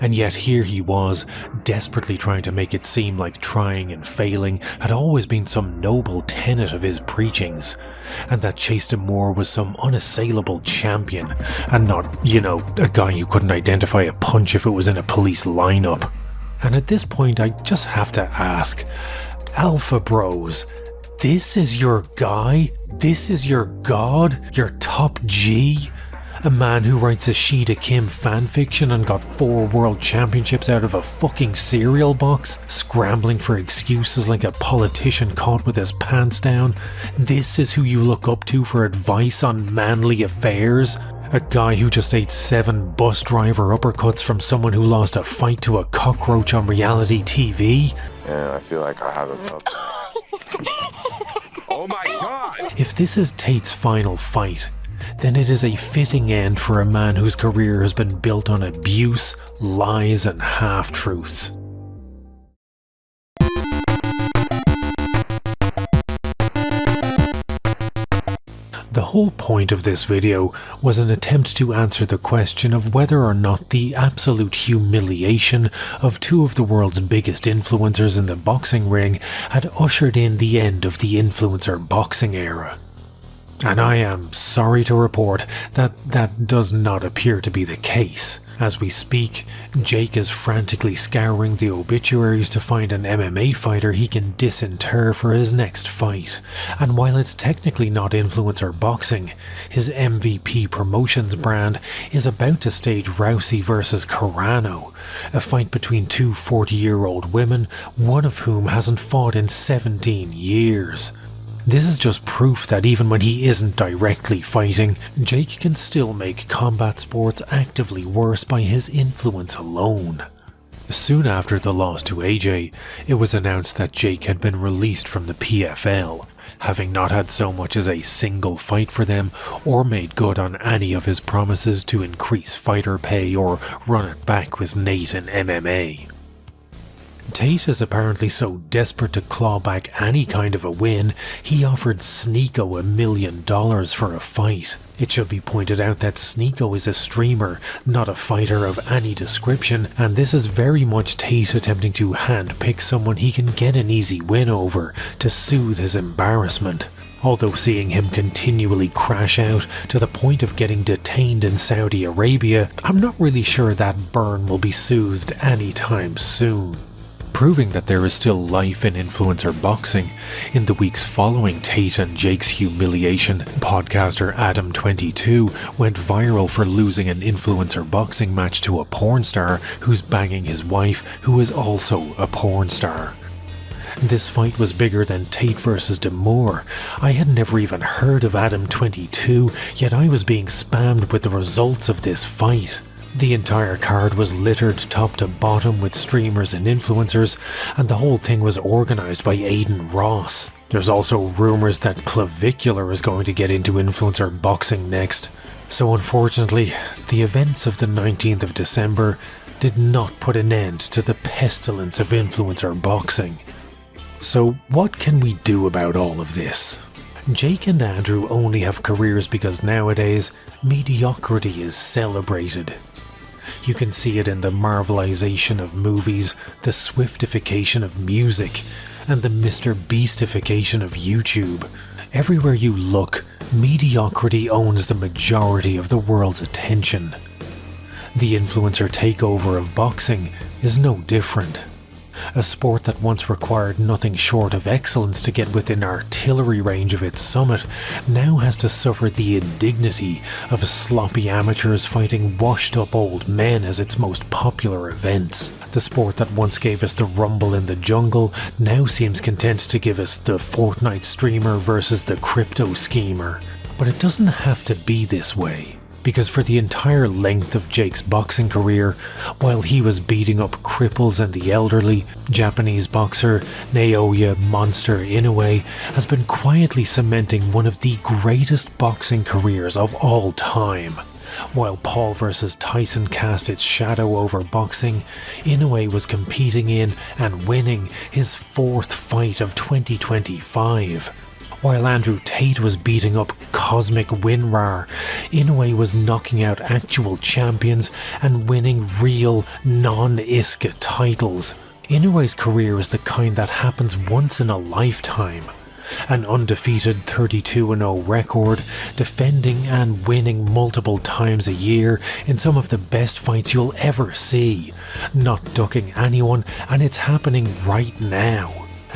And yet here he was, desperately trying to make it seem like trying and failing had always been some noble tenet of his preachings, and that Chase D'Amour was some unassailable champion, and not, you know, a guy who couldn't identify a punch if it was in a police lineup. And at this point I just have to ask, Alpha Bros, this is your guy? This is your god? Your top G? A man who writes a Sheeta Kim fanfiction and got 4 world championships out of a fucking cereal box, scrambling for excuses like a politician caught with his pants down? This is who you look up to for advice on manly affairs? A guy who just ate 7 bus driver uppercuts from someone who lost a fight to a cockroach on reality TV? Yeah, I feel like I haven't felt that. Oh my god! If this is Tate's final fight, then it is a fitting end for a man whose career has been built on abuse, lies, and half-truths. The whole point of this video was an attempt to answer the question of whether or not the absolute humiliation of 2 of the world's biggest influencers in the boxing ring had ushered in the end of the influencer boxing era. And I am sorry to report that that does not appear to be the case. As we speak, Jake is frantically scouring the obituaries to find an MMA fighter he can disinter for his next fight. And while it's technically not influencer boxing, his MVP Promotions brand is about to stage Rousey vs Carano, a fight between 2 40-year-old women, one of whom hasn't fought in 17 years. This is just proof that even when he isn't directly fighting, Jake can still make combat sports actively worse by his influence alone. Soon after the loss to AJ, it was announced that Jake had been released from the PFL, having not had so much as a single fight for them or made good on any of his promises to increase fighter pay or run it back with Nate in MMA. Tate is apparently so desperate to claw back any kind of a win, he offered Sneeko $1 million for a fight. It should be pointed out that Sneeko is a streamer, not a fighter of any description, and this is very much Tate attempting to handpick someone he can get an easy win over to soothe his embarrassment. Although seeing him continually crash out to the point of getting detained in Saudi Arabia, I'm not really sure that burn will be soothed anytime soon. Proving that there is still life in influencer boxing, in the weeks following Tate and Jake's humiliation, podcaster Adam22 went viral for losing an influencer boxing match to a porn star who's banging his wife, who is also a porn star. This fight was bigger than Tate vs D'Amour. I had never even heard of Adam22, yet I was being spammed with the results of this fight. The entire card was littered top to bottom with streamers and influencers, and the whole thing was organised by Aiden Ross. There's also rumours that Clavicular is going to get into influencer boxing next. So unfortunately, the events of the 19th of December did not put an end to the pestilence of influencer boxing. So what can we do about all of this? Jake and Andrew only have careers because nowadays, mediocrity is celebrated. You can see it in the marvelization of movies, the swiftification of music, and the Mr. Beastification of YouTube. Everywhere you look, mediocrity owns the majority of the world's attention. The influencer takeover of boxing is no different. A sport that once required nothing short of excellence to get within artillery range of its summit now has to suffer the indignity of sloppy amateurs fighting washed-up old men as its most popular events. The sport that once gave us the Rumble in the Jungle now seems content to give us the Fortnite streamer versus the crypto schemer. But it doesn't have to be this way. Because for the entire length of Jake's boxing career, while he was beating up cripples and the elderly, Japanese boxer Naoya Monster Inoue has been quietly cementing one of the greatest boxing careers of all time. While Paul vs. Tyson cast its shadow over boxing, Inoue was competing in and winning his 4th fight of 2025. While Andrew Tate was beating up Cosmic Winrar, Inoue was knocking out actual champions and winning real non-ISKA titles. Inoue's career is the kind that happens once in a lifetime. An undefeated 32-0 record, defending and winning multiple times a year in some of the best fights you'll ever see, not ducking anyone, and it's happening right now.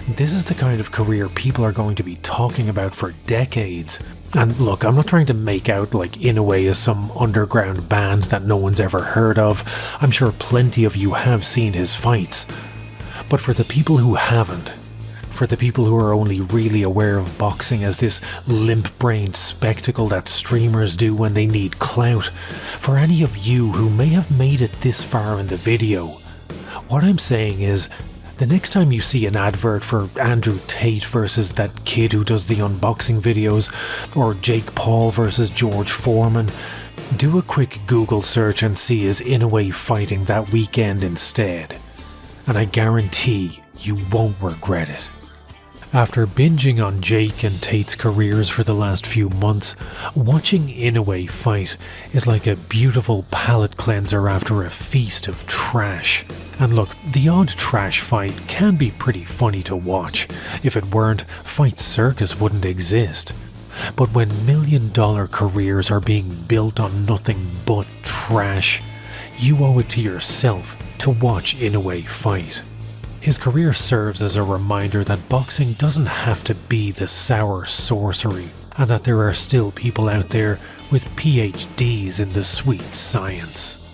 This is the kind of career people are going to be talking about for decades. And look, I'm not trying to make out like Inoue is some underground band that no one's ever heard of. I'm sure plenty of you have seen his fights. But for the people who haven't, for the people who are only really aware of boxing as this limp-brained spectacle that streamers do when they need clout, for any of you who may have made it this far in the video, what I'm saying is, the next time you see an advert for Andrew Tate versus that kid who does the unboxing videos, or Jake Paul versus George Foreman, do a quick Google search and see is Inoue fighting that weekend instead. And I guarantee you won't regret it. After binging on Jake and Tate's careers for the last few months, watching Inoue fight is like a beautiful palate cleanser after a feast of trash. And look, the odd trash fight can be pretty funny to watch. If it weren't, Fight Circus wouldn't exist. But when $1 million careers are being built on nothing but trash, you owe it to yourself to watch Inoue fight. His career serves as a reminder that boxing doesn't have to be the sour sorcery, and that there are still people out there with PhDs in the sweet science.